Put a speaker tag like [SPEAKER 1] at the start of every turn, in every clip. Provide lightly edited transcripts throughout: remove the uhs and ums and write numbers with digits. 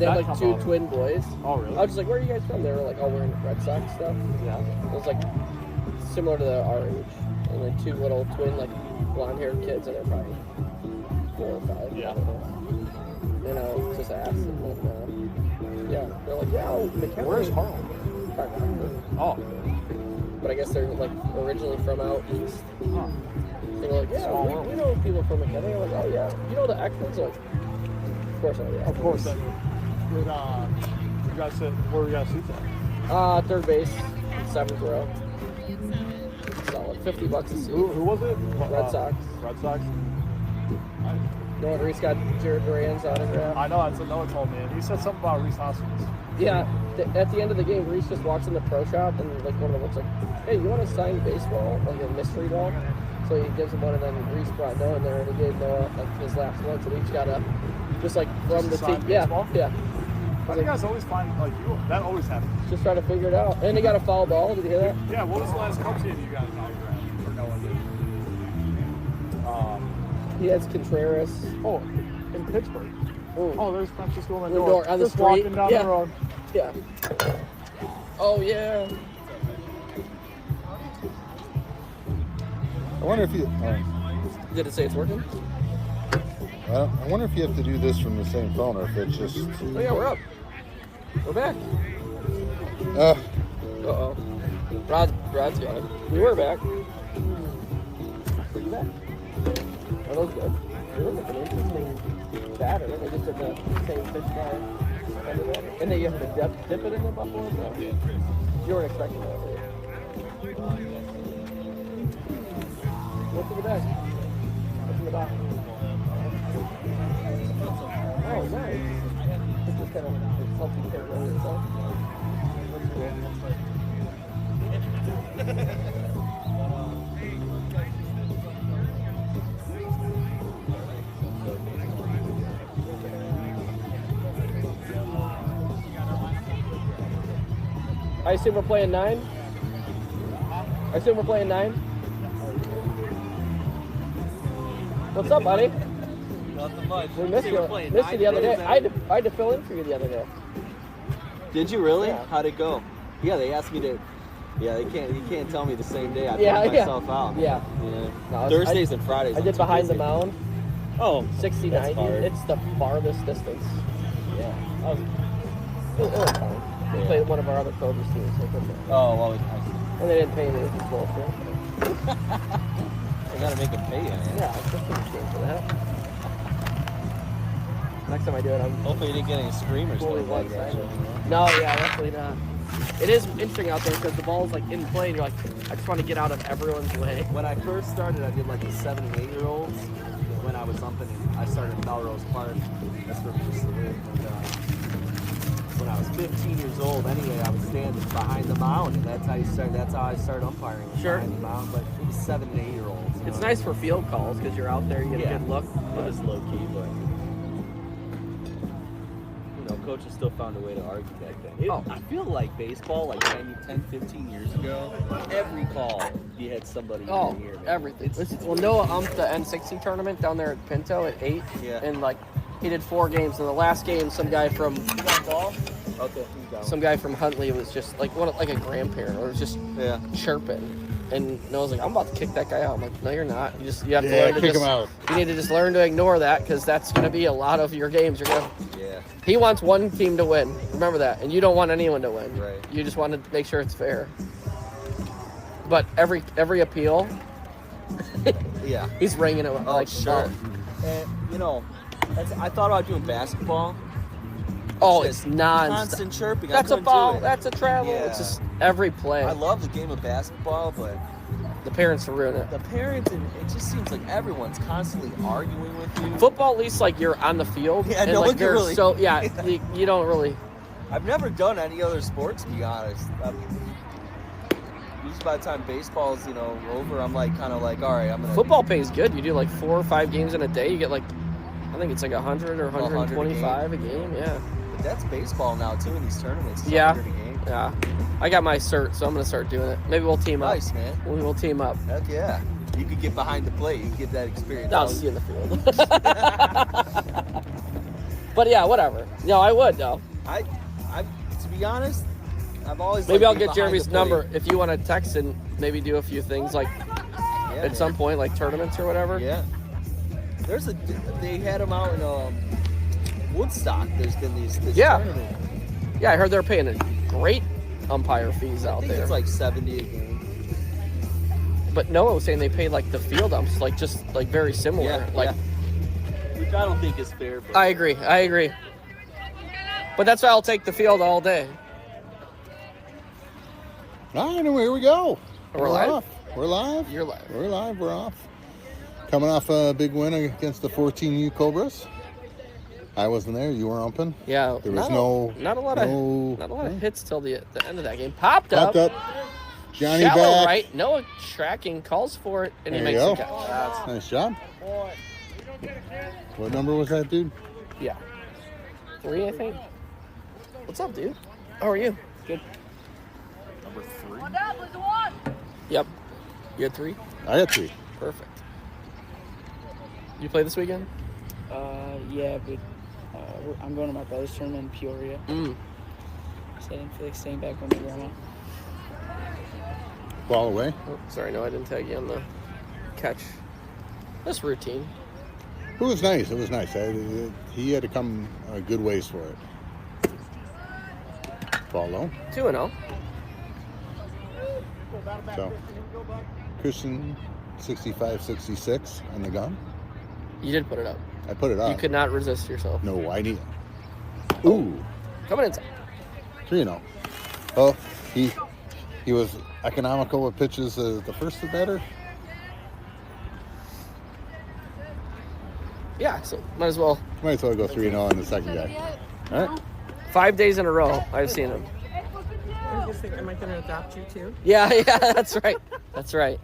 [SPEAKER 1] they had like 2 twin boys.
[SPEAKER 2] Oh, really?
[SPEAKER 1] I was just like, where are you guys from? They were like all wearing Red Sox stuff.
[SPEAKER 2] Yeah.
[SPEAKER 1] It was like similar to our age. And then 2 little twin, like blonde-haired kids, and they're probably 4 or 5.
[SPEAKER 2] Yeah.
[SPEAKER 1] I don't know. You know, just asked them. And, yeah, they're like, yeah, McKinley.
[SPEAKER 2] Where's Harlem? Oh.
[SPEAKER 1] But I guess they're like originally from out east.
[SPEAKER 2] Huh.
[SPEAKER 1] They're like, yeah, we know people from McKinley. They're like, oh yeah, you know the Eckmans? Like, of course I do.
[SPEAKER 2] Of course. Where we got seats at?
[SPEAKER 1] Third base, 7th row. Solid, $50 a seat.
[SPEAKER 2] Who was it?
[SPEAKER 1] Red Sox.
[SPEAKER 2] Red Sox.
[SPEAKER 1] No one, Reese got Jared Duran's autograph.
[SPEAKER 2] I know, that's what Noah told me. And he said something about Reese Hoskins.
[SPEAKER 1] Yeah, at the end of the game, Reese just walks in the pro shop and like one of them looks like, hey, you want a signed baseball? Like a mystery ball? So he gives him one, and then Reese brought Noah in there, and he gave Noah like his last one. So they each got a, just like from the team. Yeah, yeah.
[SPEAKER 2] But you guys always find, like, that always happens.
[SPEAKER 1] Just try to figure it out. And he got a foul ball. Did you hear that?
[SPEAKER 2] Yeah, what was the last Cubs game you got an autograph? Or no one did?
[SPEAKER 1] He has Contreras.
[SPEAKER 2] Oh, in Pittsburgh.
[SPEAKER 1] Ooh.
[SPEAKER 2] Oh, there's Francisco
[SPEAKER 1] The door on the
[SPEAKER 2] just
[SPEAKER 1] street.
[SPEAKER 2] walking down the road.
[SPEAKER 1] Yeah. Oh, yeah.
[SPEAKER 3] I wonder if you.
[SPEAKER 1] Did it say it's working?
[SPEAKER 3] I wonder if you have to do this from the same phone or if it's just.
[SPEAKER 1] Oh, yeah, we're up. We're back. Uh-oh. Rod's got it. We were back. Look at that. That looks good. They look like an interesting batter. They just did the same fish fry. And then you have to dip it in the buffalo sauce. You weren't expecting that, right? What's in the bag? What's in the box? Oh, nice. It's just kind of something you can't really yourself. I assume we're playing 9? I assume we're playing 9? What's up, buddy?
[SPEAKER 4] Nothing much.
[SPEAKER 1] We missed you the other day. I had to fill in for you the other day.
[SPEAKER 4] Did you really?
[SPEAKER 1] Yeah.
[SPEAKER 4] How'd it go? Yeah, they asked me to. Yeah, you can't tell me the same day. I
[SPEAKER 1] Yeah,
[SPEAKER 4] put myself out.
[SPEAKER 1] Yeah.
[SPEAKER 4] No, Thursdays and Fridays.
[SPEAKER 1] I did behind the mound.
[SPEAKER 4] Oh,
[SPEAKER 1] 60,
[SPEAKER 4] that's
[SPEAKER 1] 90.
[SPEAKER 4] hard.
[SPEAKER 1] It's the farthest distance. Yeah. It was fine. We
[SPEAKER 4] Yeah.
[SPEAKER 1] played one of our other Cobras teams. So
[SPEAKER 4] Oh, well,
[SPEAKER 1] and they didn't pay me. It was bullshit.
[SPEAKER 4] I gotta make them pay you, man.
[SPEAKER 1] Yeah, I'm just game for that. Next time I do it, I'm
[SPEAKER 4] Hopefully you didn't get any screamers
[SPEAKER 1] fully
[SPEAKER 4] going like that.
[SPEAKER 1] one-sided. No, yeah, definitely not. It is interesting out there because the ball's like in play and you're like, I just want to get out of everyone's way.
[SPEAKER 4] When I first started, I did like the 7 and 8-year-olds. When I was umpiring, I started at Melrose Park. That's where we used to live. And, when I was 15 years old, anyway, I was standing behind the mound, and that's how I started umpiring.
[SPEAKER 1] Sure.
[SPEAKER 4] Behind the mound, but it was 7 and 8-year-olds.
[SPEAKER 1] It's nice for field calls because you're out there, you get a good look.
[SPEAKER 4] It was low key, but coaches still found a way to argue back then. I feel like baseball, like 10, 15 years ago, every call you had somebody in here. Man.
[SPEAKER 1] Everything. Well, Noah umped the N60 tournament down there at Pinto at 8.
[SPEAKER 4] Yeah.
[SPEAKER 1] And like he did 4 games. And the last game, some guy from Huntley was just like a grandparent, or was just chirping. And Noah's like, I'm about to kick that guy out. I'm like, no, you're not. You have to learn to
[SPEAKER 3] kick him out.
[SPEAKER 1] You need to just learn to ignore that because that's going to be a lot of your games. He wants one team to win. Remember that. And you don't want anyone to win.
[SPEAKER 4] Right.
[SPEAKER 1] You just want to make sure it's fair. But every appeal, he's ringing it.
[SPEAKER 4] Oh, sure. And, I thought about doing basketball.
[SPEAKER 1] Oh, it's
[SPEAKER 4] constant chirping.
[SPEAKER 1] That's a foul. That's a travel. Yeah. It's just every play.
[SPEAKER 4] I love the game of basketball, but
[SPEAKER 1] the parents ruin it.
[SPEAKER 4] The parents, and it just seems like everyone's constantly arguing with you.
[SPEAKER 1] Football, at least, like you're on the field.
[SPEAKER 4] Yeah,
[SPEAKER 1] and,
[SPEAKER 4] no,
[SPEAKER 1] like,
[SPEAKER 4] you're really.
[SPEAKER 1] So yeah, you don't really.
[SPEAKER 4] I've never done any other sports, to be honest. Usually by the time baseball's over, I'm like all right, I'm gonna.
[SPEAKER 1] Football pays good. You do like 4 or 5 games in a day. You get like, I think it's like 100 or 125 a game. Yeah.
[SPEAKER 4] But that's baseball now too in these tournaments. It's
[SPEAKER 1] Yeah.
[SPEAKER 4] 100 a game.
[SPEAKER 1] Yeah. I got my cert, so I'm gonna start doing it. Maybe we'll team up.
[SPEAKER 4] Nice, man.
[SPEAKER 1] We'll team up.
[SPEAKER 4] Heck yeah. You could get behind the plate. You could get that experience.
[SPEAKER 1] I'll see you in the field. But yeah, whatever. No, I would though.
[SPEAKER 4] I, to be honest, I've always
[SPEAKER 1] Maybe I'll
[SPEAKER 4] liked being
[SPEAKER 1] get
[SPEAKER 4] behind
[SPEAKER 1] Jeremy's
[SPEAKER 4] the plate.
[SPEAKER 1] number if you want to text and maybe do a few things like
[SPEAKER 4] Yeah,
[SPEAKER 1] at
[SPEAKER 4] man.
[SPEAKER 1] some point, like tournaments or whatever.
[SPEAKER 4] Yeah. They had them out in Woodstock. There's been this
[SPEAKER 1] Yeah.
[SPEAKER 4] tournament.
[SPEAKER 1] Yeah, I heard they're paying great umpire fees
[SPEAKER 4] I
[SPEAKER 1] out
[SPEAKER 4] think
[SPEAKER 1] there.
[SPEAKER 4] it's like 70 a game.
[SPEAKER 1] But Noah was saying they paid like the field umps, like just like very similar.
[SPEAKER 4] Yeah,
[SPEAKER 1] like
[SPEAKER 4] Which I don't think is fair. But
[SPEAKER 1] I agree. But that's why I'll take the field all day.
[SPEAKER 3] All right, here we go.
[SPEAKER 1] We're live?
[SPEAKER 3] Off. We're live.
[SPEAKER 1] You're live.
[SPEAKER 3] We're live. We're off. Coming off a big win against the 13U Cobras. I wasn't there. You were umping.
[SPEAKER 1] Yeah.
[SPEAKER 3] There was not a lot
[SPEAKER 1] of hits till the end of that game. Popped
[SPEAKER 3] up.
[SPEAKER 1] up.
[SPEAKER 3] Johnny
[SPEAKER 1] Shallow
[SPEAKER 3] back.
[SPEAKER 1] right. Noah tracking calls for it, and he
[SPEAKER 3] There
[SPEAKER 1] makes
[SPEAKER 3] you
[SPEAKER 1] the
[SPEAKER 3] go.
[SPEAKER 1] catch.
[SPEAKER 3] Nice job. What number was that, dude?
[SPEAKER 1] Yeah. 3, I think. What's up, dude? How are you? Good.
[SPEAKER 4] number 3.
[SPEAKER 1] Yep. You had 3?
[SPEAKER 3] I had 3.
[SPEAKER 1] Perfect. You play this weekend?
[SPEAKER 5] Yeah, but I'm going to my brother's tournament in Peoria,
[SPEAKER 1] Mm.
[SPEAKER 5] so I didn't feel like staying back with my grandma.
[SPEAKER 3] Ball away.
[SPEAKER 1] Oh, sorry, no, I didn't tag you on the catch. That's routine.
[SPEAKER 3] It was nice. It was nice. He had to come a good ways for it. Ball low.
[SPEAKER 1] 2-0.
[SPEAKER 3] So, Christian 65-66 on the gun.
[SPEAKER 1] You did put it up.
[SPEAKER 3] I put it up.
[SPEAKER 1] You could not resist yourself.
[SPEAKER 3] No, I need. Ooh,
[SPEAKER 1] Coming inside.
[SPEAKER 3] 3-0. Oh, he was economical with pitches the first the batter.
[SPEAKER 1] Yeah, so might as well.
[SPEAKER 3] Might as well go 3-0 on the second guy. All right.
[SPEAKER 1] 5 days in a row, I've seen him.
[SPEAKER 6] I just think, am I going to adopt you too?
[SPEAKER 1] Yeah, that's right. That's right.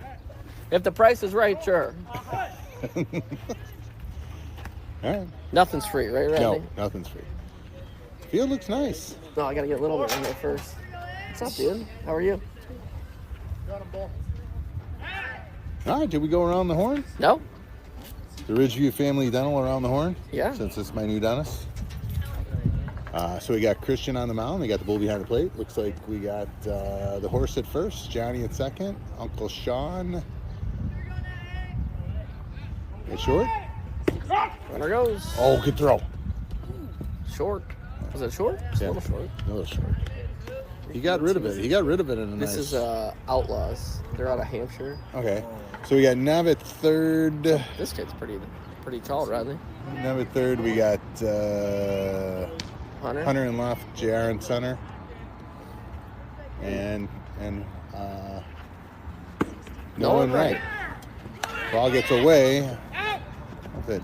[SPEAKER 1] If the price is right, sure.
[SPEAKER 3] All right.
[SPEAKER 1] Nothing's free, right, Randy?
[SPEAKER 3] No, nothing's free. Field looks nice.
[SPEAKER 1] No, I got to get a little bit in here first. What's up, dude? How are you?
[SPEAKER 3] All right, did we go around the horn?
[SPEAKER 1] No?
[SPEAKER 3] The Ridgeview Family Dental around the horn?
[SPEAKER 1] Yeah.
[SPEAKER 3] Since it's my new dentist. So we got Christian on the mound. We got the bull behind the plate. Looks like we got the horse at first, Johnny at second, Uncle Sean at short.
[SPEAKER 1] Runner goes.
[SPEAKER 3] Oh, good throw.
[SPEAKER 1] Short. Was it short? It's
[SPEAKER 3] Yeah.
[SPEAKER 1] a little short.
[SPEAKER 3] A little short. He got rid of it. He got rid of it in a
[SPEAKER 1] This
[SPEAKER 3] nice...
[SPEAKER 1] is Outlaws. They're out of Hampshire.
[SPEAKER 3] Okay. So we got Nev at third.
[SPEAKER 1] This kid's pretty tall, Rodney.
[SPEAKER 3] Nev at third. We got
[SPEAKER 1] Hunter.
[SPEAKER 3] Hunter in left, JR in center. And Noah in right. Ball gets away. That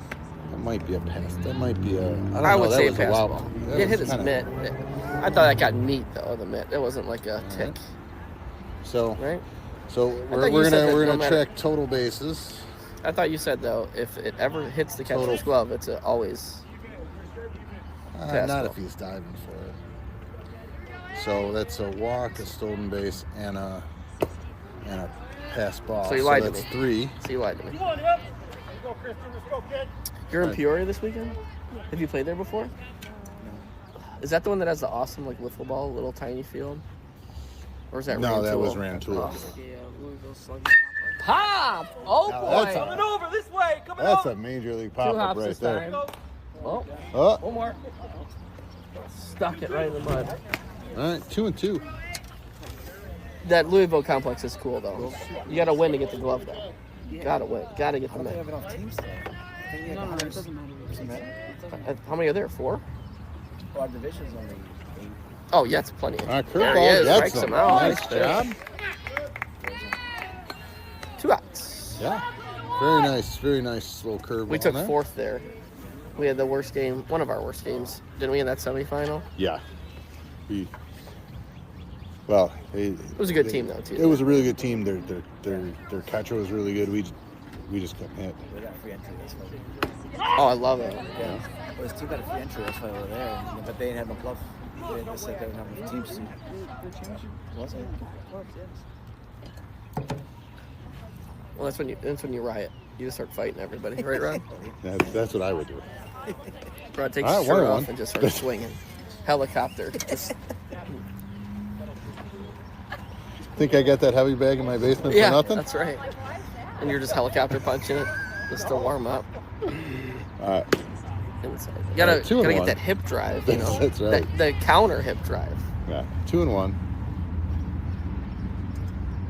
[SPEAKER 3] might be a pass. That might be a...
[SPEAKER 1] I would
[SPEAKER 3] that
[SPEAKER 1] say a
[SPEAKER 3] was
[SPEAKER 1] pass
[SPEAKER 3] wild-
[SPEAKER 1] ball.
[SPEAKER 3] that
[SPEAKER 1] It hit
[SPEAKER 3] was
[SPEAKER 1] his
[SPEAKER 3] kinda-
[SPEAKER 1] mitt. I thought that got neat though. The mitt. It wasn't like a tick,
[SPEAKER 3] So
[SPEAKER 1] right?
[SPEAKER 3] So
[SPEAKER 1] thought
[SPEAKER 3] we're
[SPEAKER 1] you said that
[SPEAKER 3] gonna
[SPEAKER 1] no matter-
[SPEAKER 3] track total bases.
[SPEAKER 1] I thought you said though, if it ever hits the catcher's
[SPEAKER 3] Total.
[SPEAKER 1] glove, it's always. Pass
[SPEAKER 3] Not
[SPEAKER 1] ball.
[SPEAKER 3] if he's diving for it. So that's a walk, a stolen base, and a pass ball.
[SPEAKER 1] So you lied to
[SPEAKER 3] that's
[SPEAKER 1] me.
[SPEAKER 3] 3.
[SPEAKER 1] So you lied to me. You're in Peoria this weekend? Have you played there before? Is that the one that has the awesome like wiffle ball, little tiny field? Or is that
[SPEAKER 3] No, that
[SPEAKER 1] Rantoul?
[SPEAKER 3] was Rantoul.
[SPEAKER 1] Oh.
[SPEAKER 5] Yeah, Louisville Slugger.
[SPEAKER 1] Pop! Oh
[SPEAKER 3] Now,
[SPEAKER 1] boy!
[SPEAKER 3] that's a-
[SPEAKER 4] Coming over this way. Coming
[SPEAKER 3] That's
[SPEAKER 4] over.
[SPEAKER 3] a major league
[SPEAKER 1] 2
[SPEAKER 3] pop up
[SPEAKER 1] hops
[SPEAKER 3] right
[SPEAKER 1] this
[SPEAKER 3] there.
[SPEAKER 1] time. Oh,
[SPEAKER 3] Oh,
[SPEAKER 1] one more. Stuck it right in the mud.
[SPEAKER 3] all right, 2-2.
[SPEAKER 1] That Louisville complex is cool though. You gotta win to get the glove though. Gotta win. Gotta get the
[SPEAKER 2] They
[SPEAKER 1] mitt.
[SPEAKER 2] have enough teams today.
[SPEAKER 5] No, it doesn't matter.
[SPEAKER 1] How many are there? 4?
[SPEAKER 2] Well, our division's only 8.
[SPEAKER 1] Oh yeah, it's plenty.
[SPEAKER 3] All right,
[SPEAKER 1] There he
[SPEAKER 3] curveball
[SPEAKER 1] is.
[SPEAKER 3] gets
[SPEAKER 1] Strikes
[SPEAKER 3] him.
[SPEAKER 1] him out.
[SPEAKER 3] Nice
[SPEAKER 1] Nice
[SPEAKER 3] job.
[SPEAKER 1] 2 outs.
[SPEAKER 3] Yeah, very nice little curveball.
[SPEAKER 1] We took
[SPEAKER 3] there.
[SPEAKER 1] 4th there. We had the worst game, one of our worst games, didn't we, in that semifinal?
[SPEAKER 3] Yeah. Well,
[SPEAKER 1] It was a good team though too.
[SPEAKER 3] It was a really good team. Their catcher was really good. We just couldn't hit.
[SPEAKER 2] We got free entry this way.
[SPEAKER 1] Oh, I love it. Yeah.
[SPEAKER 2] Well, this team got a free entry this way over there, but they didn't have no glove. They said they didn't have enough teams to. Was it?
[SPEAKER 1] Well, that's when you riot. You just start fighting everybody, right, Ron?
[SPEAKER 3] That's what I would do.
[SPEAKER 1] Brad takes
[SPEAKER 3] All
[SPEAKER 1] his
[SPEAKER 3] right,
[SPEAKER 1] shirt
[SPEAKER 3] 1-1.
[SPEAKER 1] off and just starts swinging. Helicopter. Just,
[SPEAKER 3] Think I got that heavy bag in my basement
[SPEAKER 1] yeah,
[SPEAKER 3] for nothing?
[SPEAKER 1] that's right. And you're just helicopter punching it just to warm up.
[SPEAKER 3] All right.
[SPEAKER 1] Inside. You gotta,
[SPEAKER 3] Two and
[SPEAKER 1] gotta get
[SPEAKER 3] one.
[SPEAKER 1] that hip drive, you know?
[SPEAKER 3] That's right.
[SPEAKER 1] The counter hip drive.
[SPEAKER 3] Yeah, 2-1.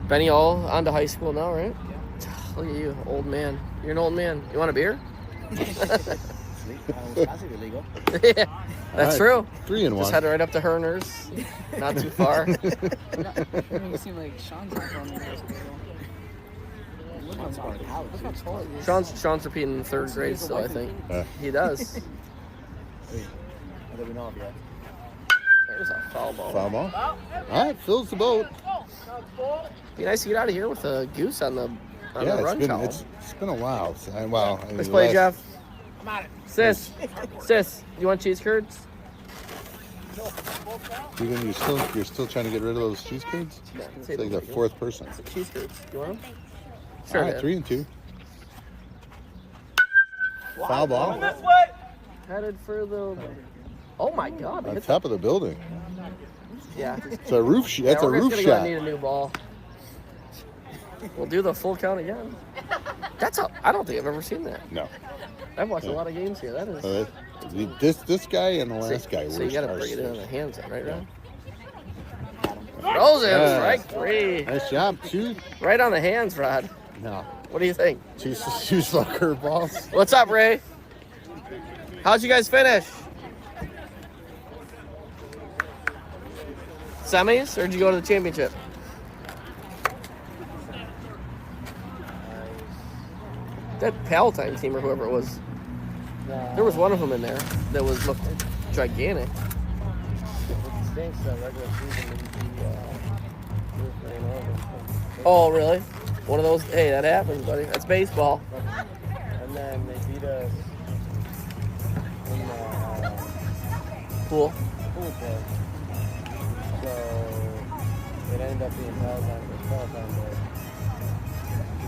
[SPEAKER 1] Benny all on to high school now, right? Look at you, old man. You're an old man. You want a beer?
[SPEAKER 2] Illegal.
[SPEAKER 1] Yeah, that's
[SPEAKER 3] All right,
[SPEAKER 1] true.
[SPEAKER 3] 3-1.
[SPEAKER 1] Just head right up to Herner's. Not too far.
[SPEAKER 5] You seem like Sean's not going to high school. Look how tall he is.
[SPEAKER 1] Sean's repeating third grade still, I think. He does.
[SPEAKER 2] I don't know yet.
[SPEAKER 1] There's a foul ball.
[SPEAKER 3] Foul ball. All right, fills the boat.
[SPEAKER 1] Be nice to get out of here with a goose on the run column.
[SPEAKER 3] It's been a while. Well, I mean,
[SPEAKER 1] Let's
[SPEAKER 3] the
[SPEAKER 1] play,
[SPEAKER 3] last-
[SPEAKER 1] Jeff. Sis, you want cheese curds?
[SPEAKER 3] You're still trying to get rid of those cheese curds?
[SPEAKER 1] Yeah,
[SPEAKER 3] It's like the fourth person.
[SPEAKER 1] Cheese curds. You want them?
[SPEAKER 3] All
[SPEAKER 1] Sure.
[SPEAKER 3] right, 3-2. Foul ball.
[SPEAKER 1] Headed for the. Oh my God!
[SPEAKER 3] On top of the building.
[SPEAKER 1] Yeah.
[SPEAKER 3] It's a roof. That's a
[SPEAKER 1] we're
[SPEAKER 3] roof
[SPEAKER 1] just gonna
[SPEAKER 3] shot.
[SPEAKER 1] Need a new ball. We'll do the full count again. I don't think I've ever seen that.
[SPEAKER 3] No.
[SPEAKER 1] I've watched a lot of games here. That is.
[SPEAKER 3] This guy and the last guy.
[SPEAKER 1] So you
[SPEAKER 3] got
[SPEAKER 1] gotta bring it in on the hands, then, right, Ron? Throws in,
[SPEAKER 3] Yeah.
[SPEAKER 1] strike three.
[SPEAKER 3] Nice job. Two.
[SPEAKER 1] Right on the hands, Rod.
[SPEAKER 3] No.
[SPEAKER 1] What do you think?
[SPEAKER 3] Two slug curveballs.
[SPEAKER 1] What's up, Ray? How'd you guys finish? Semis, or did you go to the championship? That Palatine team or whoever it was, there was one of them in there that looked gigantic.
[SPEAKER 4] Stinks that regular season
[SPEAKER 1] Oh, really? One of those? Hey, that happens, buddy. That's baseball.
[SPEAKER 4] and then they beat us in the
[SPEAKER 1] Cool.
[SPEAKER 4] pool play. So it ended up being Palatine versus Palatine,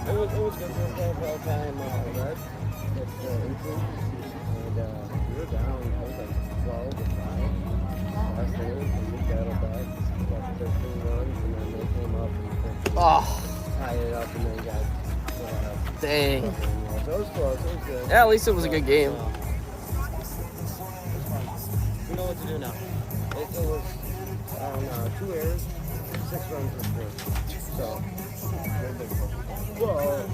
[SPEAKER 4] but it was good to play Palatine, right? It's instant, and we were down, I was like 12 to 5. Last inning, we battled back, got 13 runs, and then they came up and
[SPEAKER 1] Oh,
[SPEAKER 4] tied it up, and then got
[SPEAKER 1] dang.
[SPEAKER 4] so it was close, it was good.
[SPEAKER 1] Yeah, at least it was a good game.
[SPEAKER 4] We know what to do now. It was 2 errors, 6 runs were scored. So, very big goal. Well,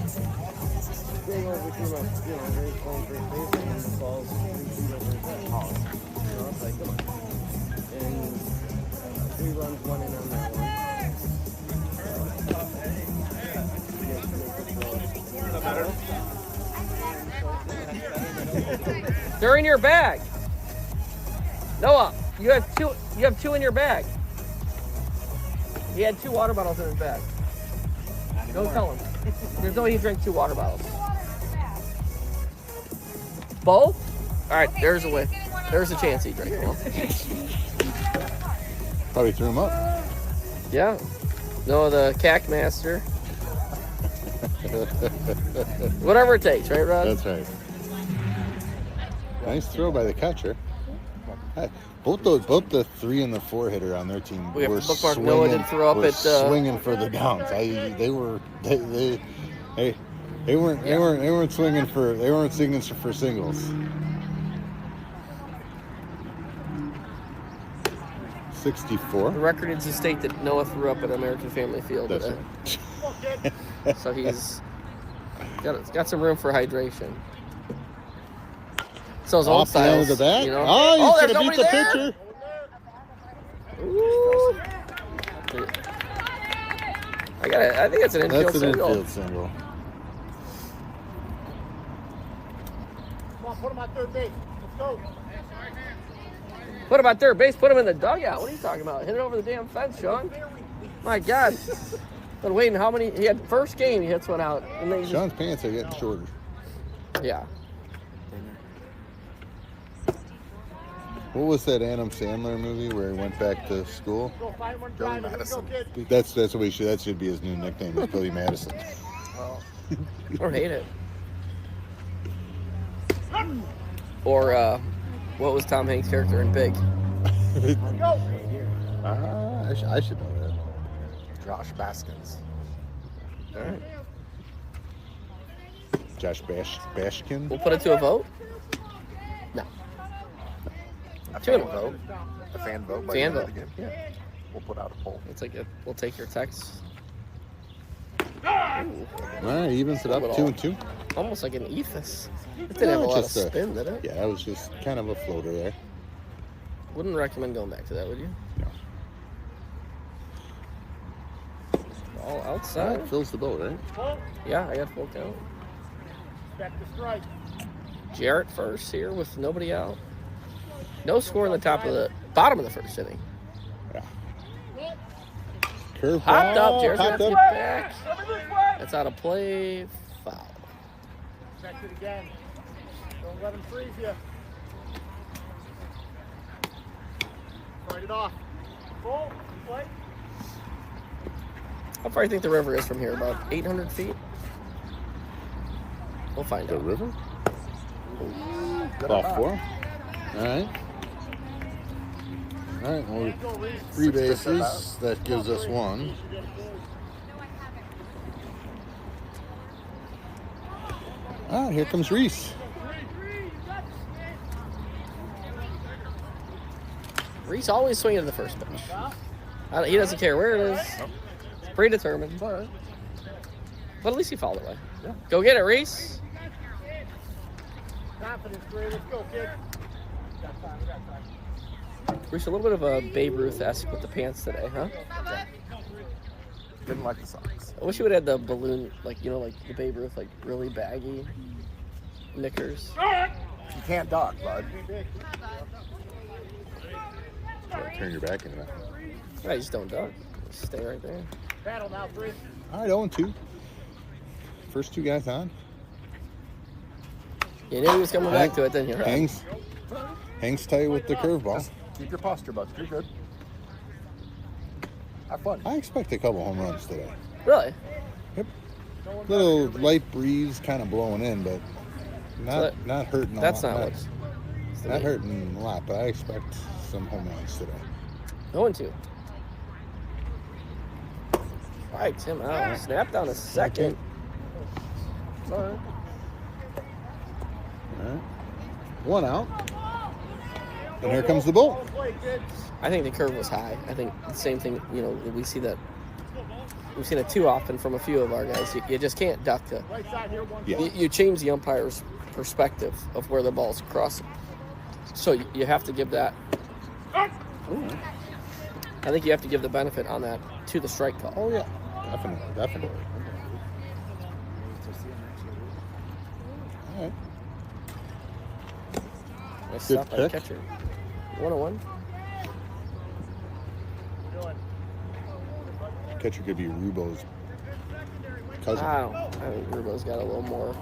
[SPEAKER 4] being over too much, very playing first base and the balls 3 feet over his head. It's like, come on. And 3 runs, 1 in on that one.
[SPEAKER 1] They're in your bag. Noah, you have two in your bag. He had 2 water bottles in his bag. Don't tell him. There's no way he drank 2 water bottles. Both? All right, there's a way. There's a chance he drank them.
[SPEAKER 3] Probably threw him up.
[SPEAKER 1] Yeah. No, the CAC master. Whatever it takes, right, Rod?
[SPEAKER 3] That's right. Nice throw by the catcher. Both the 3 and the 4 hitter on their team
[SPEAKER 1] We have
[SPEAKER 3] were
[SPEAKER 1] to bookmark
[SPEAKER 3] swinging,
[SPEAKER 1] Noah did throw up
[SPEAKER 3] were
[SPEAKER 1] at,
[SPEAKER 3] swinging for the downs. They weren't swinging for singles. 64.
[SPEAKER 1] The record needs to state that Noah threw up at American Family Field
[SPEAKER 3] That's
[SPEAKER 1] today.
[SPEAKER 3] right.
[SPEAKER 1] So he's got some room for hydration. So his old
[SPEAKER 3] Off the end of
[SPEAKER 1] styles,
[SPEAKER 3] the bat.
[SPEAKER 1] you know.
[SPEAKER 3] Oh, he's
[SPEAKER 1] there's
[SPEAKER 3] gonna beat the
[SPEAKER 1] nobody there?
[SPEAKER 3] pitcher.
[SPEAKER 1] Ooh. I think it's an infield
[SPEAKER 3] That's an
[SPEAKER 1] single.
[SPEAKER 3] infield single.
[SPEAKER 7] Come on, put him on third base. Let's go.
[SPEAKER 1] Put him on third base. Put him in the dugout. What are you talking about? Hit it over the damn fence, Sean. My God. Been waiting how many? He had first game. He hits one out, and then he just,
[SPEAKER 3] Sean's pants are getting shorter.
[SPEAKER 1] yeah.
[SPEAKER 3] What was that Adam Sandler movie where he went back to school?
[SPEAKER 7] Go find one driver. Let's go, kid.
[SPEAKER 3] That's what we should. That should be his new nickname. Is Billy Madison.
[SPEAKER 1] I don't hate it. Or what was Tom Hanks' character in Big?
[SPEAKER 3] I should know that.
[SPEAKER 4] Josh Baskins.
[SPEAKER 1] All right.
[SPEAKER 3] Josh Bashkin.
[SPEAKER 1] We'll put it to a vote. No.
[SPEAKER 4] A
[SPEAKER 1] Two in
[SPEAKER 4] fan
[SPEAKER 1] a
[SPEAKER 4] vote. A fan vote. by
[SPEAKER 1] Fan
[SPEAKER 4] the end of
[SPEAKER 1] vote.
[SPEAKER 4] the game.
[SPEAKER 1] Yeah.
[SPEAKER 4] We'll put out a poll.
[SPEAKER 1] We'll take your text. Ooh,
[SPEAKER 3] All right, evens it up, 2-2.
[SPEAKER 1] almost like an ethos. It didn't have a lot of spin, did it?
[SPEAKER 3] Yeah, that was just kind of a floater there.
[SPEAKER 1] Wouldn't recommend going back to that, would you?
[SPEAKER 3] No.
[SPEAKER 1] All
[SPEAKER 3] All
[SPEAKER 1] outside.
[SPEAKER 3] right, fills the boat, right?
[SPEAKER 1] Yeah, I got full count.
[SPEAKER 7] Back to strike.
[SPEAKER 1] Jarrett first here with nobody out. No score in the bottom of the first inning.
[SPEAKER 3] Curve
[SPEAKER 1] Hopped
[SPEAKER 3] ball,
[SPEAKER 1] up, Jarrett's gonna have
[SPEAKER 3] popped
[SPEAKER 1] to
[SPEAKER 3] up.
[SPEAKER 1] get back. That's out of play. Foul.
[SPEAKER 7] Check it again. Don't let him freeze you. Fight it off. Full. Play.
[SPEAKER 1] How far do you think the river is from here? About 800 feet? We'll find
[SPEAKER 3] The
[SPEAKER 1] out.
[SPEAKER 3] river? Off 4. All right. All right, well, 3 bases. That gives us 1. Ah, here comes Reese.
[SPEAKER 1] Reese always swinging at the first pitch. He doesn't care where it is. It's predetermined.
[SPEAKER 4] All right.
[SPEAKER 1] But at least he fouled it away. Yeah. Go get it, Reese.
[SPEAKER 7] Confidence, Gray. Let's go, kid. We got time. We got time.
[SPEAKER 1] Reese, a little bit of a Babe Ruth-esque with the pants today, huh?
[SPEAKER 4] Didn't like the socks.
[SPEAKER 1] I wish you would have had the balloon, like the Babe Ruth, like really baggy knickers.
[SPEAKER 4] You can't dock, bud.
[SPEAKER 3] Turn your back into that.
[SPEAKER 1] I just don't duck. Just stay right there.
[SPEAKER 7] Battle now, 3.
[SPEAKER 3] All right, 0-2. First 2 guys on.
[SPEAKER 1] You knew he was coming back to it, didn't you? Rob?
[SPEAKER 3] Hangs tight with the curveball.
[SPEAKER 4] Keep your posture, bud. You're good. Have fun.
[SPEAKER 3] I expect a couple home runs today.
[SPEAKER 1] Really?
[SPEAKER 3] Yep. Little light breeze kind of blowing in, but not hurting a lot.
[SPEAKER 1] That's not what's.
[SPEAKER 3] Not hurting a lot, but I expect some home runs today.
[SPEAKER 1] 0-2. Strikes him out. Snap down a second. All right.
[SPEAKER 3] All right. 1 out. And here comes the bull.
[SPEAKER 1] I think the curve was high. I think the same thing, we see that. We've seen it too often from a few of our guys. You just can't duck to.
[SPEAKER 7] Right side here, 1.
[SPEAKER 3] Yeah.
[SPEAKER 1] You change the umpire's perspective of where the ball's crossing. So you have to give that. Ooh. I think you have to give the benefit on that to the strike call.
[SPEAKER 3] Oh, yeah. Definitely. All right.
[SPEAKER 1] Nice
[SPEAKER 3] Good
[SPEAKER 1] stop by the
[SPEAKER 3] pick.
[SPEAKER 1] catcher. 1-1.
[SPEAKER 3] Catcher could be Rubo's cousin.
[SPEAKER 1] I think Rubo's got a little more.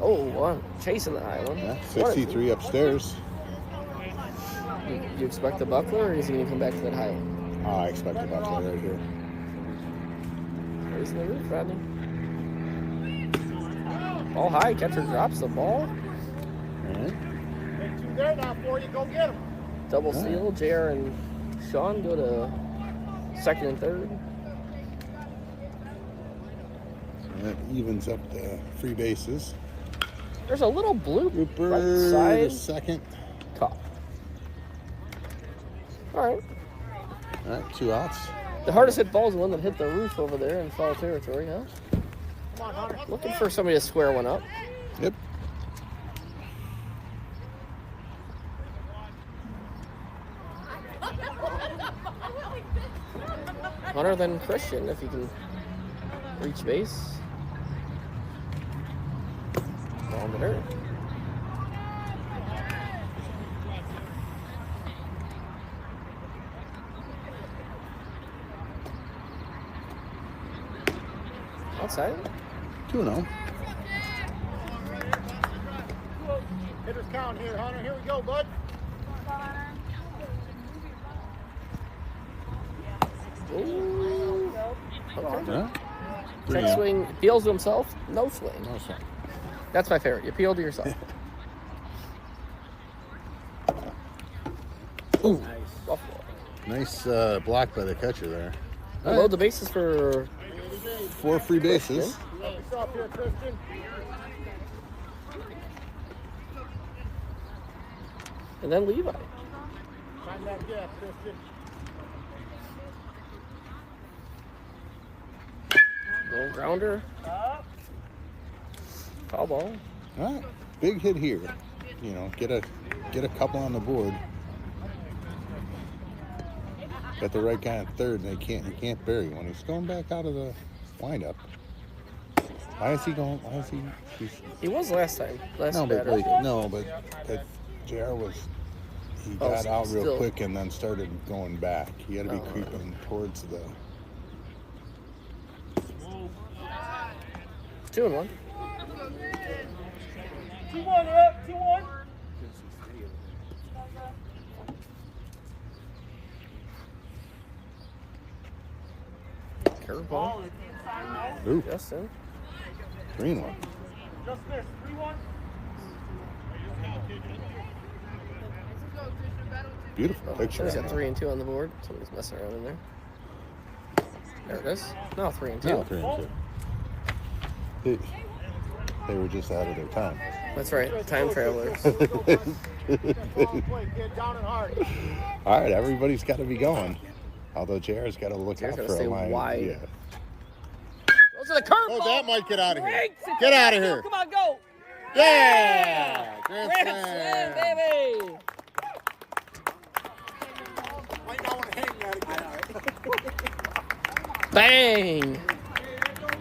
[SPEAKER 1] Oh, one. Chasing the high one.
[SPEAKER 3] Yeah, 63 upstairs.
[SPEAKER 1] You expect the buckler, or is he going to come back to that high one?
[SPEAKER 3] I expect a buckler right here.
[SPEAKER 1] Raising the roof, Rodney. Ball high. Catcher drops the ball.
[SPEAKER 3] All right.
[SPEAKER 7] Take 2 there now for you. Go get him.
[SPEAKER 1] Double steal. JR and Sean go to second and third.
[SPEAKER 3] So that evens up the free bases.
[SPEAKER 1] There's a little blue
[SPEAKER 3] Grouper,
[SPEAKER 1] right
[SPEAKER 3] the
[SPEAKER 1] side.
[SPEAKER 3] second.
[SPEAKER 1] Caught. All right.
[SPEAKER 3] All right, 2 outs.
[SPEAKER 1] The hardest hit ball is the one that hit the roof over there in foul territory, huh?
[SPEAKER 7] Come on, Hunter.
[SPEAKER 1] Looking for somebody to square one up.
[SPEAKER 3] Yep.
[SPEAKER 1] Hunter than Christian if he can reach base. Ball in the dirt. Outside.
[SPEAKER 3] 2-0.
[SPEAKER 7] Hitters count here, Hunter. Here we go, bud.
[SPEAKER 1] Ooh. Okay.
[SPEAKER 3] Yeah.
[SPEAKER 1] Check
[SPEAKER 3] 3-0.
[SPEAKER 1] swing. Appeals to himself. No swing.
[SPEAKER 3] No swing.
[SPEAKER 1] That's my favorite. You appeal to yourself.
[SPEAKER 3] Nice block by the catcher there.
[SPEAKER 1] Load the bases for
[SPEAKER 3] 4 free bases.
[SPEAKER 7] Stop here, Christian.
[SPEAKER 1] and then Levi.
[SPEAKER 7] Find that gap, Christian.
[SPEAKER 1] Little grounder. Foul ball.
[SPEAKER 3] All right, big hit here. You know, get a couple on the board. Got the right guy at third, and you can't bury one. He's going back out of the windup. Why is he going? Why is he?
[SPEAKER 1] He was last time. Last
[SPEAKER 3] No, but
[SPEAKER 1] batter.
[SPEAKER 3] but JR was. He got out real quick and then started going back. He had to be creeping towards the.
[SPEAKER 1] 2-1.
[SPEAKER 7] 2-1 up, 2-1.
[SPEAKER 1] Curveball.
[SPEAKER 3] Ooh,
[SPEAKER 1] Justin.
[SPEAKER 3] green one.
[SPEAKER 7] Just missed. 3-1.
[SPEAKER 3] Beautiful picture.
[SPEAKER 1] He's
[SPEAKER 3] on
[SPEAKER 1] got
[SPEAKER 3] that.
[SPEAKER 1] 3 and 2 on the board. Somebody's messing around in there. There it is. No, 3 and 2.
[SPEAKER 3] No, 3 and 2. They were just out of their time.
[SPEAKER 1] That's right. Time travelers.
[SPEAKER 7] Play, kid, down and hard.
[SPEAKER 3] All right, everybody's got to be going. Although JR's got to look
[SPEAKER 1] JR's
[SPEAKER 3] out
[SPEAKER 1] gotta
[SPEAKER 3] for
[SPEAKER 1] stay
[SPEAKER 3] a line.
[SPEAKER 1] wide.
[SPEAKER 3] Yeah.
[SPEAKER 1] Goes to the curveball.
[SPEAKER 3] Oh, that might get out of here.
[SPEAKER 1] Breaks it.
[SPEAKER 3] Get out of here.
[SPEAKER 1] Come on, go.
[SPEAKER 3] Yeah! Grand
[SPEAKER 1] Grand slam, baby.
[SPEAKER 7] Might not want to hang that again.
[SPEAKER 1] Bang.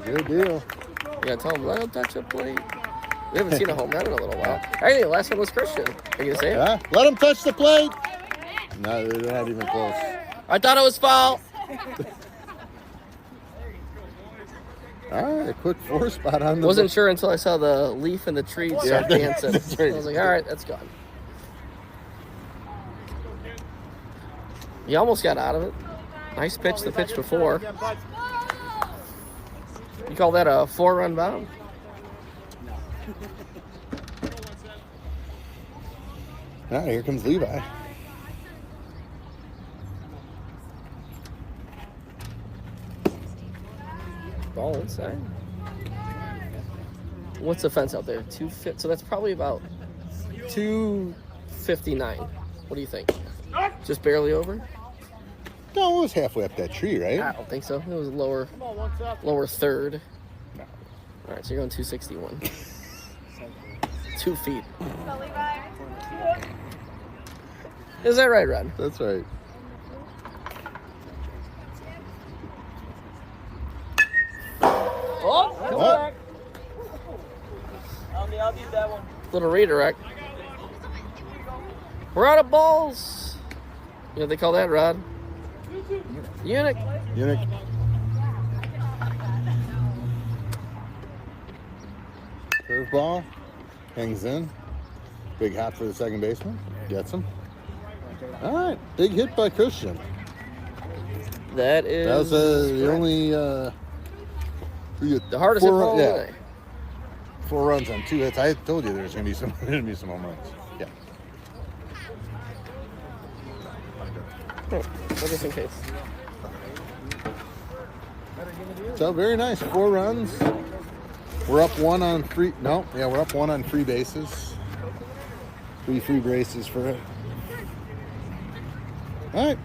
[SPEAKER 3] Good deal.
[SPEAKER 1] You gotta tell him, let him touch the plate. We haven't seen a home run in a little while. I think the last one was Christian. Are you gonna say it?
[SPEAKER 3] Yeah, let him touch the plate. No, they're not even close.
[SPEAKER 1] I thought it was foul.
[SPEAKER 3] All right, a quick 4 spot on the.
[SPEAKER 1] Wasn't sure until I saw the leaf and the tree start dancing.
[SPEAKER 3] That's right.
[SPEAKER 1] I was like, all right, that's gone. You almost got out of it. Nice pitch the pitch before. You call that a 4-run bomb?
[SPEAKER 3] All right, here comes Levi.
[SPEAKER 1] Ball inside. What's the fence out there? 250. So that's probably about 259. What do you think? Just barely over?
[SPEAKER 3] No, it was halfway up that tree, right?
[SPEAKER 1] I don't think so. It was lower third.
[SPEAKER 3] No.
[SPEAKER 1] All right, so you're going 261. 2 feet. Is that right, Rod?
[SPEAKER 3] That's right.
[SPEAKER 1] Oh, come back.
[SPEAKER 7] I'll need that one.
[SPEAKER 1] Little redirect. We're out of balls. You know what they call that, Rod? Eunuch.
[SPEAKER 3] Eunuch. Curveball. Hangs in. Big hop for the second baseman. Gets him. All right. Big hit by Christian.
[SPEAKER 1] That is.
[SPEAKER 3] That was the only.
[SPEAKER 1] the hardest hit ball of the
[SPEAKER 3] Yeah.
[SPEAKER 1] day.
[SPEAKER 3] 4 runs on 2 hits. I told you there's gonna be some home runs. Yeah.
[SPEAKER 1] Just in case.
[SPEAKER 3] So very nice. 4 runs. We're up 1 on free. No, yeah, we're up 1 on free bases. 3 free bases for it. All right.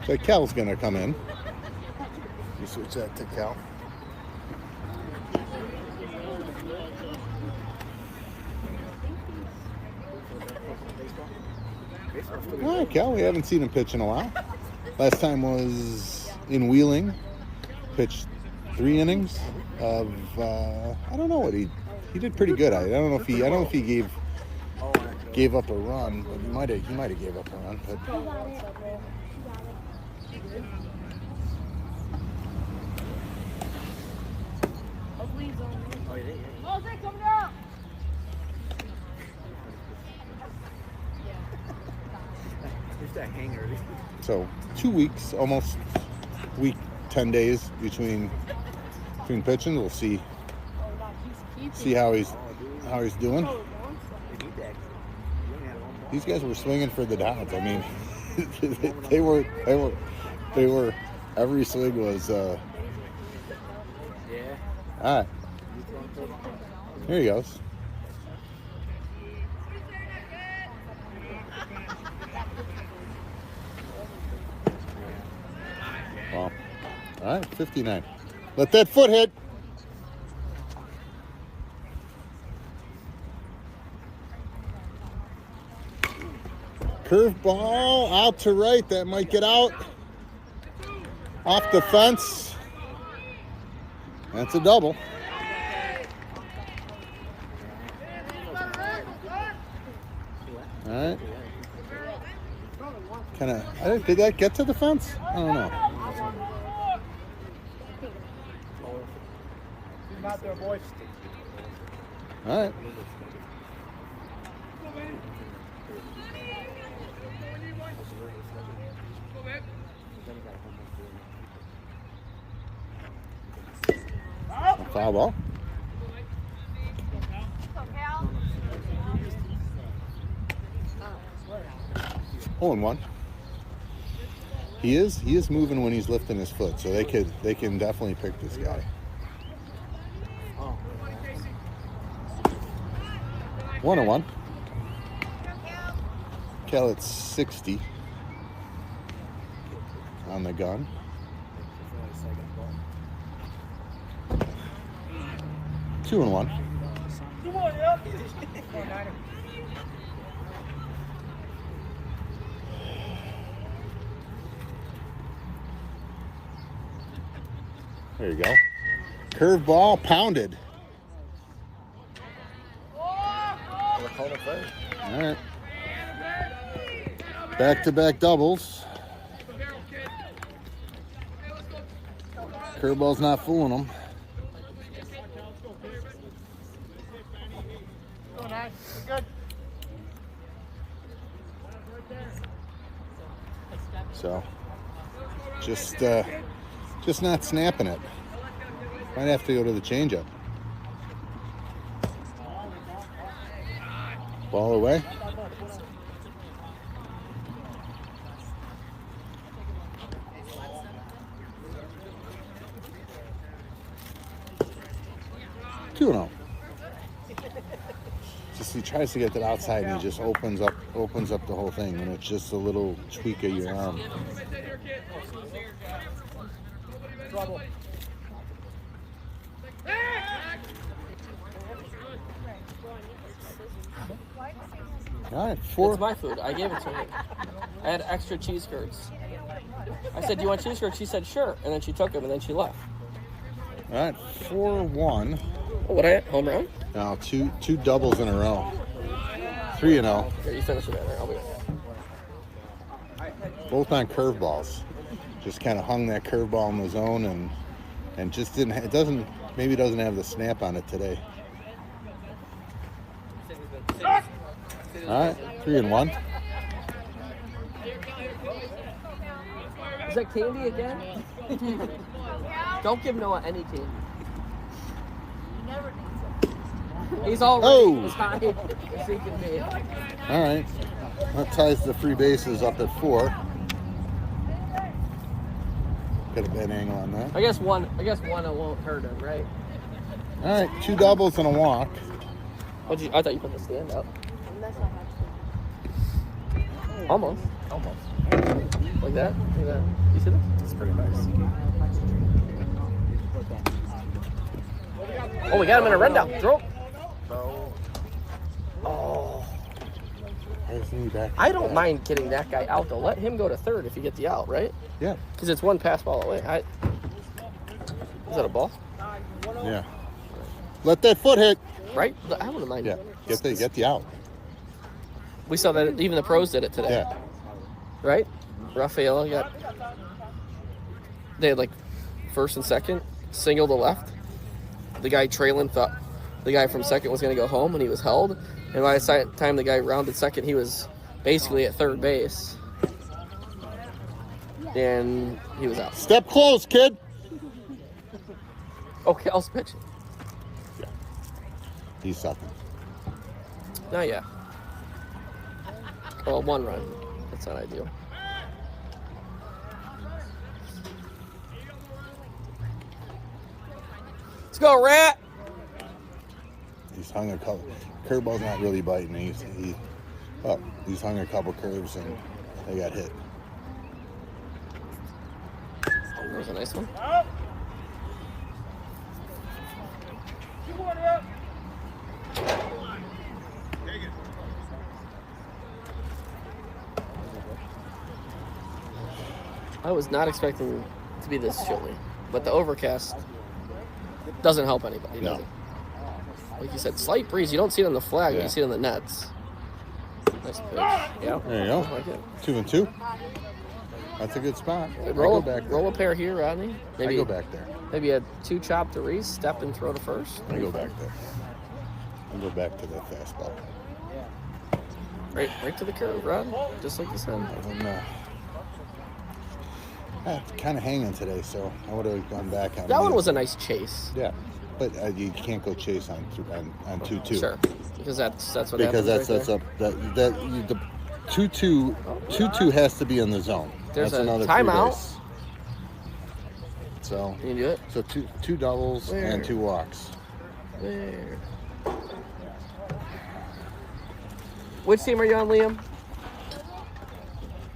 [SPEAKER 3] So Cal's gonna come in. You switch that to Cal. All right, Cal. We haven't seen him pitch in a while. Last time was in Wheeling. Pitched 3 innings of I don't know what he did pretty good. I don't know if he gave up a run, but he might have gave up a run. But so 2 weeks, almost week 10 days between pitching. We'll see how he's doing. These guys were swinging for the downs. I mean, they were. Every swing was.
[SPEAKER 2] Yeah.
[SPEAKER 3] All right. Here he goes. Well, all right, 59. Let that foot hit. Curveball out to right. That might get out. Off the fence. That's a double. All right. Did that get to the fence? I don't know.
[SPEAKER 7] He's out there, boys.
[SPEAKER 3] All right. Foul ball. Oh, and 1. He is moving when he's lifting his foot, so they can definitely pick this guy.
[SPEAKER 2] Oh.
[SPEAKER 3] 1-1. Cal at 60 on the gun. 2-1.
[SPEAKER 7] Come on, yep.
[SPEAKER 3] There you go. Curveball pounded.
[SPEAKER 2] We're calling it third.
[SPEAKER 3] All right. Back-to-back doubles. Curveball's not fooling them. So, just not snapping it. Might have to go to the changeup. Ball away. Two and 0. Just he tries to get that outside and he just opens up the whole thing, and it's just a little tweak of your arm.
[SPEAKER 7] Trouble.
[SPEAKER 3] All right, 4.
[SPEAKER 1] It's my food. I gave it to her. I had extra cheese curds. I said, "Do you want cheese curds?" She said, "Sure." And then she took them and then she left.
[SPEAKER 3] All right, 4-1.
[SPEAKER 1] Oh, what I had? Home run?
[SPEAKER 3] Now two doubles in a row. 3-0.
[SPEAKER 1] Here, you finish with that. Right? I'll be right.
[SPEAKER 3] Both on curveballs. Just kind of hung that curveball in the zone and just didn't. It doesn't have the snap on it today. All right, 3-1.
[SPEAKER 1] Is that candy again? Don't give Noah any candy. He's already as high as he can be.
[SPEAKER 3] All right, that ties the free bases up at 4. Got a bad angle on that.
[SPEAKER 1] I guess one won't hurt him, right?
[SPEAKER 3] All right, 2 doubles and a walk.
[SPEAKER 1] I thought you put the stand up. Almost. Like that? You see this?
[SPEAKER 2] It's pretty nice.
[SPEAKER 1] Oh, we got him in a rundown. Throw. Oh. I don't mind getting that guy out, though. Let him go to third if you get the out, right?
[SPEAKER 3] Yeah.
[SPEAKER 1] Because it's one pass ball away. Is that a ball?
[SPEAKER 3] Yeah. Let that foot hit.
[SPEAKER 1] Right? I wouldn't mind.
[SPEAKER 3] Yeah. Get the out.
[SPEAKER 1] We saw that even the pros did it today.
[SPEAKER 3] Yeah.
[SPEAKER 1] Right? Rafaela they had like first and second, single to left. The guy trailing thought the guy from second was going to go home, and he was held. And by the time the guy rounded second, he was basically at third base. And he was out.
[SPEAKER 3] Step close, kid.
[SPEAKER 1] Okay, I'll pitch it.
[SPEAKER 3] Yeah. He's sucking.
[SPEAKER 1] Not yet. Well, 1 run. That's not ideal. Let's go, Rat!
[SPEAKER 3] He's hung a couple. Curveball's not really biting. He's hung a couple curves and they got hit.
[SPEAKER 1] That was a nice one. I was not expecting it to be this chilly, but the overcast doesn't help anybody, does it? Like you said, slight breeze. You don't see it on the flag, but you see it on the nets. Nice pitch. Yeah.
[SPEAKER 3] There you go.
[SPEAKER 1] I like it.
[SPEAKER 3] 2-2. That's a good spot.
[SPEAKER 1] Roll,
[SPEAKER 3] back there.
[SPEAKER 1] roll a pair here, Rodney. Maybe,
[SPEAKER 3] I go back there.
[SPEAKER 1] Maybe a 2 chop to Reese, step and throw to first.
[SPEAKER 3] I go back there. I go back to the fastball.
[SPEAKER 1] Right to the curve, Rod. Just like you said.
[SPEAKER 3] It's kind of hanging today, so I would have gone back on
[SPEAKER 1] That one was a nice chase.
[SPEAKER 3] Yeah, but you can't go chase on 2-2.
[SPEAKER 1] Sure, because that's what
[SPEAKER 3] because
[SPEAKER 1] happens
[SPEAKER 3] that's
[SPEAKER 1] right
[SPEAKER 3] the 2-2 has to be in the zone.
[SPEAKER 1] There's
[SPEAKER 3] that's
[SPEAKER 1] a
[SPEAKER 3] another
[SPEAKER 1] timeout.
[SPEAKER 3] Base. So
[SPEAKER 1] Can you do it?
[SPEAKER 3] So two doubles and 2 walks.
[SPEAKER 1] There. Which team are you on, Liam?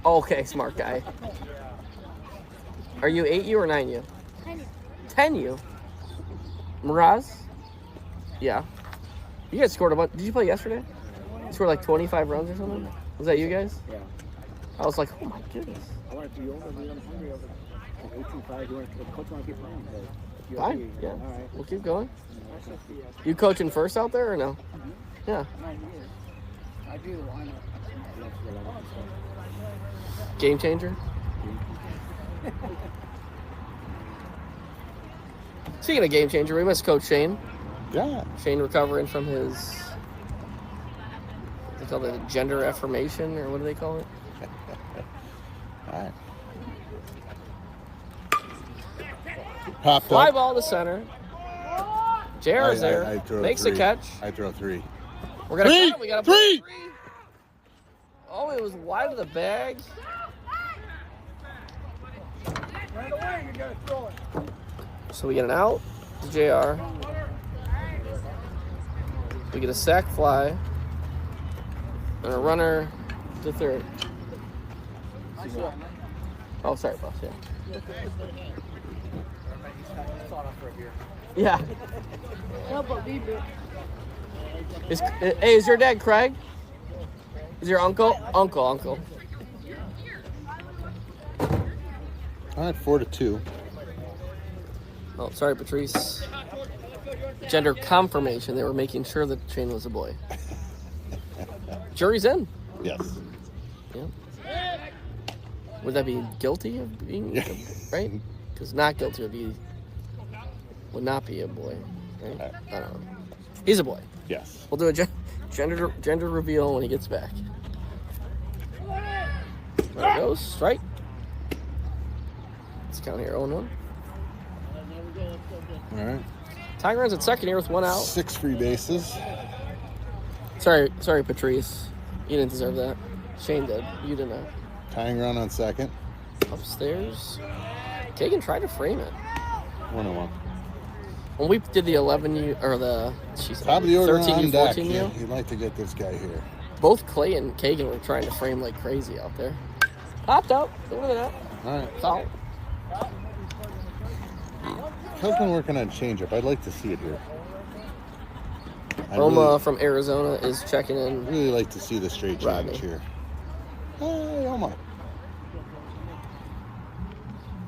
[SPEAKER 1] Okay, smart guy. Are you 8U or 9U? 10U. Miraz? Yeah. You guys scored a bunch. Did you play yesterday? You scored like 25 runs or something? Was that you guys?
[SPEAKER 2] Yeah.
[SPEAKER 1] I was like, oh my goodness.
[SPEAKER 2] I wanted to be over. We were hungry over. 18-5. You want to coach? Want to keep playing?
[SPEAKER 1] Fine. Yeah.
[SPEAKER 2] All right.
[SPEAKER 1] We'll keep going. You coaching first out there or no? Yeah.
[SPEAKER 2] I do. Why not?
[SPEAKER 1] Game changer. Speaking of game changer, we missed Coach Shane.
[SPEAKER 3] Yeah.
[SPEAKER 1] Shane recovering from his, what they call it, gender affirmation, or what do they call it?
[SPEAKER 3] All right. Popped
[SPEAKER 1] Fly
[SPEAKER 3] up.
[SPEAKER 1] ball to center. JR's there.
[SPEAKER 3] I throw
[SPEAKER 1] Makes
[SPEAKER 3] 3.
[SPEAKER 1] a catch.
[SPEAKER 3] I throw 3.
[SPEAKER 1] We're gonna
[SPEAKER 3] 3!
[SPEAKER 1] cut him. We gotta
[SPEAKER 3] 3!
[SPEAKER 1] play 3. Oh, it was wide of the bag.
[SPEAKER 7] Right away, you gotta throw it.
[SPEAKER 1] So we get an out to JR. We get a sac fly. And a runner to third. Oh, sorry, boss. Yeah. Yeah. Is your dad Craig? Is your uncle? Uncle.
[SPEAKER 3] All right, 4-2.
[SPEAKER 1] Oh, sorry, Patrice. Gender confirmation. They were making sure that Shane was a boy. Jury's in.
[SPEAKER 3] Yes.
[SPEAKER 1] Yeah. Would that be guilty of being, right? Because not guilty would not be a boy, right? I don't know. He's a boy.
[SPEAKER 3] Yes.
[SPEAKER 1] We'll do a gender reveal when he gets back. There it goes. Strike. Let's count here. 0-1.
[SPEAKER 3] All right.
[SPEAKER 1] Tying runs at second here with 1 out.
[SPEAKER 3] 6 free bases.
[SPEAKER 1] Sorry, Patrice. You didn't deserve that. Shane did. You didn't.
[SPEAKER 3] Tying run on second.
[SPEAKER 1] Upstairs. Kagan tried to frame it.
[SPEAKER 3] 1-1.
[SPEAKER 1] When we did the 11U or the
[SPEAKER 3] Top of the order
[SPEAKER 1] 13U,
[SPEAKER 3] on deck.
[SPEAKER 1] 14U,
[SPEAKER 3] You'd like to get this guy here.
[SPEAKER 1] both Clay and Kagan were trying to frame like crazy out there. Popped out. Look at that.
[SPEAKER 3] All right.
[SPEAKER 1] Foul.
[SPEAKER 3] How's been working on changeup? I'd like to see it here.
[SPEAKER 1] Roma from Arizona is checking in.
[SPEAKER 3] Really like to see the straight change
[SPEAKER 1] Rodney.
[SPEAKER 3] here. Hey, Roma.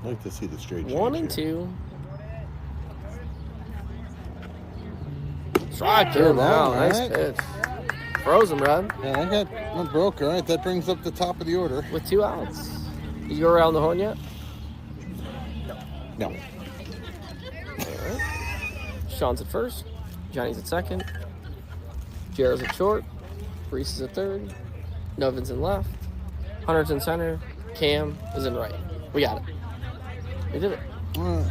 [SPEAKER 3] I'd like to see the straight change
[SPEAKER 1] 1 and
[SPEAKER 3] here.
[SPEAKER 1] 2. Strike
[SPEAKER 3] Good
[SPEAKER 1] him out.
[SPEAKER 3] ball,
[SPEAKER 1] Nice
[SPEAKER 3] right?
[SPEAKER 1] pitch. Froze him, Rod,
[SPEAKER 3] Yeah, I got one broke. All right, that brings up the top of the order.
[SPEAKER 1] with 2 outs. Did you go around the horn yet?
[SPEAKER 3] No.
[SPEAKER 1] Sean's at first. Johnny's at second. Jared's at short. Reese is at third. Novin's in left. Hunter's in center. Cam is in right. We got it. We did it.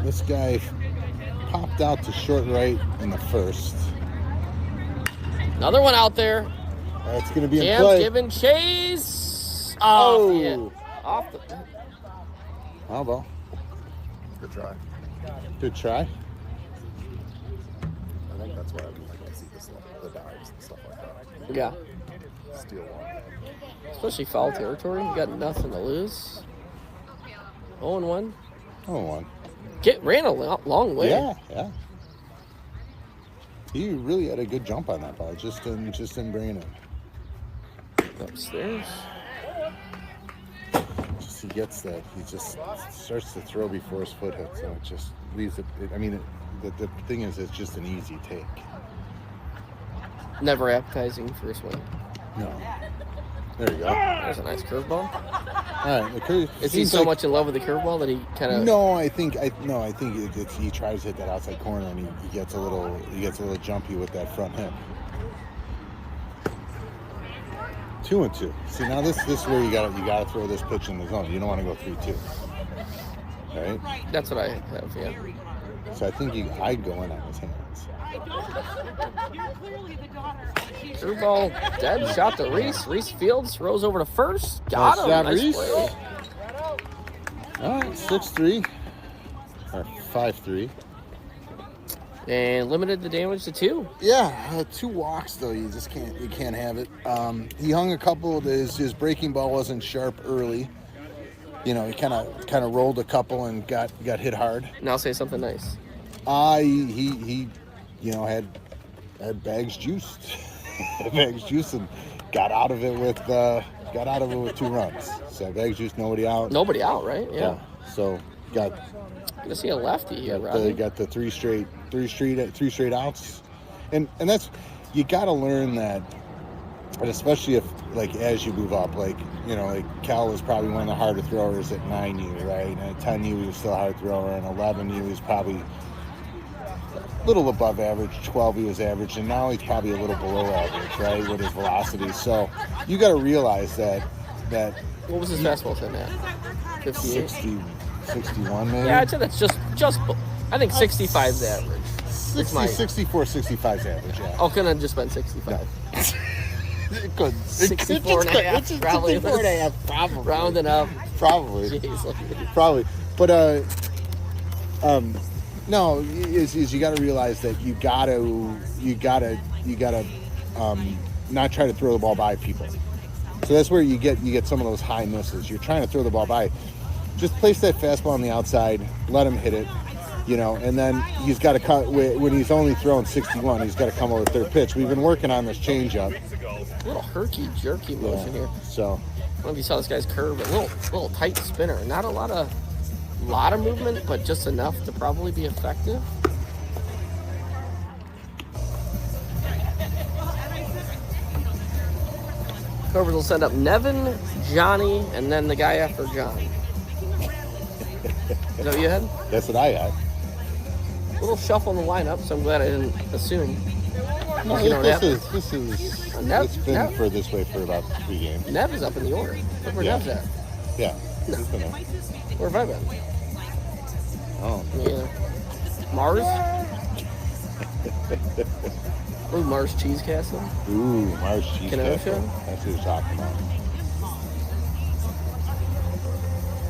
[SPEAKER 3] This guy popped out to short right in the first.
[SPEAKER 1] Another one out there.
[SPEAKER 3] That's going to be in
[SPEAKER 1] Cam's
[SPEAKER 3] play.
[SPEAKER 1] giving chase. Oh, yeah. Off the.
[SPEAKER 3] Oh, well.
[SPEAKER 2] Good try.
[SPEAKER 3] Good try.
[SPEAKER 2] I think that's why I like to see the dives and stuff like that.
[SPEAKER 1] Yeah.
[SPEAKER 2] Steal one.
[SPEAKER 1] Especially foul territory. You got nothing to lose. 0-1.
[SPEAKER 3] Oh, one.
[SPEAKER 1] Ran a long way.
[SPEAKER 3] Yeah. He really had a good jump on that ball. Just didn't bring it in.
[SPEAKER 1] Upstairs.
[SPEAKER 3] He gets that. He just starts to throw before his foot hits, so it just leaves it. The thing is, it's just an easy take.
[SPEAKER 1] Never appetizing first one.
[SPEAKER 3] No. There you go.
[SPEAKER 1] There's a nice curveball.
[SPEAKER 3] All right, the curve.
[SPEAKER 1] Is he so much in love with the curveball that he kind of?
[SPEAKER 3] No, I think he tries to hit that outside corner and he gets a little jumpy with that front hip. 2-2. See, now this is where you gotta throw this pitch in the zone. You don't want to go 3-2. Right?
[SPEAKER 1] That's what I have. Yeah.
[SPEAKER 3] So I think I'd go in on his hands.
[SPEAKER 1] Curveball dead. Shot to Reese. Reese fields. Throws over to first. Got him. Nice
[SPEAKER 3] Reese.
[SPEAKER 1] play.
[SPEAKER 3] All right, 6-3 or 5-3.
[SPEAKER 1] And limited the damage to 2.
[SPEAKER 3] Yeah, 2 walks though. You can't have it. He hung a couple. His breaking ball wasn't sharp early. You know, he kind of rolled a couple and got hit hard.
[SPEAKER 1] Now say something nice.
[SPEAKER 3] He had bags juiced, and got out of it with 2 runs. So bags juiced, nobody out.
[SPEAKER 1] Nobody out, right? Yeah.
[SPEAKER 3] So got.
[SPEAKER 1] Gonna see a lefty here, Rodney.
[SPEAKER 3] Got the three straight outs, and that's, you got to learn that, and especially if as you move up, like Cal was probably one of the harder throwers at 9U, right? And at 10U he was still a hard thrower, and 11U he was probably a little above average, 12 he was average, and now he's probably a little below average, right, with his velocity. So you got to realize that.
[SPEAKER 1] What was his fastball time at? 58?
[SPEAKER 3] 61 maybe?
[SPEAKER 1] Yeah, I'd say that's just I think 65 is average.
[SPEAKER 3] 64, 65 is average, yeah.
[SPEAKER 1] Oh, couldn't have just been 65.
[SPEAKER 3] It could.
[SPEAKER 1] 64 and a half, probably.
[SPEAKER 3] 64 and a half, probably.
[SPEAKER 1] Rounding up.
[SPEAKER 3] Probably.
[SPEAKER 1] Jeez.
[SPEAKER 3] Probably. But, no, is you got to realize that you gotta not try to throw the ball by people. So that's where you get some of those high misses. You're trying to throw the ball by. Just place that fastball on the outside, let him hit it, and then he's got to cut. When he's only throwing 61, he's got to come over the third pitch. We've been working on this changeup.
[SPEAKER 1] A little jerky motion here.
[SPEAKER 3] So,
[SPEAKER 1] I don't know if you saw this guy's curve, a little tight spinner. Not a lot of movement, but just enough to probably be effective. Cobras will send up Nevin, Johnny, and then the guy after John. Is that what you had?
[SPEAKER 3] That's what I had.
[SPEAKER 1] A little shuffle in the lineup, so I'm glad I didn't assume.
[SPEAKER 3] No, this is
[SPEAKER 1] Nev,
[SPEAKER 3] it's been for this way for about 3 games.
[SPEAKER 1] Nev is up in the order. Look where Nev's at.
[SPEAKER 3] Yeah.
[SPEAKER 1] No.
[SPEAKER 3] It's been
[SPEAKER 1] Where have I been?
[SPEAKER 3] Oh.
[SPEAKER 1] Yeah. Mars? Ooh, Mars Cheese Castle.
[SPEAKER 3] Ooh, Mars Cheese
[SPEAKER 1] Kenosha?
[SPEAKER 3] Castle. That's what you're talking about.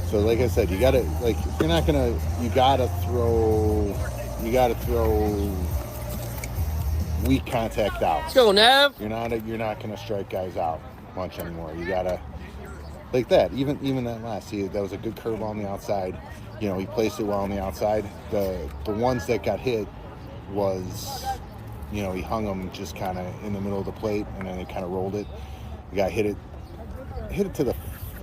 [SPEAKER 3] So, like I said, you gotta if you're not gonna, you gotta throw weak contact out.
[SPEAKER 1] Let's go, Nev.
[SPEAKER 3] You're not gonna strike guys out much anymore. You gotta, like that. Even that last, that was a good curve on the outside. He placed it well on the outside. The ones that got hit was, he hung them just kind of in the middle of the plate, and then he kind of rolled it. The guy hit it to the.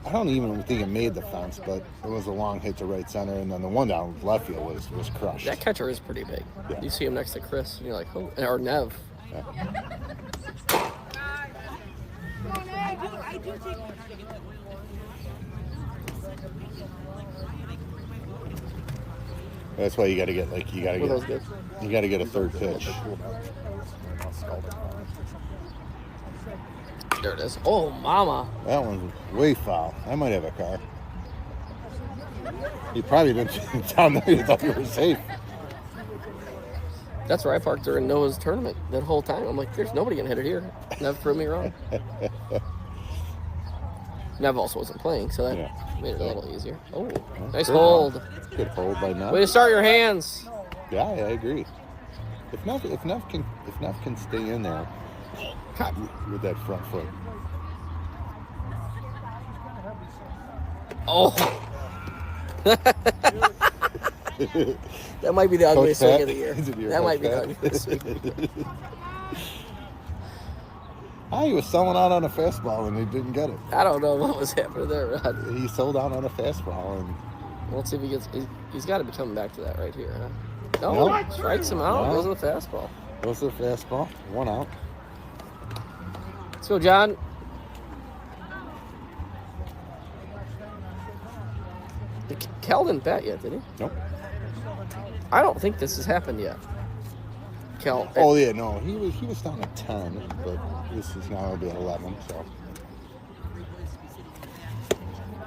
[SPEAKER 3] I don't even think it made the fence, but it was a long hit to right center, and then the one down left field was crushed.
[SPEAKER 1] That catcher is pretty big.
[SPEAKER 3] Yeah.
[SPEAKER 1] You see him next to Chris, and you're like, oh, or Nev.
[SPEAKER 3] Yeah. That's why you got to get a third pitch.
[SPEAKER 1] There it is. Oh, mama.
[SPEAKER 3] That one's way foul. I might have a car. He probably didn't down there. He thought you were safe.
[SPEAKER 1] That's where I parked during Noah's tournament that whole time. I'm like, there's nobody gonna hit it here. Never proved me wrong. Nev also wasn't playing, so that
[SPEAKER 3] Yeah.
[SPEAKER 1] made it a little easier. Oh,
[SPEAKER 3] Yeah,
[SPEAKER 1] nice
[SPEAKER 3] good
[SPEAKER 1] hold.
[SPEAKER 3] Good hold by Nev.
[SPEAKER 1] Way to start your hands.
[SPEAKER 3] Yeah, I agree. If Nev can stay in there with that front foot.
[SPEAKER 1] Oh. That might be the ugliest swing of the year. That might be the ugliest swing.
[SPEAKER 3] He was selling out on a fastball and he didn't get it.
[SPEAKER 1] I don't know what was happening there, Rod.
[SPEAKER 3] He sold out on a fastball and
[SPEAKER 1] Let's see if he gets. He's got to be coming back to that right here, huh? No, strikes him out.
[SPEAKER 3] No.
[SPEAKER 1] Goes to the fastball.
[SPEAKER 3] goes to the fastball. 1 out.
[SPEAKER 1] Let's go, John. Cal didn't bat yet, did he?
[SPEAKER 3] Nope.
[SPEAKER 1] I don't think this has happened yet. Cal.
[SPEAKER 3] Oh yeah, no. He was down at 10, but this is now it'll be at 11. So.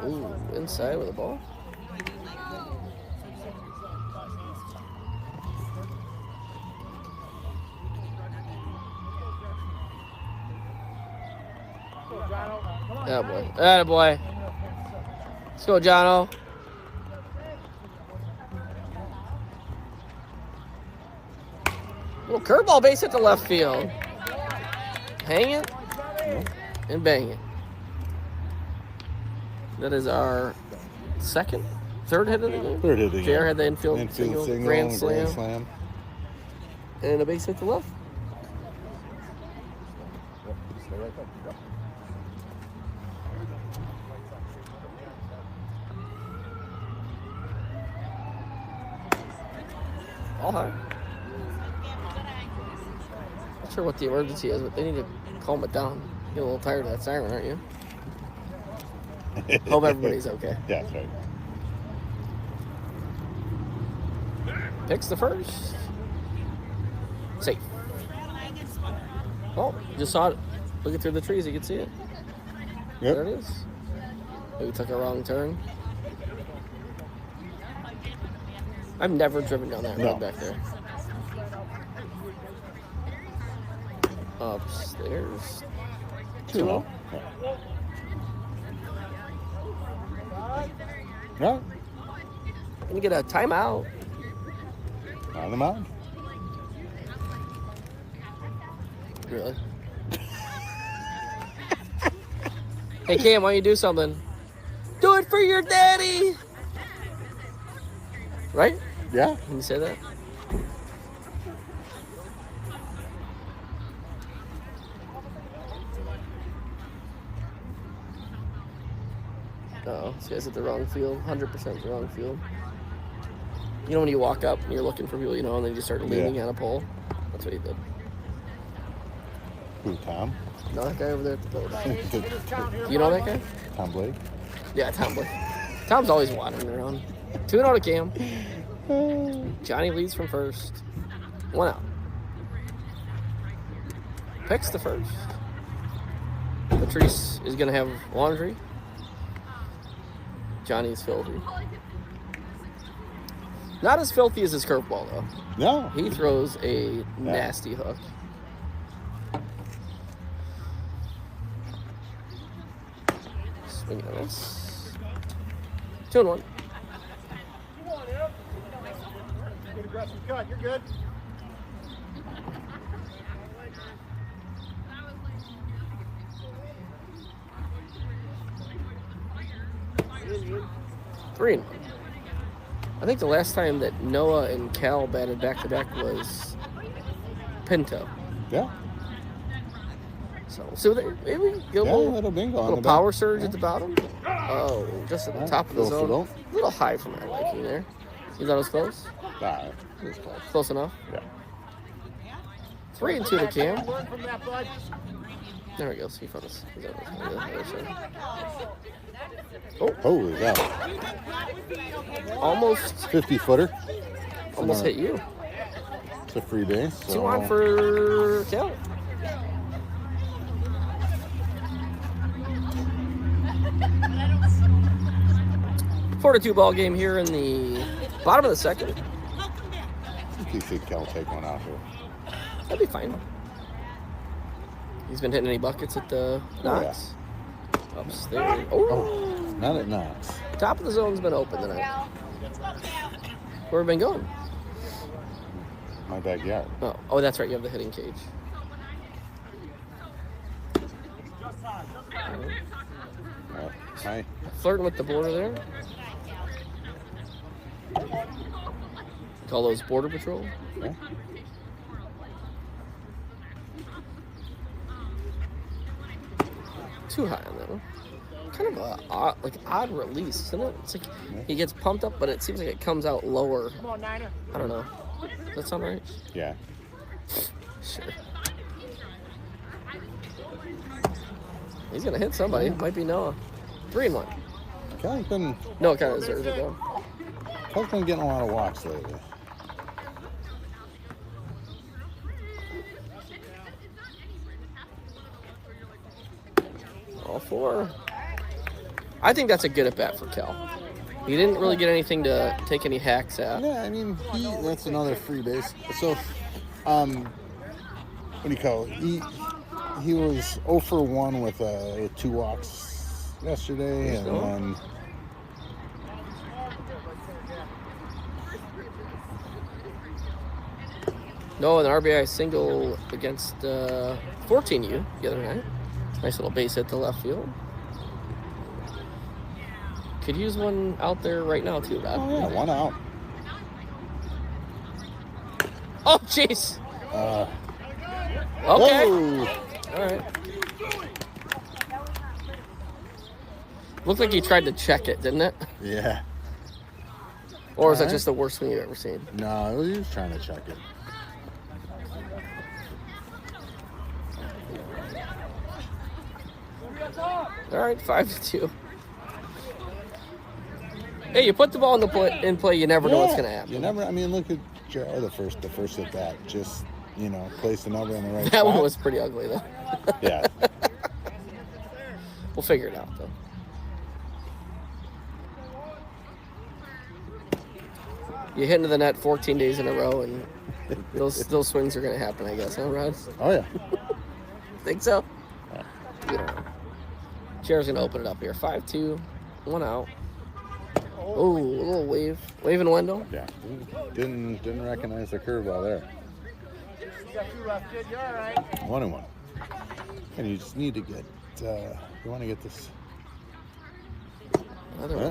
[SPEAKER 1] Ooh, inside with the ball. Attaboy. Attaboy. Let's go, Jono. Little curveball base hit to left field. Hang it and bang it. That is our third hit of the game.
[SPEAKER 3] Third hit of the game.
[SPEAKER 1] JR had the infield single, grand slam, and a base hit to left. All high. Not sure what the emergency is, but they need to calm it down. Get a little tired of that siren, aren't you? Hope everybody's okay.
[SPEAKER 3] Yeah, that's right.
[SPEAKER 1] Picks the first. Safe. Oh, just saw it. Looking through the trees, you can see it.
[SPEAKER 3] Yep.
[SPEAKER 1] There it is. Maybe took a wrong turn. I've never driven down that road back there. Upstairs. 2-0.
[SPEAKER 3] Yeah.
[SPEAKER 1] Gonna get a timeout.
[SPEAKER 3] On the mound.
[SPEAKER 1] Really? Hey Cam, why don't you do something? Do it for your daddy! Right?
[SPEAKER 3] Yeah.
[SPEAKER 1] Can you say that? Uh-oh, this guy's at the wrong field. 100% the wrong field. You know when you walk up and you're looking for people, you know, and then you start leaning on a pole? That's what he did.
[SPEAKER 3] Who, Tom?
[SPEAKER 1] No, that guy over there at the building. You know that guy?
[SPEAKER 3] Tom Blake?
[SPEAKER 1] Yeah, Tom Blake. Tom's always wandering around. 2-0 to Cam. Johnny leads from first. 1 out. Picks the first. Patrice is going to have laundry. Johnny's filthy. Not as filthy as his curveball, though.
[SPEAKER 3] No.
[SPEAKER 1] He throws a nasty hook. Swing and a miss. 2-1.
[SPEAKER 7] Good aggressive cut. You're good.
[SPEAKER 1] Three. I think the last time that Noah and Cal batted back-to-back was Pinto.
[SPEAKER 3] Yeah.
[SPEAKER 1] So maybe get a
[SPEAKER 3] little bingo on
[SPEAKER 1] little
[SPEAKER 3] the
[SPEAKER 1] power
[SPEAKER 3] back.
[SPEAKER 1] surge at the bottom. Oh, just at the top of the
[SPEAKER 3] Close
[SPEAKER 1] zone.
[SPEAKER 3] enough.
[SPEAKER 1] A little high for my liking there. You thought it was close?
[SPEAKER 3] It was close.
[SPEAKER 1] Close enough?
[SPEAKER 3] Yeah.
[SPEAKER 1] 3-2 to Cam.
[SPEAKER 7] Learn from that, bud.
[SPEAKER 1] There we go. See if I was.
[SPEAKER 3] Oh, yeah.
[SPEAKER 1] Almost
[SPEAKER 3] 50-footer.
[SPEAKER 1] Almost hit you.
[SPEAKER 3] It's a free base. So.
[SPEAKER 1] 2 on for Cal. Four to 2 ball game here in the bottom of the second.
[SPEAKER 3] I think you see Cal take one out here.
[SPEAKER 1] That'd be fine. He's been hitting any buckets at the Knox. Upstairs. Oh,
[SPEAKER 3] Oh, not at Knox.
[SPEAKER 1] top of the zone's been open tonight. Where have we been going?
[SPEAKER 3] My backyard.
[SPEAKER 1] Oh, that's right. You have the hitting cage.
[SPEAKER 3] Hi.
[SPEAKER 1] Flirting with the border there. Call those border patrol.
[SPEAKER 3] Yeah.
[SPEAKER 1] Too high on that one. Kind of a odd release, isn't it? It's like he gets pumped up, but it seems like it comes out lower.
[SPEAKER 7] Come on, Niner.
[SPEAKER 1] I don't know. Does that sound right?
[SPEAKER 3] Yeah.
[SPEAKER 1] Sure. He's gonna hit somebody. Might be Noah. 3-1.
[SPEAKER 3] Kelly's been
[SPEAKER 1] Noah kind of deserves it though.
[SPEAKER 3] getting a lot of walks lately.
[SPEAKER 1] All 4. I think that's a good at bat for Kel. He didn't really get anything to take any hacks at.
[SPEAKER 3] Yeah, I mean, that's another free base. So, what do you call it? He was 0 for 1 with 2 walks yesterday, and then
[SPEAKER 1] No, an RBI single against 14U the other night. Nice little base hit to left field. Could use one out there right now too, Rob.
[SPEAKER 3] oh yeah, 1 out.
[SPEAKER 1] Oh, jeez. Okay.
[SPEAKER 3] Whoa.
[SPEAKER 1] All right. Looked like he tried to check it, didn't it?
[SPEAKER 3] Yeah.
[SPEAKER 1] Or is that
[SPEAKER 3] Alright.
[SPEAKER 1] just the worst thing you've ever seen?
[SPEAKER 3] No, he was trying to check it.
[SPEAKER 1] All right, 5-2. Hey, you put the ball in play, you never know what's gonna happen.
[SPEAKER 3] You never. I mean, look at Jared, the first at bat. Just place the number in the right
[SPEAKER 1] That
[SPEAKER 3] spot.
[SPEAKER 1] one was pretty ugly though.
[SPEAKER 3] Yeah.
[SPEAKER 1] We'll figure it out though. You hit into the net 14 days in a row, and those swings are gonna happen, I guess, huh, Rod?
[SPEAKER 3] Oh yeah.
[SPEAKER 1] Think so? You don't know. Chair's gonna open it up here. 5-2, 1 out. Oh, a little wave and window.
[SPEAKER 3] Yeah. Didn't recognize the curveball there.
[SPEAKER 7] You got 2 left, kid. You're all right.
[SPEAKER 3] 1-1. And you just need to get. You want to get this.
[SPEAKER 1] Another
[SPEAKER 3] Huh?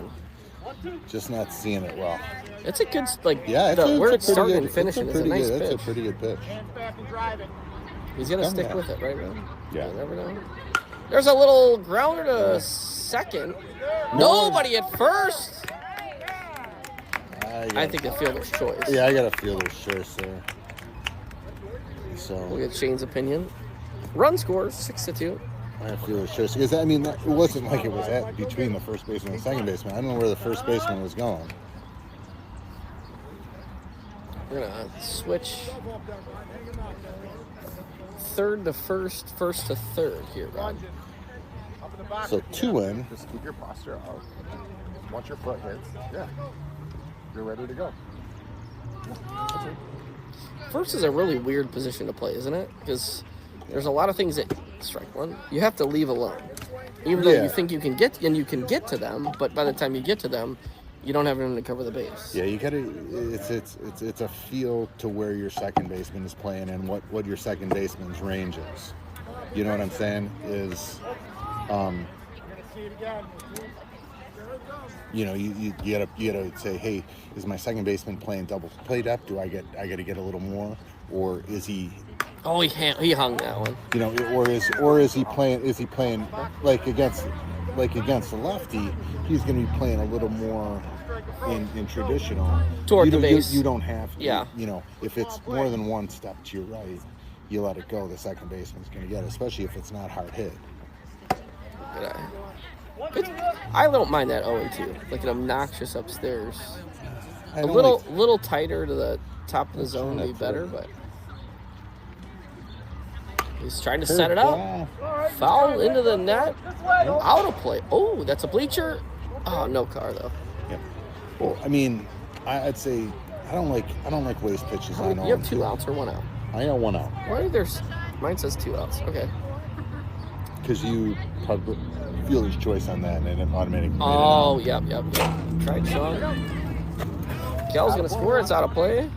[SPEAKER 1] one.
[SPEAKER 3] Just not seeing it well.
[SPEAKER 1] It's a good
[SPEAKER 3] Yeah,
[SPEAKER 1] where
[SPEAKER 3] it's
[SPEAKER 1] it's
[SPEAKER 3] a pretty
[SPEAKER 1] starting
[SPEAKER 3] good,
[SPEAKER 1] and finishing
[SPEAKER 3] it's a
[SPEAKER 1] is a
[SPEAKER 3] pretty
[SPEAKER 1] nice
[SPEAKER 3] good,
[SPEAKER 1] pitch.
[SPEAKER 3] That's a pretty good pitch.
[SPEAKER 7] Hands back and drive it.
[SPEAKER 1] He's gonna stick
[SPEAKER 3] yeah.
[SPEAKER 1] with it, right, Rod?
[SPEAKER 3] Yeah.
[SPEAKER 1] You never know. There's a little grounder to second. Nobody at first. I think the fielder's choice.
[SPEAKER 3] Yeah, I got a fielder's choice there. So
[SPEAKER 1] We'll get Shane's opinion. Run scores 6-2.
[SPEAKER 3] I have fielder's choice because I mean it wasn't like it was at between the first baseman and the second baseman. I don't know where the first baseman was going.
[SPEAKER 1] We're gonna switch third to first, first to third here, Rod.
[SPEAKER 7] Up in the box.
[SPEAKER 3] So 2 in.
[SPEAKER 8] Just keep your posture out. Once your foot hits, you're ready to go.
[SPEAKER 1] First is a really weird position to play, isn't it? Because there's a lot of things that strike one you have to leave alone, even though
[SPEAKER 3] Yeah.
[SPEAKER 1] you think you can get to them. But by the time you get to them, you don't have room to cover the base.
[SPEAKER 3] Yeah, you gotta. It's a feel to where your second baseman is playing and what your second baseman's range is. You know what I'm saying? Is, you gotta say, hey, is my second baseman playing double play depth? Do I gotta get a little more, or is he?
[SPEAKER 1] Oh, he hung that one.
[SPEAKER 3] Or is he playing? Is he playing like against the lefty? He's going to be playing a little more in traditional.
[SPEAKER 1] Toward the base.
[SPEAKER 3] You don't have.
[SPEAKER 1] Yeah.
[SPEAKER 3] If it's more than one step to your right, you let it go. The second baseman's going to get it, especially if it's not hard hit.
[SPEAKER 1] I don't mind that 0-2, like an obnoxious upstairs.
[SPEAKER 3] I
[SPEAKER 1] A
[SPEAKER 3] don't
[SPEAKER 1] little tighter to the top of the zone would be better, but he's trying to set it up.
[SPEAKER 3] Yeah.
[SPEAKER 1] Foul into the net. Out of play. Oh, that's a bleacher. Oh, no car though.
[SPEAKER 3] Yeah. Well, I mean, I'd say I don't like waste pitches. I know.
[SPEAKER 1] You have 2 outs or 1 out?
[SPEAKER 3] I got 1 out
[SPEAKER 1] Why are there? Mine says 2 outs. Okay.
[SPEAKER 3] because you fielder's choice on that, and it automatically. made it
[SPEAKER 1] Oh,
[SPEAKER 3] out.
[SPEAKER 1] yep. Tried Sean. Kel's gonna score. It's out of play.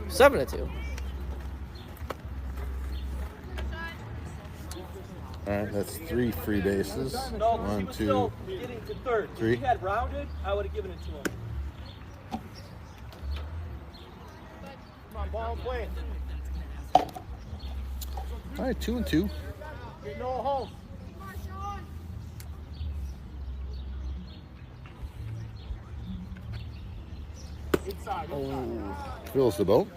[SPEAKER 1] 7-2.
[SPEAKER 3] All right, that's 3 free bases.
[SPEAKER 7] No,
[SPEAKER 3] 1,
[SPEAKER 7] he was
[SPEAKER 3] 2.
[SPEAKER 7] still getting to third.
[SPEAKER 3] three.
[SPEAKER 7] If he had rounded, I would have given it to him. Come on, ball and play.
[SPEAKER 3] All right, 2 and 2.
[SPEAKER 7] Get no home. Inside.
[SPEAKER 3] Fills the boat.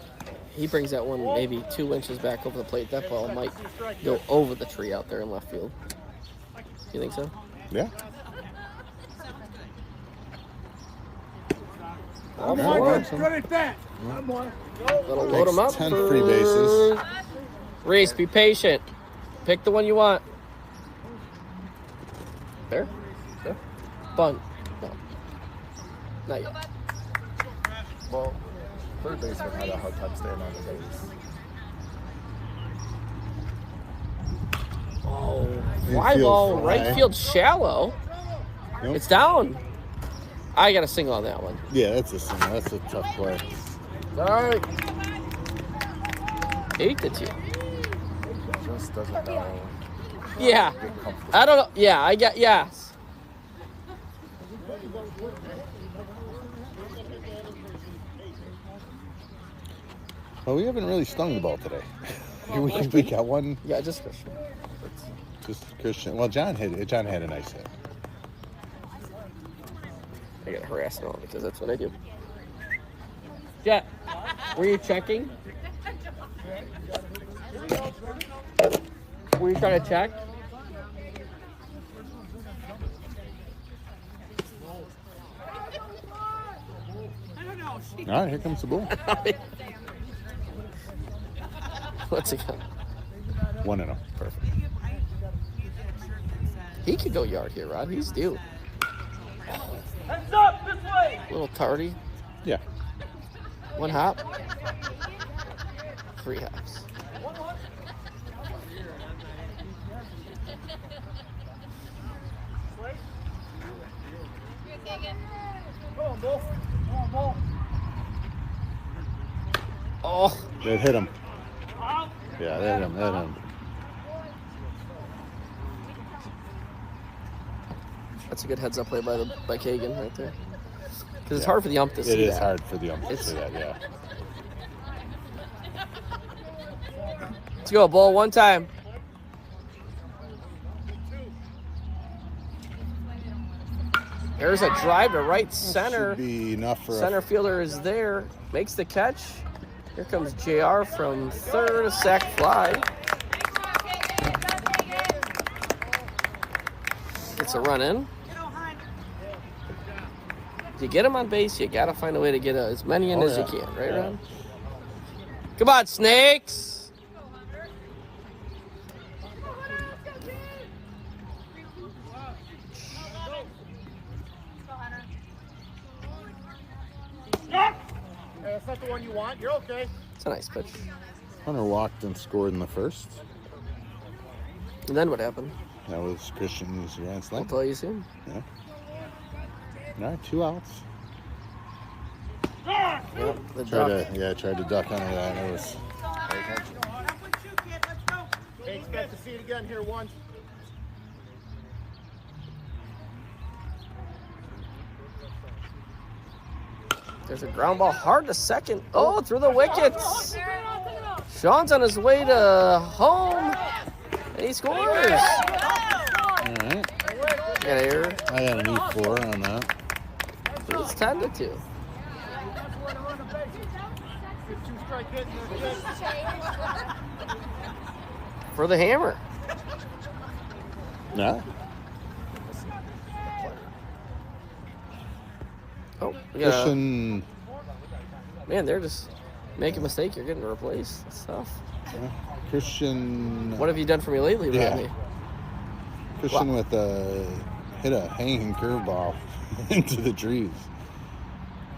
[SPEAKER 1] He brings that one maybe 2 inches back over the plate. That ball might go over the tree out there in left field. You think so?
[SPEAKER 3] Yeah.
[SPEAKER 1] All
[SPEAKER 3] Yeah,
[SPEAKER 1] four.
[SPEAKER 3] awesome.
[SPEAKER 7] Good at that.
[SPEAKER 1] Little load him up.
[SPEAKER 3] Takes 10
[SPEAKER 1] for-
[SPEAKER 3] free bases.
[SPEAKER 1] Reese, be patient. Pick the one you want. There. Bunt. No. Not yet.
[SPEAKER 8] Well, third baseman had a hard time staying on the base.
[SPEAKER 1] Oh, fly
[SPEAKER 3] Infield
[SPEAKER 1] ball,
[SPEAKER 3] fly.
[SPEAKER 1] right field shallow.
[SPEAKER 3] Nope.
[SPEAKER 1] It's down. I got a single on that one.
[SPEAKER 3] Yeah, that's a single. That's a tough play.
[SPEAKER 1] All right. 8-2.
[SPEAKER 8] Just doesn't know.
[SPEAKER 1] Yeah. I don't know. Yeah, I got yes.
[SPEAKER 3] Well, we haven't really stung the ball today. we got one.
[SPEAKER 1] Yeah, just Christian.
[SPEAKER 3] Just Christian. Well, John had a nice hit.
[SPEAKER 1] I gotta harass him all because that's what I do. Jet, were you checking? Were you trying to check?
[SPEAKER 3] All right, here comes the bull.
[SPEAKER 1] What's it got?
[SPEAKER 3] 1-0.
[SPEAKER 1] Perfect. He could go yard here, Rod. He's due.
[SPEAKER 7] Heads up, this way.
[SPEAKER 1] A little tardy.
[SPEAKER 3] Yeah.
[SPEAKER 1] 1 hop. 3 hops.
[SPEAKER 7] Come on, Bull. Come on, Bull.
[SPEAKER 1] Oh,
[SPEAKER 3] That hit him. Yeah, that hit him.
[SPEAKER 1] that's a good heads-up play by Kagan right there. Because it's hard for the ump to see
[SPEAKER 3] It is
[SPEAKER 1] that.
[SPEAKER 3] hard for the ump to
[SPEAKER 1] It's-
[SPEAKER 3] see that, yeah.
[SPEAKER 1] Let's go, Bull, one time. There's a drive to right center.
[SPEAKER 3] Should be enough for
[SPEAKER 1] Center fielder is there, makes the catch. Here comes JR from third, a sac fly. Gets a run in. You get him on base, you gotta find a way to get as many in as you can, right, Ron? Come on, Snakes!
[SPEAKER 7] Hey, that's not the one you want. You're okay.
[SPEAKER 1] It's a nice pitch.
[SPEAKER 3] Hunter walked and scored in the first.
[SPEAKER 1] And then what happened?
[SPEAKER 3] That was Christian's grand
[SPEAKER 1] I'll
[SPEAKER 3] slam.
[SPEAKER 1] tell you soon.
[SPEAKER 3] Yeah. All right, 2 outs.
[SPEAKER 1] Yep, the
[SPEAKER 3] Tried
[SPEAKER 1] duck.
[SPEAKER 3] to duck under that. It was.
[SPEAKER 7] Hey, expect to see it again here once.
[SPEAKER 1] There's a ground ball hard to second. Oh, through the wickets. Sean's on his way to home. And he scores.
[SPEAKER 3] All right.
[SPEAKER 1] Got an error.
[SPEAKER 3] I got an E4 on that.
[SPEAKER 1] It's 10-2.
[SPEAKER 7] 2 strike hit.
[SPEAKER 1] For the hammer.
[SPEAKER 3] Yeah.
[SPEAKER 1] Oh, yeah.
[SPEAKER 3] Christian.
[SPEAKER 1] Man, they're just making a mistake. You're getting replaced. That's tough.
[SPEAKER 3] Christian.
[SPEAKER 1] What have you done for me lately,
[SPEAKER 3] Yeah.
[SPEAKER 1] Rodney?
[SPEAKER 3] Christian with hit a hanging curveball into the trees.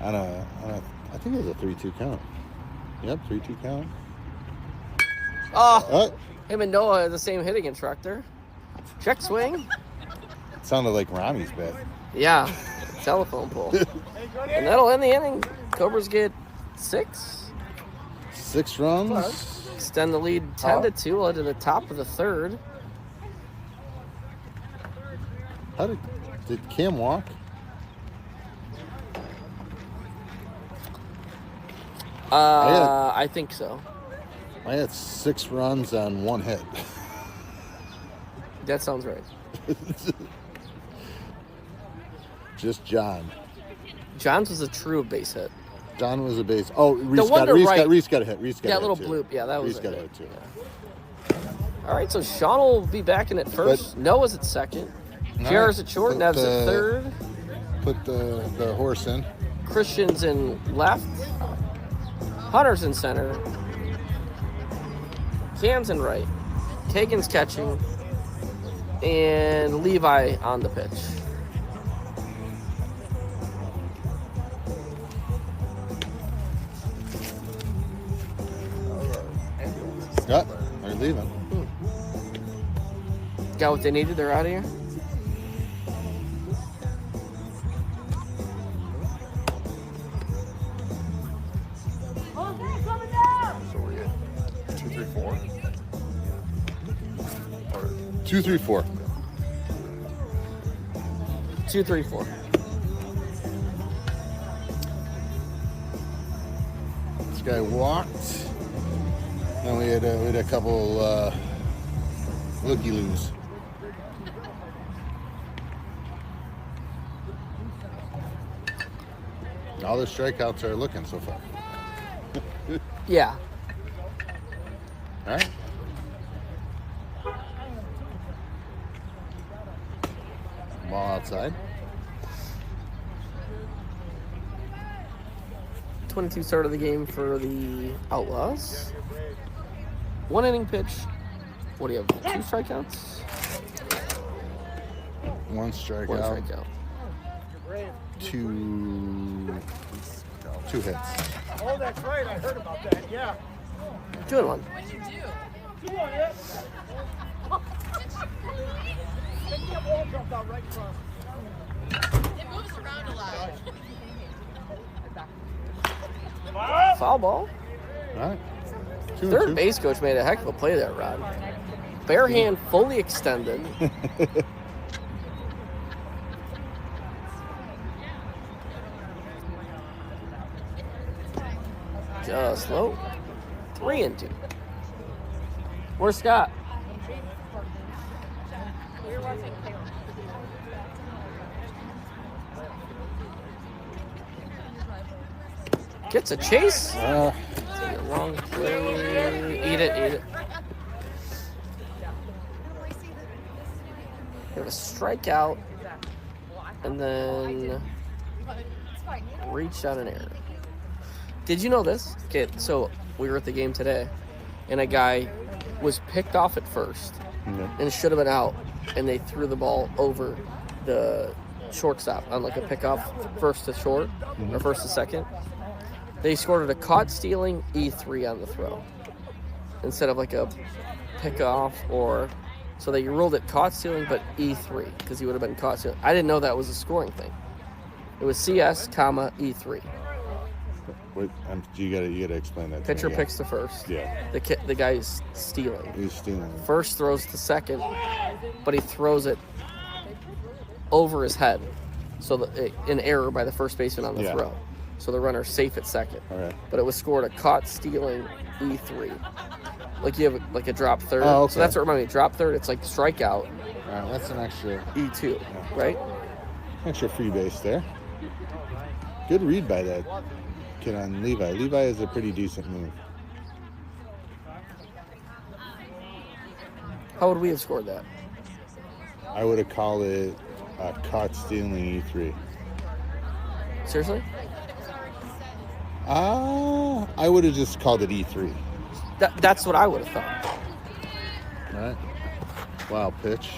[SPEAKER 3] I think it was a 3-2 count. Yep, 3-2 count.
[SPEAKER 1] Oh,
[SPEAKER 3] Oh,
[SPEAKER 1] Him and Noah are the same hitting instructor. Check swing.
[SPEAKER 3] It sounded like Rami's bet.
[SPEAKER 1] Yeah, telephone pole. And that'll end the inning. Cobras get 6.
[SPEAKER 3] 6 runs.
[SPEAKER 1] Extend the lead 10-2 to the top of the third.
[SPEAKER 3] How did Cam walk?
[SPEAKER 1] I think so.
[SPEAKER 3] I had 6 runs on 1 hit.
[SPEAKER 1] That sounds right.
[SPEAKER 3] Just John.
[SPEAKER 1] John's was a true base hit.
[SPEAKER 3] John was a base. Oh,
[SPEAKER 1] The one to right.
[SPEAKER 3] Reese got a hit. Reese got
[SPEAKER 1] Yeah,
[SPEAKER 3] a hit
[SPEAKER 1] little
[SPEAKER 3] too.
[SPEAKER 1] bloop. Yeah, that was
[SPEAKER 3] Reese
[SPEAKER 1] a
[SPEAKER 3] got a
[SPEAKER 1] hit.
[SPEAKER 3] hit too.
[SPEAKER 1] All right, so Sean will be back in at first. Noah's at second. JR's at short. Nev's at third.
[SPEAKER 3] Put the horse in.
[SPEAKER 1] Christian's in left. Hunter's in center. Cam's in right. Kagan's catching. And Levi on the pitch.
[SPEAKER 3] Yeah, they're leaving.
[SPEAKER 1] Got what they needed? They're out of here?
[SPEAKER 8] So we're at 2, 3, 4.
[SPEAKER 3] 2, 3, 4.
[SPEAKER 1] 2, 3, 4.
[SPEAKER 3] This guy walked. And we had a couple looky-loos. All the strikeouts are looking so far.
[SPEAKER 1] Yeah.
[SPEAKER 3] All right. Ball outside.
[SPEAKER 1] 22 start of the game for the Outlaws. 1 inning pitch. What do you have? 2 strikeouts?
[SPEAKER 3] 1 strikeout.
[SPEAKER 1] 1 strikeout.
[SPEAKER 3] 2 hits.
[SPEAKER 7] Oh, that's right. I heard about that. Yeah.
[SPEAKER 1] 2 and 1.
[SPEAKER 9] What'd you do?
[SPEAKER 7] Come on, yeah. That wall jumped out right in front.
[SPEAKER 9] It moves around a lot.
[SPEAKER 1] Foul ball.
[SPEAKER 3] All right. 2 and
[SPEAKER 1] Third
[SPEAKER 3] 2.
[SPEAKER 1] base coach made a heck of a play there, Rod. Bare hand fully extended. Just low. 3 and 2. Where's Scott? Gets a chase. Long play. Eat it. You have a strikeout, and then reach out an error. Did you know this? Okay, so we were at the game today, and a guy was picked off at first, and it should have been out, and they threw the ball over the shortstop on like a pickoff, first to short or first to second. They scored a caught stealing E3 on the throw instead of like a pickoff or. So they ruled it caught stealing, but E3 because he would have been caught stealing. I didn't know that was a scoring thing. It was CS, comma E3.
[SPEAKER 3] Wait, you gotta explain that.
[SPEAKER 1] Pitcher
[SPEAKER 3] to me,
[SPEAKER 1] picks to first.
[SPEAKER 3] Yeah.
[SPEAKER 1] The guy's stealing.
[SPEAKER 3] He's stealing.
[SPEAKER 1] First throws to second, but he throws it over his head, so an error by the first baseman on the throw. So the runner's safe at second.
[SPEAKER 3] All right.
[SPEAKER 1] But it was scored a caught stealing E3. Like you have like a drop third.
[SPEAKER 3] Oh, okay.
[SPEAKER 1] So that's what reminded me. Drop third, it's like strikeout.
[SPEAKER 3] All right, that's an extra
[SPEAKER 1] E2, right?
[SPEAKER 3] extra free base there. Good read by that kid on Levi. Levi is a pretty decent move.
[SPEAKER 1] How would we have scored that?
[SPEAKER 3] I would have called it a caught stealing E3.
[SPEAKER 1] Seriously?
[SPEAKER 3] I would have just called it E3.
[SPEAKER 1] That's what I would have thought.
[SPEAKER 3] All right. Wow, pitch.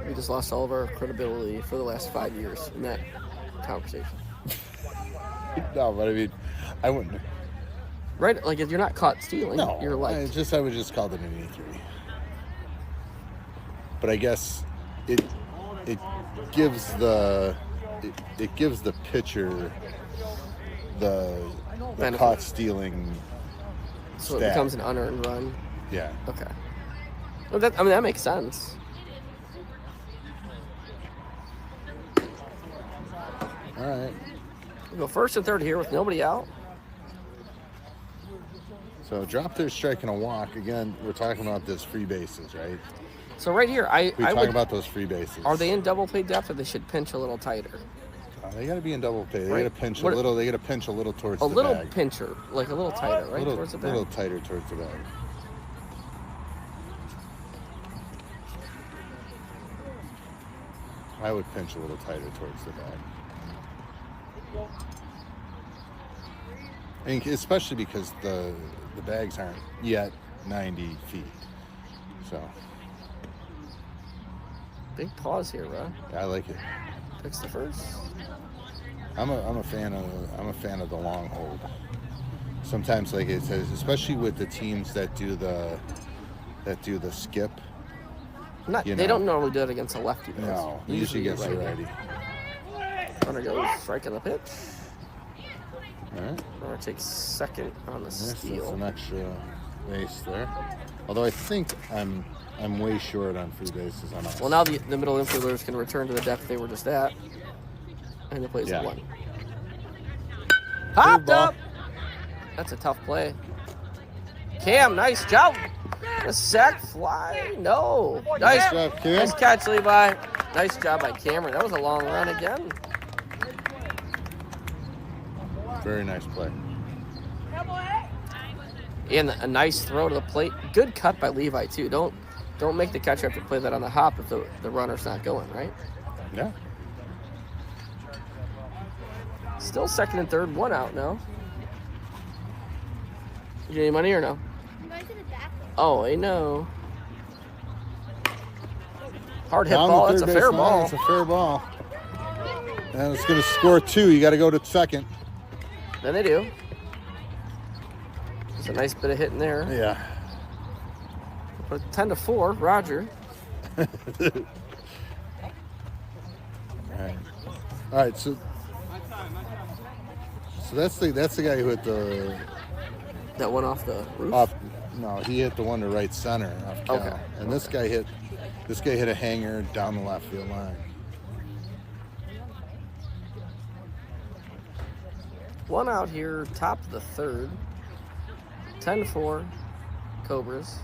[SPEAKER 1] We just lost all of our credibility for the last 5 years in that conversation.
[SPEAKER 3] No, but I mean, I wouldn't.
[SPEAKER 1] Right? Like if you're not caught stealing,
[SPEAKER 3] No,
[SPEAKER 1] you're like
[SPEAKER 3] I would just call it an E3. But I guess it gives the pitcher the
[SPEAKER 1] Benefit.
[SPEAKER 3] caught stealing.
[SPEAKER 1] so
[SPEAKER 3] stat.
[SPEAKER 1] it becomes an unearned run.
[SPEAKER 3] Yeah.
[SPEAKER 1] Okay. Well, that makes sense.
[SPEAKER 3] All right.
[SPEAKER 1] We go first and third here with nobody out.
[SPEAKER 3] So drop there, striking a walk. Again, we're talking about this free bases, right?
[SPEAKER 1] So right here,
[SPEAKER 3] We talk about those free bases.
[SPEAKER 1] Are they in double play depth, or they should pinch a little tighter?
[SPEAKER 3] They got to be in double play. They
[SPEAKER 1] Right.
[SPEAKER 3] got to pinch
[SPEAKER 1] What-
[SPEAKER 3] a little. They got to pinch a little towards
[SPEAKER 1] A
[SPEAKER 3] the
[SPEAKER 1] little
[SPEAKER 3] bag.
[SPEAKER 1] pincher, like a little tighter, right
[SPEAKER 3] little,
[SPEAKER 1] towards the bag.
[SPEAKER 3] little tighter towards the bag. I would pinch a little tighter towards the bag. I mean, especially because the bags aren't yet 90 feet. So
[SPEAKER 1] Big pause here, Rod.
[SPEAKER 3] I like it.
[SPEAKER 1] Picks the first.
[SPEAKER 3] I'm a fan of the long hold. Sometimes, like it says, especially with the teams that do the skip.
[SPEAKER 1] They don't normally do it against a lefty. Though.
[SPEAKER 3] No,
[SPEAKER 1] It's
[SPEAKER 3] usually against the
[SPEAKER 1] right.
[SPEAKER 3] righty.
[SPEAKER 1] Runner goes striking the pitch.
[SPEAKER 3] All right.
[SPEAKER 1] Runner takes second on the
[SPEAKER 3] Yes, that's
[SPEAKER 1] steal.
[SPEAKER 3] an extra base there. Although I think I'm way short on free bases on us.
[SPEAKER 1] Well, now the middle infielders can return to the depth they were just at, and the play's
[SPEAKER 3] Yeah.
[SPEAKER 1] one. Hopped
[SPEAKER 3] ball.
[SPEAKER 1] up. That's a tough play. Cam, nice job. A sack fly. No. Nice,
[SPEAKER 3] job, Cam.
[SPEAKER 1] nice catch, Levi. Nice job by Cameron. That was a long run again.
[SPEAKER 3] Very nice play.
[SPEAKER 1] And a nice throw to the plate. Good cut by Levi too. Don't make the catcher have to play that on the hop if the runner's not going, right?
[SPEAKER 3] Yeah.
[SPEAKER 1] Still second and third, one out now. You get any money or no? Oh, I know. Hard hit
[SPEAKER 3] Down
[SPEAKER 1] ball.
[SPEAKER 3] the
[SPEAKER 1] That's a
[SPEAKER 3] third
[SPEAKER 1] fair
[SPEAKER 3] base line,
[SPEAKER 1] ball.
[SPEAKER 3] It's a fair ball. And it's going to score 2. You got to go to second.
[SPEAKER 1] Then they do. There's a nice bit of hitting there.
[SPEAKER 3] Yeah.
[SPEAKER 1] But 10-4, Roger.
[SPEAKER 3] All right. All right. So that's the guy who hit the
[SPEAKER 1] That one off the roof.
[SPEAKER 3] off. No, he hit the one to right center off Cal.
[SPEAKER 1] Okay.
[SPEAKER 3] And this guy hit a hanger down the left field line.
[SPEAKER 1] One out here, top of the third. 10-4, Cobras.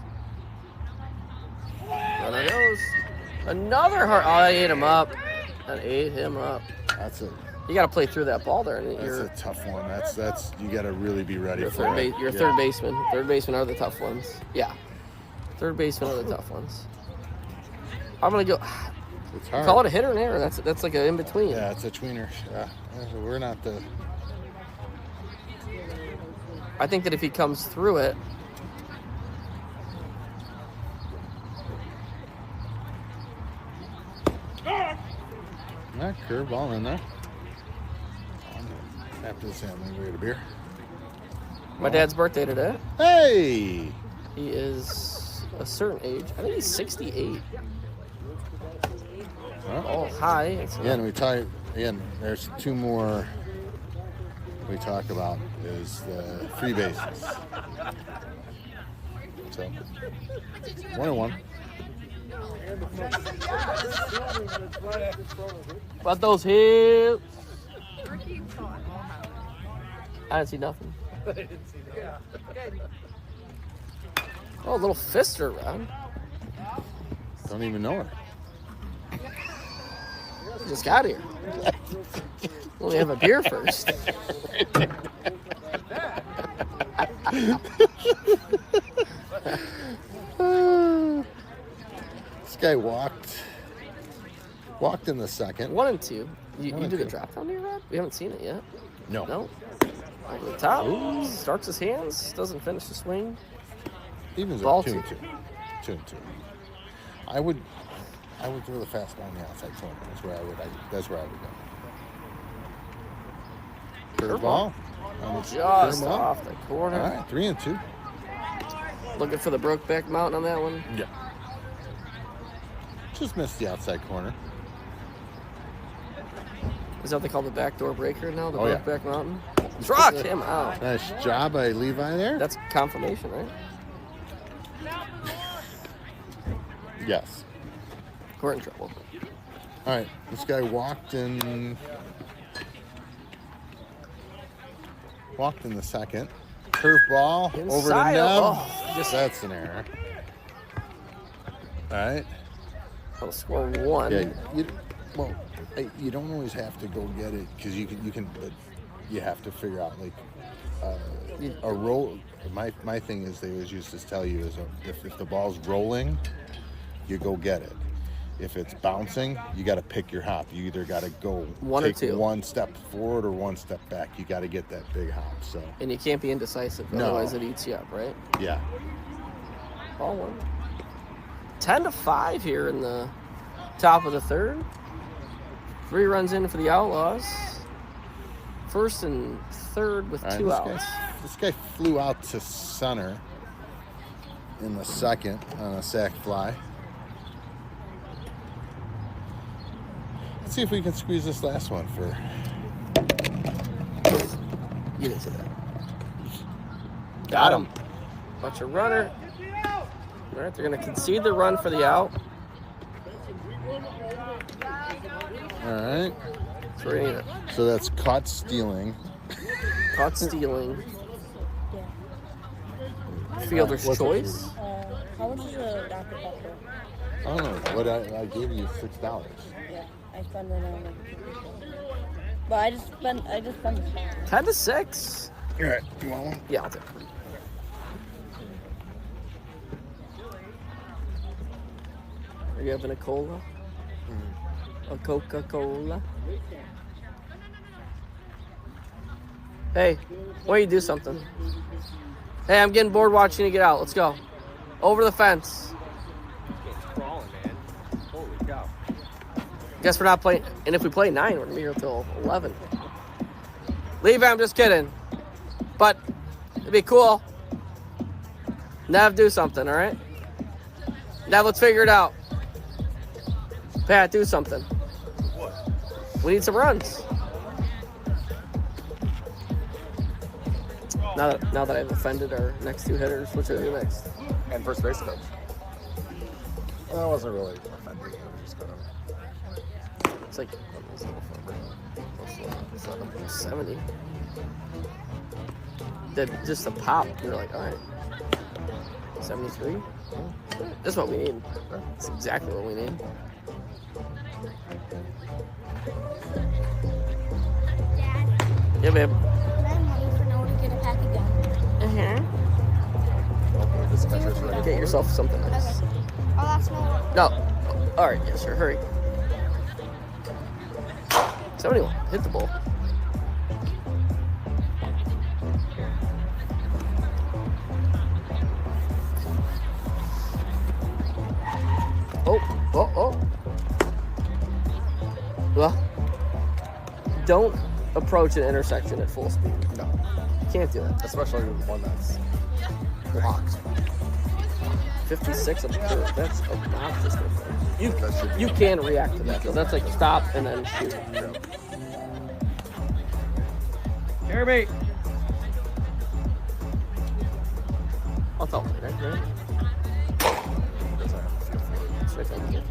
[SPEAKER 1] Runner goes. Another hard. Oh, I ate him up. That ate him up.
[SPEAKER 3] That's it.
[SPEAKER 1] You got to play through that ball there.
[SPEAKER 3] That's a tough one. That's you got to really be ready
[SPEAKER 1] You're
[SPEAKER 3] for
[SPEAKER 1] third
[SPEAKER 3] it.
[SPEAKER 1] base. You're third baseman. Third baseman are the tough ones. Yeah. Third baseman are the tough ones. I'm gonna go.
[SPEAKER 3] It's hard.
[SPEAKER 1] Call it a hit or an error. That's like an in between.
[SPEAKER 3] Yeah, it's a tweener. Yeah, we're not the.
[SPEAKER 1] I think that if he comes through it,
[SPEAKER 3] That curveball in there. After this, I'm gonna go get a beer.
[SPEAKER 1] my dad's birthday today.
[SPEAKER 3] Hey!
[SPEAKER 1] He is a certain age. I think he's 68.
[SPEAKER 3] Huh?
[SPEAKER 1] Oh, high. It's
[SPEAKER 3] Again, there's 2 more we talk about is the free bases. So 1-1.
[SPEAKER 1] about those hips. I didn't see nothing. Oh, a little fister round.
[SPEAKER 3] Don't even know her.
[SPEAKER 1] Just got here. Well, we have a beer first.
[SPEAKER 3] This guy walked in the second.
[SPEAKER 1] 1 and 2. You
[SPEAKER 3] One
[SPEAKER 1] do
[SPEAKER 3] and
[SPEAKER 1] the
[SPEAKER 3] two.
[SPEAKER 1] drop down here, Rob? We haven't seen it yet.
[SPEAKER 3] No.
[SPEAKER 1] No. Over the top. Starts his hands. Doesn't finish the swing.
[SPEAKER 3] Evens
[SPEAKER 1] Ball
[SPEAKER 3] up 2
[SPEAKER 1] two.
[SPEAKER 3] and 2. 2 and 2. I would throw the fastball on the outside corner. That's where I would go. Curveball.
[SPEAKER 1] Just off the corner.
[SPEAKER 3] All right, 3-2.
[SPEAKER 1] Looking for the Brokeback Mountain on that one.
[SPEAKER 3] Yeah. Just missed the outside corner.
[SPEAKER 1] Is that what they call the backdoor breaker now? The
[SPEAKER 3] Oh, yeah.
[SPEAKER 1] Brokeback Mountain? Struck him out.
[SPEAKER 3] Nice job by Levi there.
[SPEAKER 1] That's confirmation, right?
[SPEAKER 3] Yes.
[SPEAKER 1] We're in trouble.
[SPEAKER 3] All right, this guy walked in the second. Curveball over to
[SPEAKER 1] Inside.
[SPEAKER 3] Nev.
[SPEAKER 1] Oh,
[SPEAKER 3] That's an error. All right.
[SPEAKER 1] I'll score one.
[SPEAKER 3] Yeah. You don't always have to go get it because you can, but you have to figure out like a roll. My thing is they always used to tell you is if the ball's rolling, you go get it. If it's bouncing, you got to pick your hop. You either got to go
[SPEAKER 1] One or
[SPEAKER 3] take
[SPEAKER 1] two.
[SPEAKER 3] one step forward or one step back. You got to get that big hop. So
[SPEAKER 1] And you can't be indecisive,
[SPEAKER 3] No.
[SPEAKER 1] otherwise it eats you up, right?
[SPEAKER 3] yeah,
[SPEAKER 1] Ball one. 10-5 here in the top of the third. 3 runs in for the Outlaws. First and third with
[SPEAKER 3] All right,
[SPEAKER 1] 2 outs.
[SPEAKER 3] This guy flew out to center in the second on a sac fly. Let's see if we can squeeze this last one for.
[SPEAKER 1] You didn't see that. Got him. Bunch of runner. All right, they're going to concede the run for the out.
[SPEAKER 3] All right. So that's caught stealing.
[SPEAKER 1] Caught stealing. Fielder's
[SPEAKER 3] What's it?
[SPEAKER 1] choice.
[SPEAKER 10] How much is a Dr. Pepper?
[SPEAKER 3] I don't know. What I gave you $6.
[SPEAKER 10] Yeah, I spend it on but I just spent
[SPEAKER 1] 10-6.
[SPEAKER 3] All right. You want one?
[SPEAKER 1] Yeah, I'll take it. Are you having a cola? A Coca-Cola? Hey, why don't you do something? Hey, I'm getting bored watching you get out. Let's go. Over the fence.
[SPEAKER 4] Crawling, man. Holy cow.
[SPEAKER 1] Guess we're not playing. And if we play 9, we're going to be here till 11. Leave it, I'm just kidding. But it'd be cool. Nev, do something, all right? Nev, let's figure it out. Pat, do something.
[SPEAKER 8] What?
[SPEAKER 1] We need some runs. Now that I've offended our next 2 hitters, which are the next?
[SPEAKER 8] And first base coach. Well, I wasn't really offended. I was just gonna.
[SPEAKER 1] It's like 70. Just the pop. You're like, all right. 73. That's what we need. That's exactly what we need.
[SPEAKER 10] Dad,
[SPEAKER 1] Yeah, babe.
[SPEAKER 10] I have money for Noah to get a pack of gum.
[SPEAKER 8] This catcher's ready.
[SPEAKER 1] Get yourself something nice.
[SPEAKER 10] I'll ask Noah.
[SPEAKER 1] No. All right. Yes, sir. Hurry. 71. Hit the ball. Oh. Well, don't approach an intersection at full speed.
[SPEAKER 8] No,
[SPEAKER 1] You can't do it.
[SPEAKER 8] especially one that's blocked.
[SPEAKER 1] 56 of curve. That's obnoxious.
[SPEAKER 8] That should be-
[SPEAKER 1] You can react to that. So that's like stop and then shoot.
[SPEAKER 4] Jeremy.
[SPEAKER 1] I'll tell you, right? It's right there.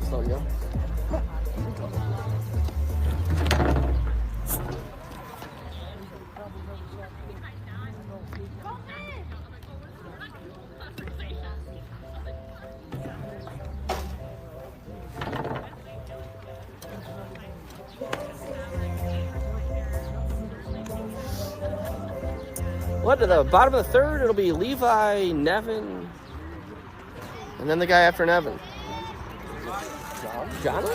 [SPEAKER 1] Slow you go. What, at the bottom of the third, it'll be Levi, Nevin, and then the guy after Nevin. John?
[SPEAKER 10] There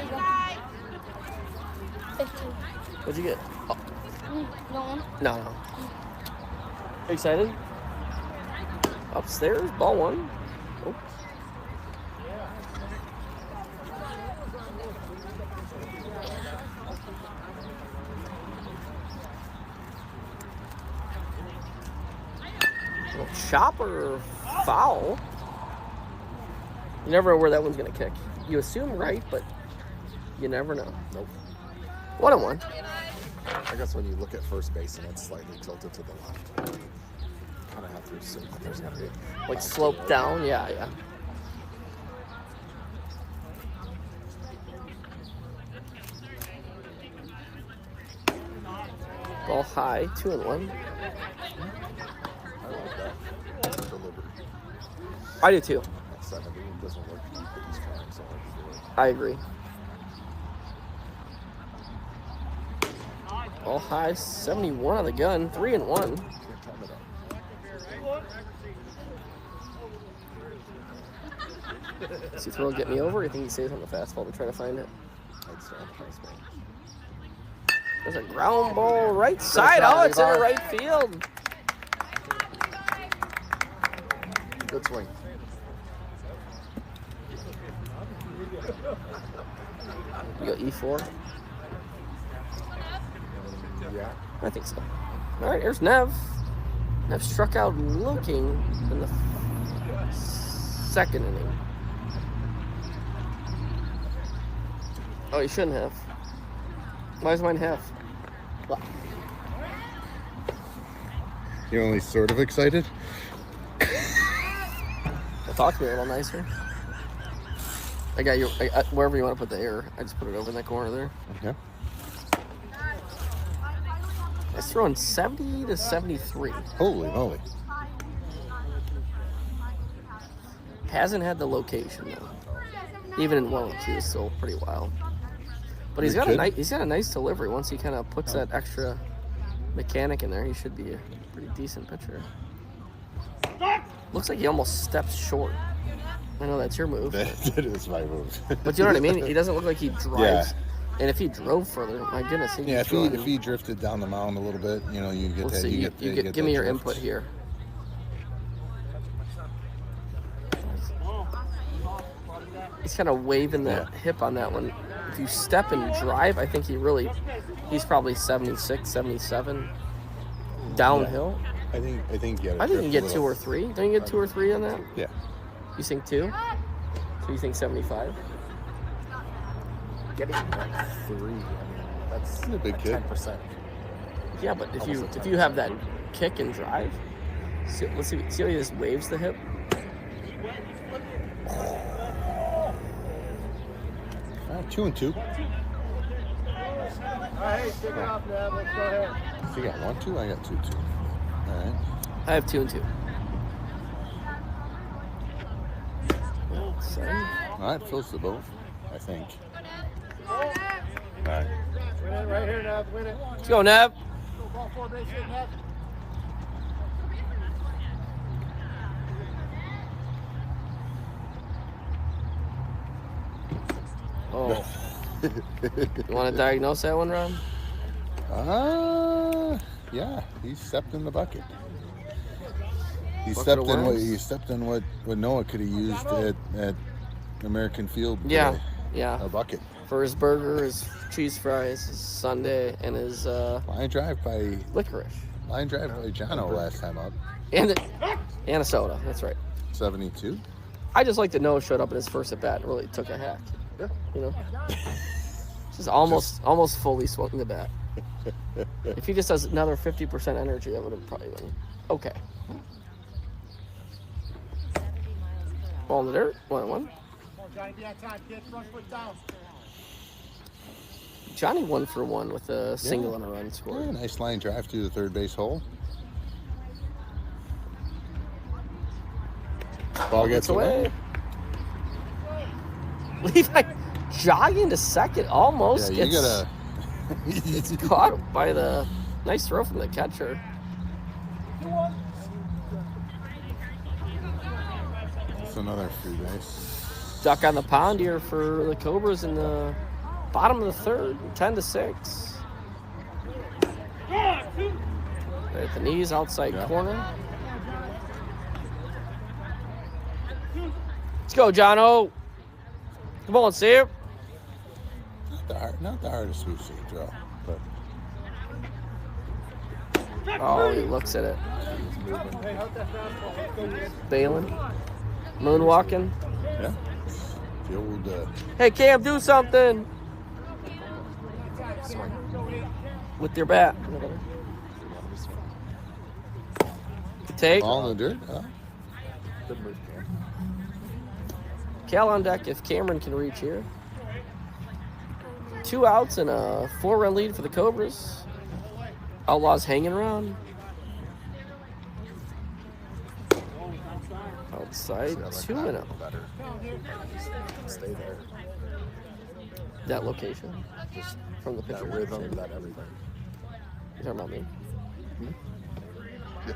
[SPEAKER 10] you go. 15.
[SPEAKER 1] What'd you get? Oh,
[SPEAKER 10] No one.
[SPEAKER 1] no. Excited? Upstairs, ball one. Oh. Little chopper foul. You never know where that one's going to kick. You assume right, but you never know.
[SPEAKER 8] Nope.
[SPEAKER 1] 1-1.
[SPEAKER 8] I guess when you look at first base and it's slightly tilted to the left, kind of have to assume that there's going to be
[SPEAKER 1] Like slope down, yeah. Ball high, 2-1.
[SPEAKER 8] I like that delivery.
[SPEAKER 1] I do too.
[SPEAKER 8] At 70, it doesn't look deep, but he's trying so hard to do it.
[SPEAKER 1] I agree. Ball high, 71 on the gun, 3-1.
[SPEAKER 8] Can't time it up.
[SPEAKER 1] Does he throw and get me over, or do you think he stays on the fastball to try to find it?
[SPEAKER 8] I'd stay on the fastball.
[SPEAKER 1] There's a ground ball right side. Oh, it's in the right field.
[SPEAKER 8] Good swing.
[SPEAKER 1] You go E4?
[SPEAKER 8] Yeah.
[SPEAKER 1] I think so. All right, here's Nev. Nev struck out looking in the second inning. Oh, he shouldn't have. Why does mine have? Well,
[SPEAKER 3] You're only sort of excited?
[SPEAKER 1] talk to me a little nicer. I got you. Wherever you want to put the air, I just put it over in that corner there.
[SPEAKER 3] Okay.
[SPEAKER 1] It's throwing 70 to 73.
[SPEAKER 3] Holy moly.
[SPEAKER 1] Hasn't had the location though. Even in 1-2 is still pretty wild. But he's got a nice delivery. Once he kind of puts that extra mechanic in there, he should be a pretty decent pitcher. Looks like he almost steps short. I know that's your move.
[SPEAKER 3] That is my move.
[SPEAKER 1] But you know what I mean? He doesn't look like he drives.
[SPEAKER 3] Yeah.
[SPEAKER 1] And if he drove further, my goodness.
[SPEAKER 3] Yeah, if he drifted down the mound a little bit, you know, you get
[SPEAKER 1] Let's
[SPEAKER 3] that.
[SPEAKER 1] see,
[SPEAKER 3] You get
[SPEAKER 1] give me
[SPEAKER 3] that
[SPEAKER 1] your
[SPEAKER 3] drift.
[SPEAKER 1] input here. He's kind of waving that hip on that one. If you step and drive, I think he's probably 76, 77 downhill.
[SPEAKER 3] I think you
[SPEAKER 1] can get 2 or 3. Don't you get 2 or 3 on that?
[SPEAKER 3] Yeah.
[SPEAKER 1] You think 2? So you think 75?
[SPEAKER 8] Getting 3, I mean, that's
[SPEAKER 3] a big kid.
[SPEAKER 8] 10%.
[SPEAKER 1] Yeah, but if you have that kick and drive, let's see how he just waves the hip.
[SPEAKER 3] 2-2.
[SPEAKER 7] All right, take it off now. Let's go ahead.
[SPEAKER 3] You got 1-2. I got 2-2. All right.
[SPEAKER 1] I have 2-2.
[SPEAKER 3] All right, fills the boat, I think. All right.
[SPEAKER 7] Win it right here, Nev. Win it.
[SPEAKER 1] Let's go, Nev.
[SPEAKER 7] Go ball 4 base hit, Nev.
[SPEAKER 1] Oh. You want to diagnose that one, Ron?
[SPEAKER 3] Yeah, he stepped in the bucket. He
[SPEAKER 1] Bucket of
[SPEAKER 3] stepped in what Noah could have used at American Field today.
[SPEAKER 1] Yeah.
[SPEAKER 3] A bucket.
[SPEAKER 1] For his burger, his cheese fries, his sundae, and his
[SPEAKER 3] Line drive by
[SPEAKER 1] licorice.
[SPEAKER 3] Jono last time up.
[SPEAKER 1] And a soda. That's right.
[SPEAKER 3] 72.
[SPEAKER 1] I just like that Noah showed up in his first at bat and really took a hack.
[SPEAKER 8] Yeah.
[SPEAKER 1] You know, just almost fully swung the bat. If he just has another 50% energy, that would have probably been okay. Ball in the dirt. 1-1.
[SPEAKER 7] Johnny, be on time, kid. Front foot down.
[SPEAKER 1] Johnny 1 for 1 with a single and a run scored.
[SPEAKER 3] Yeah, nice line drive to the third base hole. Ball gets away.
[SPEAKER 1] Levi jogging to second, almost
[SPEAKER 3] Yeah, you
[SPEAKER 1] gets
[SPEAKER 3] gotta.
[SPEAKER 1] it's caught by the nice throw from the catcher.
[SPEAKER 3] It's another free base.
[SPEAKER 1] Duck on the pond here for the Cobras in the bottom of the third, 10-6. Right at the knees, outside corner. Let's go, Jono. Come on, see it.
[SPEAKER 3] Not the hardest we've seen throw, but
[SPEAKER 1] Oh, he looks at it. Bailing. Moonwalking.
[SPEAKER 3] Yeah. The old.
[SPEAKER 1] Hey, Cam, do something. With your bat. Take.
[SPEAKER 3] Ball in the dirt. Huh?
[SPEAKER 8] Good move, Cam.
[SPEAKER 1] Cal on deck if Cameron can reach here. 2 outs and a 4-run lead for the Cobras. Outlaws hanging around. Outside,
[SPEAKER 8] See,
[SPEAKER 1] 2 and 0.
[SPEAKER 8] better. Just stay there.
[SPEAKER 1] That location.
[SPEAKER 8] Just
[SPEAKER 1] From the
[SPEAKER 8] that
[SPEAKER 1] pitcher.
[SPEAKER 8] rhythm, that everything.
[SPEAKER 1] You talking about me?
[SPEAKER 8] Yeah.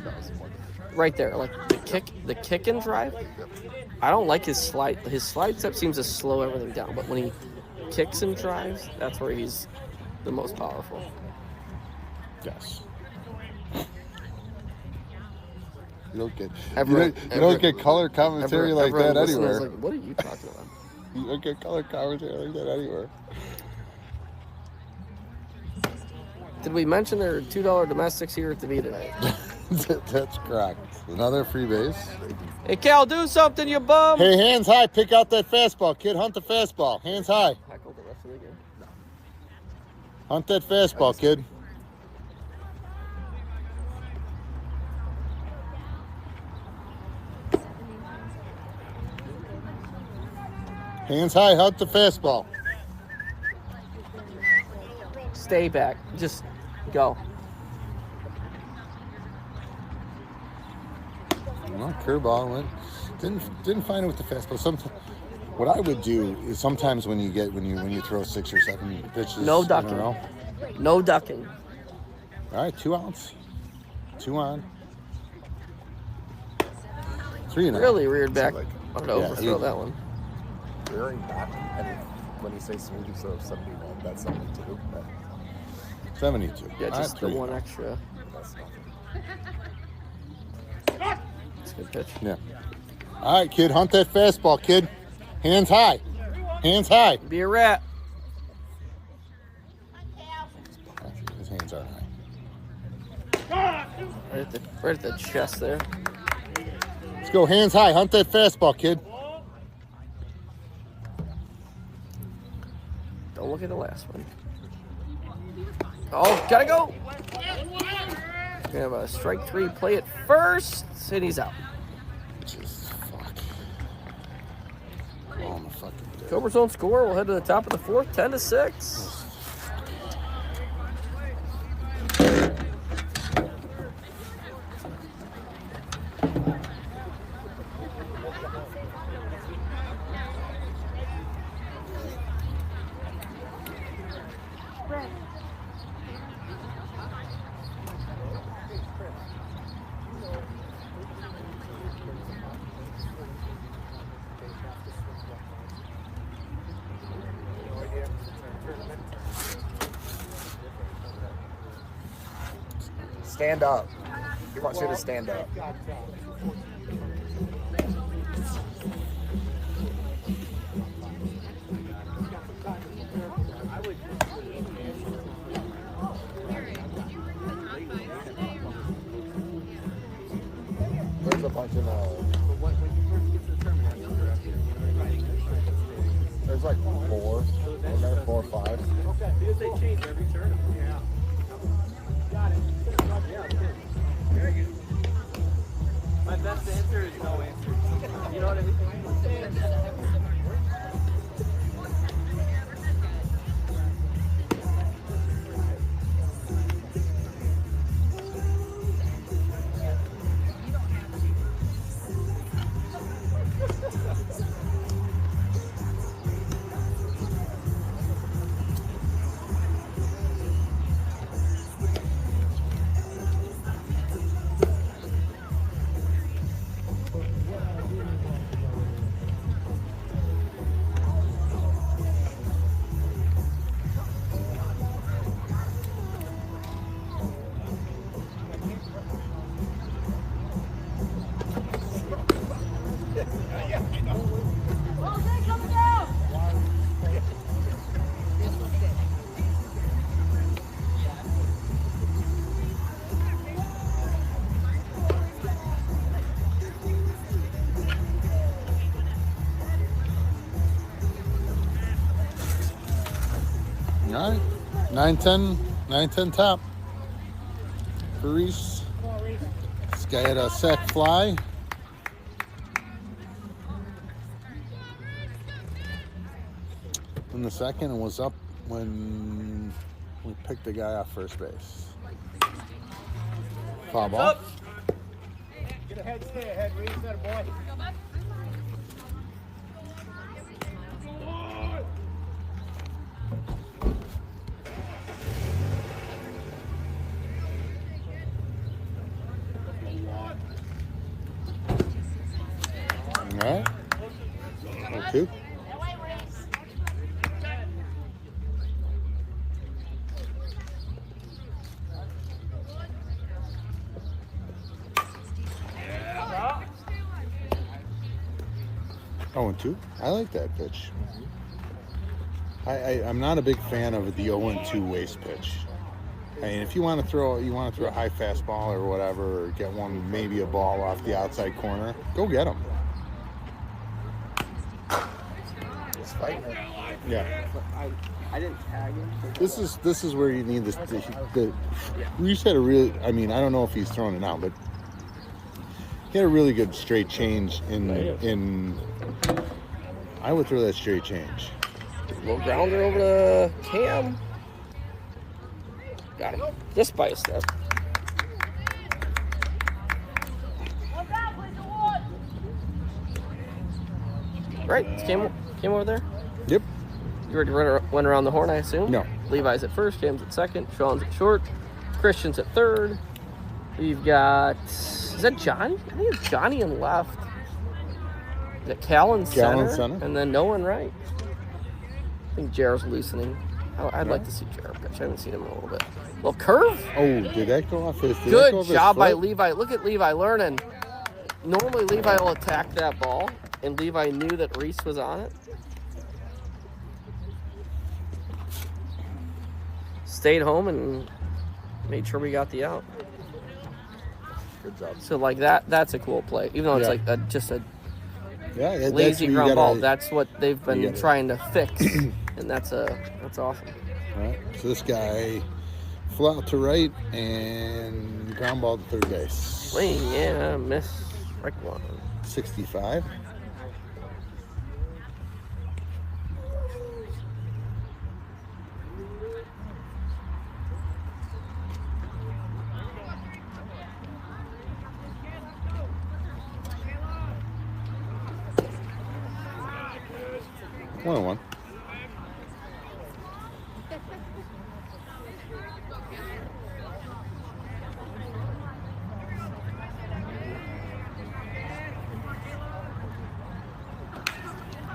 [SPEAKER 8] That was more than
[SPEAKER 1] Right there, like the kick and drive. I don't like his slide. His slide step seems to slow everything down, but when he kicks and drives, that's where he's the most powerful.
[SPEAKER 3] Yes. You don't get
[SPEAKER 1] Everyone-
[SPEAKER 3] you don't get color commentary like
[SPEAKER 1] Everyone
[SPEAKER 3] that
[SPEAKER 1] listening is
[SPEAKER 3] anywhere.
[SPEAKER 1] like, what are you talking about?
[SPEAKER 3] You don't get color commentary like that anywhere.
[SPEAKER 1] Did we mention there are $2 domestics here at the V tonight?
[SPEAKER 3] That's correct. Another free base.
[SPEAKER 1] Hey, Cal, do something, you bum!
[SPEAKER 3] Hey, hands high. Pick out that fastball, kid. Hunt the fastball. Hands high.
[SPEAKER 1] Tackle the rest of the game.
[SPEAKER 3] Hunt that fastball, kid. Hands high. Hunt the fastball.
[SPEAKER 1] Stay back. Just go.
[SPEAKER 3] Well, curveball went. Didn't find it with the fastball. What I would do is sometimes when you throw 6 or 7 pitches
[SPEAKER 1] No
[SPEAKER 3] in
[SPEAKER 1] ducking.
[SPEAKER 3] a row.
[SPEAKER 1] No ducking.
[SPEAKER 3] All right, 2 outs. 2 on. 3 and out.
[SPEAKER 1] Really reared back.
[SPEAKER 8] like-
[SPEAKER 1] I'm gonna
[SPEAKER 3] Yeah,
[SPEAKER 1] overthrow
[SPEAKER 3] he-
[SPEAKER 1] that one.
[SPEAKER 8] rearing back. And when you say smooth, so 71, that's 72.
[SPEAKER 3] 72.
[SPEAKER 1] Yeah,
[SPEAKER 3] All right,
[SPEAKER 1] just the
[SPEAKER 3] 3.
[SPEAKER 1] one extra.
[SPEAKER 8] That's nothing.
[SPEAKER 1] It's a good pitch.
[SPEAKER 3] Yeah. All right, kid. Hunt that fastball, kid. Hands high. Hands high.
[SPEAKER 1] Be a rat.
[SPEAKER 3] His hands are high.
[SPEAKER 1] Right at the chest there.
[SPEAKER 3] Let's go. Hands high. Hunt that fastball, kid.
[SPEAKER 1] Don't look at the last one. Oh, gotta go. We have a strike 3. Play it first, and he's out.
[SPEAKER 3] Jesus, fuck. Oh, my fucking dick.
[SPEAKER 1] Cobras don't score. We'll head to the top of the 4th, 10-6.
[SPEAKER 2] Stand up. He wants you to stand up. There's a bunch of there's like 4 in there, 4 or 5.
[SPEAKER 7] Okay, because they change every turn. Yeah. Got it. Yeah, very good. My best answer is no answer. You know what I mean?
[SPEAKER 3] 9-10 top for Reese. This guy had a sack fly. In the second and was up when we picked the guy off first base. Foul ball.
[SPEAKER 7] Get ahead, stay ahead, Reese. That boy.
[SPEAKER 3] All right. 0-2. Oh, and 2. I like that pitch. I'm not a big fan of the 0-2 waste pitch. I mean, if you want to throw a high fastball or whatever, or get one, maybe a ball off the outside corner, go get them.
[SPEAKER 8] He's fighting it.
[SPEAKER 3] Yeah.
[SPEAKER 1] I didn't tag him.
[SPEAKER 3] This is where you need the Reese had a really, I mean, I don't know if he's throwing it now, but he had a really good straight change in I would throw that straight change.
[SPEAKER 1] Little grounder over to Cam. Got him. Just by a step. Right, Cam over there?
[SPEAKER 3] Yep.
[SPEAKER 1] You already went around the horn, I assume?
[SPEAKER 3] No.
[SPEAKER 1] Levi's at first, Cam's at second, Sean's at short, Christian's at third. We've got, is that Johnny? I think it's Johnny in left. Is it Cal in center? And then no one right. I think Jared's loosening. I'd like to see Jared pitch. I haven't seen him in a little bit. Little curve.
[SPEAKER 3] Oh, did that go off his?
[SPEAKER 1] Good job by Levi. Look at Levi learning. Normally Levi will attack that ball, and Levi knew that Reese was on it. Stayed home and made sure we got the out.
[SPEAKER 8] Good job.
[SPEAKER 1] So like that's a cool play. Even though it's like just a lazy
[SPEAKER 3] that's
[SPEAKER 1] ground ball. That's what they've been trying to fix. And that's awesome.
[SPEAKER 3] All right. So this guy flew out to right and ground ball to third base.
[SPEAKER 1] Swing, yeah, miss. Strike one.
[SPEAKER 3] 65. One.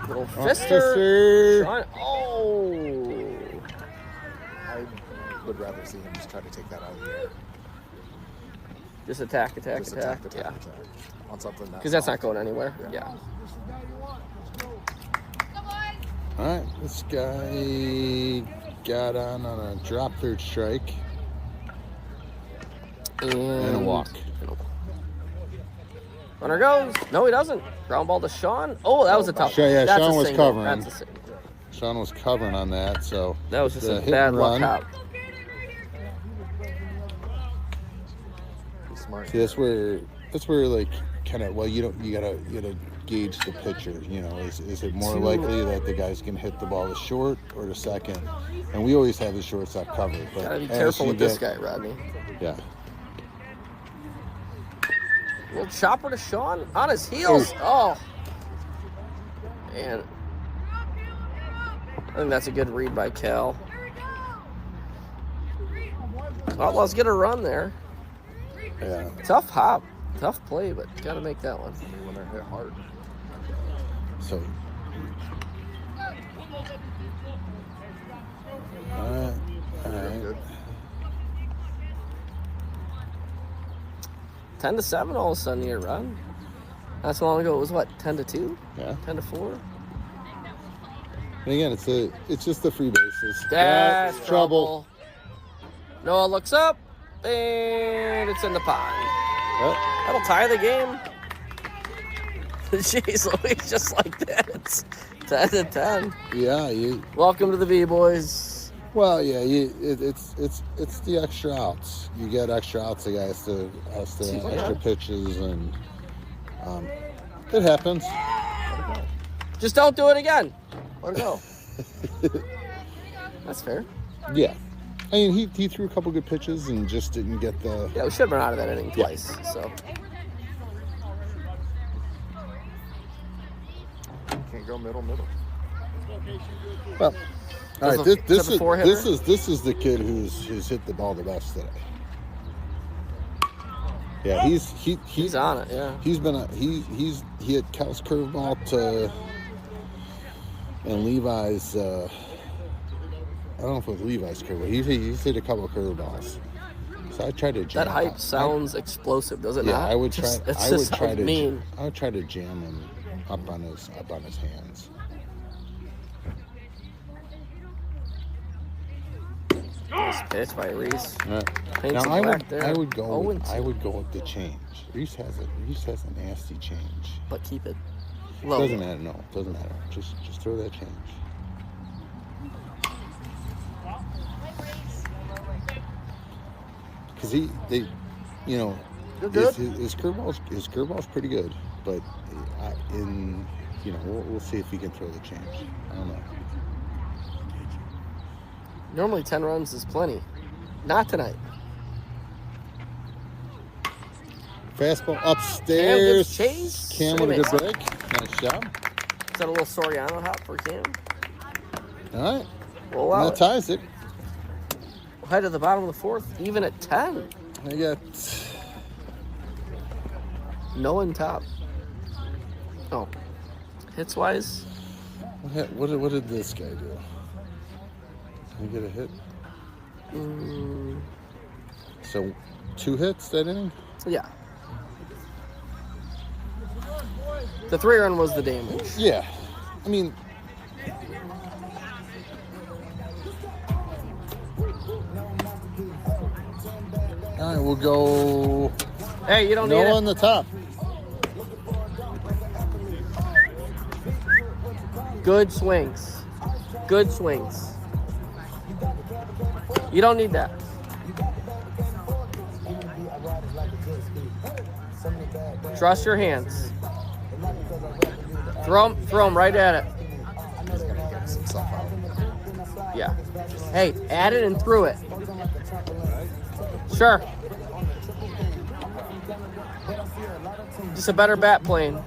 [SPEAKER 1] Little fister. Sean, oh.
[SPEAKER 8] I would rather see him just try to take that out of the air.
[SPEAKER 1] Just attack.
[SPEAKER 8] Attack.
[SPEAKER 1] Yeah.
[SPEAKER 8] On something
[SPEAKER 1] because that's not going anywhere. Yeah.
[SPEAKER 3] All right, this guy got on a drop third strike and a walk.
[SPEAKER 1] Runner goes. No, he doesn't. Ground ball to Sean. Oh, that was a tough one.
[SPEAKER 3] Yeah,
[SPEAKER 1] that's
[SPEAKER 3] Sean was covering.
[SPEAKER 1] That's a single.
[SPEAKER 3] Sean was covering on that, so
[SPEAKER 1] that was just a bad luck out.
[SPEAKER 8] Smart.
[SPEAKER 3] See, that's where like kind of you gotta gauge the pitcher. You know, is it more likely that the guys can hit the ball to short or to second? And we always have the shortstop covered. But
[SPEAKER 1] gotta be careful with this guy, Rodney.
[SPEAKER 3] Yeah.
[SPEAKER 1] Little chopper to Sean on his heels. Oh. And I think that's a good read by Cal. Outlaws get a run there.
[SPEAKER 3] Yeah.
[SPEAKER 1] Tough hop. Tough play, but got to make that one.
[SPEAKER 8] When they're hit hard.
[SPEAKER 3] So. All right.
[SPEAKER 1] 10-7 all of a sudden here, Rod. Not so long ago, it was what, 10-2?
[SPEAKER 3] Yeah.
[SPEAKER 1] 10-4?
[SPEAKER 3] And again, it's just the free bases.
[SPEAKER 1] That's trouble. Noah looks up, and it's in the pond.
[SPEAKER 3] Yep.
[SPEAKER 1] That'll tie the game. Jeez Louise, just like that. It's 10-10.
[SPEAKER 3] Yeah.
[SPEAKER 1] Welcome to the B-Boys.
[SPEAKER 3] Well, yeah, it's the extra outs. You get extra outs. The guy has to extra pitches, and it happens.
[SPEAKER 1] Just don't do it again. Let it go. That's fair.
[SPEAKER 3] Yeah, I mean he threw a couple good pitches and just didn't get the.
[SPEAKER 1] Yeah, we should have been out of that inning twice. So
[SPEAKER 8] Can't go middle.
[SPEAKER 3] Well, all right.
[SPEAKER 1] Except
[SPEAKER 3] This
[SPEAKER 1] for hitter?
[SPEAKER 3] is the kid who's hit the ball the best today. Yeah,
[SPEAKER 1] he's on it. Yeah.
[SPEAKER 3] He had Cal's curveball to and Levi's. I don't know if it was Levi's curveball. He's hit a couple of curveballs. So I tried to jam.
[SPEAKER 1] That hype sounds explosive, does it not?
[SPEAKER 3] Yeah, I would try.
[SPEAKER 1] It's
[SPEAKER 3] I
[SPEAKER 1] just
[SPEAKER 3] would try
[SPEAKER 1] sounds
[SPEAKER 3] to.
[SPEAKER 1] mean.
[SPEAKER 3] I would try to jam him up on his hands.
[SPEAKER 1] Nice pitch by Reese. Paints
[SPEAKER 3] Now
[SPEAKER 1] him
[SPEAKER 3] I
[SPEAKER 1] black there.
[SPEAKER 3] would go.
[SPEAKER 1] 0-2.
[SPEAKER 3] I would go with the change. Reese has a nasty change.
[SPEAKER 1] But keep it low.
[SPEAKER 3] Doesn't matter. No, doesn't matter. Just throw that change. Because they, you know, his curveball's pretty good, but we'll see if he can throw the change. I don't know.
[SPEAKER 1] Normally 10 runs is plenty. Not tonight.
[SPEAKER 3] Fastball upstairs.
[SPEAKER 1] Cam gives chase.
[SPEAKER 3] Cam with a good break. Nice job.
[SPEAKER 1] Is that a little Soriano hop for Cam?
[SPEAKER 3] All right.
[SPEAKER 1] Roll
[SPEAKER 3] And
[SPEAKER 1] out.
[SPEAKER 3] that ties it.
[SPEAKER 1] Head to the bottom of the fourth, even at 10.
[SPEAKER 3] I got
[SPEAKER 1] No one top. Oh. Hits wise?
[SPEAKER 3] what did this guy do? Did he get a hit? So 2 hits that inning?
[SPEAKER 1] Yeah. The 3-run was the damage.
[SPEAKER 3] Yeah. I mean, all right, we'll go.
[SPEAKER 1] Hey, you don't need
[SPEAKER 3] No
[SPEAKER 1] it.
[SPEAKER 3] on the top.
[SPEAKER 1] Good swings. Good swings. You don't need that. Trust your hands. Throw them right at it.
[SPEAKER 8] He's gonna get himself out.
[SPEAKER 1] Yeah. Hey, add it and through it. Sure. Just a better bat plane.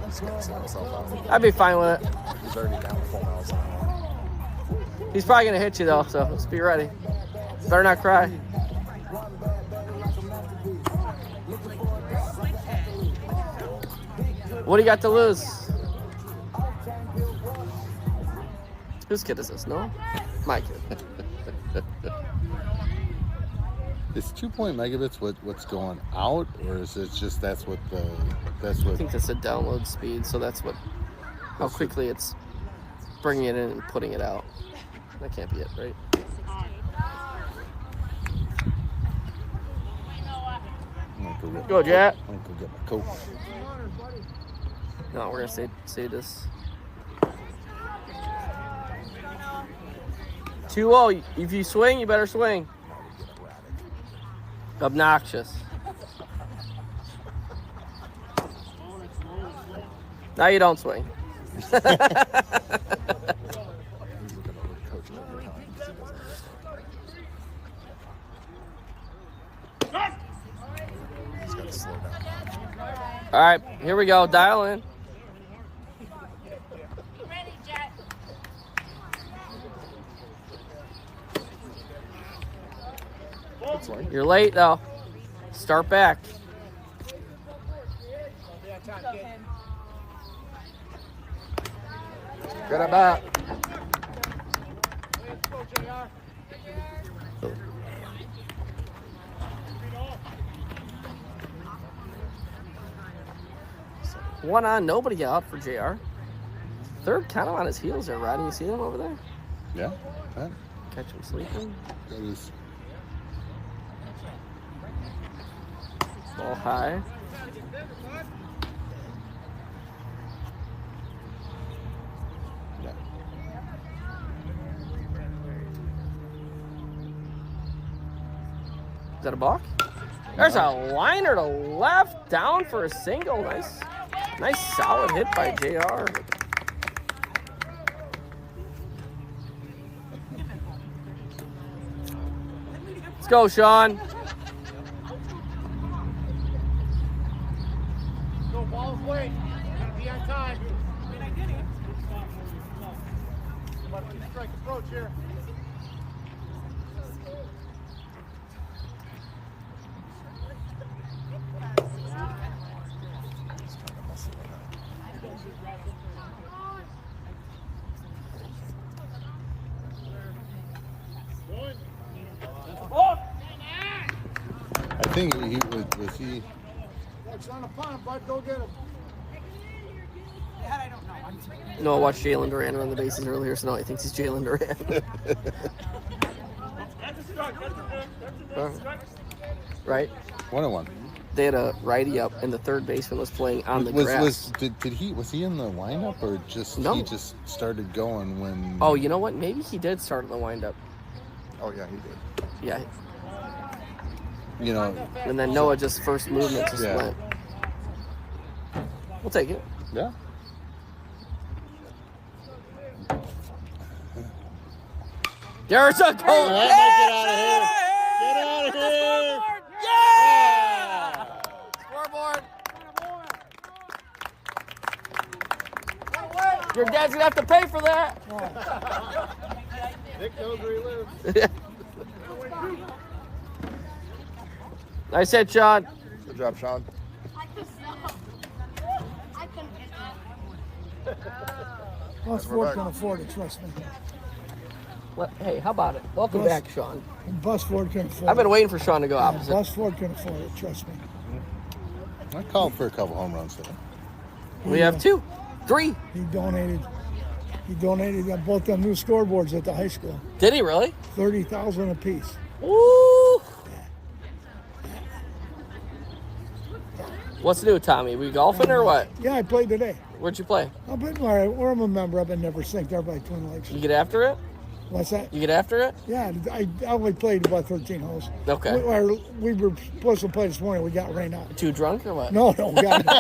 [SPEAKER 8] He's gonna send himself out.
[SPEAKER 1] I'd be fine with it.
[SPEAKER 8] He's already down 4 miles an hour.
[SPEAKER 1] He's probably going to hit you, though, so let's be ready. Better not cry. What do you got to lose? Whose kid is this? No? My kid.
[SPEAKER 3] Is 2.0 megabits what's going out, or is it just that's what?
[SPEAKER 1] I think that's the download speed, so that's how quickly it's bringing it in and putting it out. That can't be it, right? Go, Jet.
[SPEAKER 3] I'm gonna go get my Coke.
[SPEAKER 1] No, we're gonna say this. 2-0. If you swing, you better swing. Obnoxious. Now you don't swing.
[SPEAKER 8] He's looking over the coach every time because he doesn't understand. He's got to slow down.
[SPEAKER 1] All right, here we go. Dial in.
[SPEAKER 9] Ready, Jet.
[SPEAKER 1] You're late though. Start back. Good about. One on, nobody out for JR. Third kind of on his heels there, Rodney. You see him over there?
[SPEAKER 3] Yeah. That
[SPEAKER 1] Catch him sleeping.
[SPEAKER 3] is.
[SPEAKER 1] Ball high. that a balk? There's a liner to left, down for a single. Nice solid hit by JR. Let's go, Sean.
[SPEAKER 7] Go, balls away. Gotta be on time. Strike approach here.
[SPEAKER 3] I think he was he.
[SPEAKER 7] It's on the pond, bud. Go get him.
[SPEAKER 1] No, I watched Jalen Duran run the bases earlier, so now he thinks he's Jalen Duran. Right?
[SPEAKER 3] 1-1.
[SPEAKER 1] They had a righty up, and the third baseman was playing on the grass.
[SPEAKER 3] Was he in the windup, or just
[SPEAKER 1] No.
[SPEAKER 3] he just started going when?
[SPEAKER 1] Oh, you know what? Maybe he did start in the windup.
[SPEAKER 8] Oh yeah, he did.
[SPEAKER 1] Yeah.
[SPEAKER 3] You know.
[SPEAKER 1] And then Noah just first movement just
[SPEAKER 3] Yeah.
[SPEAKER 1] went. We'll take it.
[SPEAKER 3] Yeah.
[SPEAKER 1] There's a goal.
[SPEAKER 3] Get out of here! Get out of here!
[SPEAKER 1] Yeah! Scoreboard. Your dad's gonna have to pay for that.
[SPEAKER 7] Nick knows where he lives.
[SPEAKER 1] Nice hit, Sean.
[SPEAKER 8] Good job, Sean.
[SPEAKER 11] Bus Ford can afford it, trust me.
[SPEAKER 1] Hey, how about it? Welcome
[SPEAKER 11] Bus-
[SPEAKER 1] back, Sean.
[SPEAKER 11] Bus Ford can afford
[SPEAKER 1] I've been
[SPEAKER 11] it.
[SPEAKER 1] waiting for Sean to go opposite.
[SPEAKER 11] Bus Ford can afford it, trust me.
[SPEAKER 3] I called for a couple home runs today.
[SPEAKER 1] We have 2, 3.
[SPEAKER 11] He donated both them new scoreboards at the high school.
[SPEAKER 1] Did he really?
[SPEAKER 11] $30,000 apiece.
[SPEAKER 1] Ooh. What's new, Tommy? We golfing or what?
[SPEAKER 11] Yeah, I played today.
[SPEAKER 1] Where'd you play?
[SPEAKER 11] I've been where I'm a member. I've been never synced there by Twin Lakes.
[SPEAKER 1] You get after it?
[SPEAKER 11] What's that?
[SPEAKER 1] You get after it?
[SPEAKER 11] Yeah, I only played about 13 holes.
[SPEAKER 1] Okay.
[SPEAKER 11] We were supposed to play this morning. We got rained out.
[SPEAKER 1] Too drunk or what?
[SPEAKER 11] No, God, no.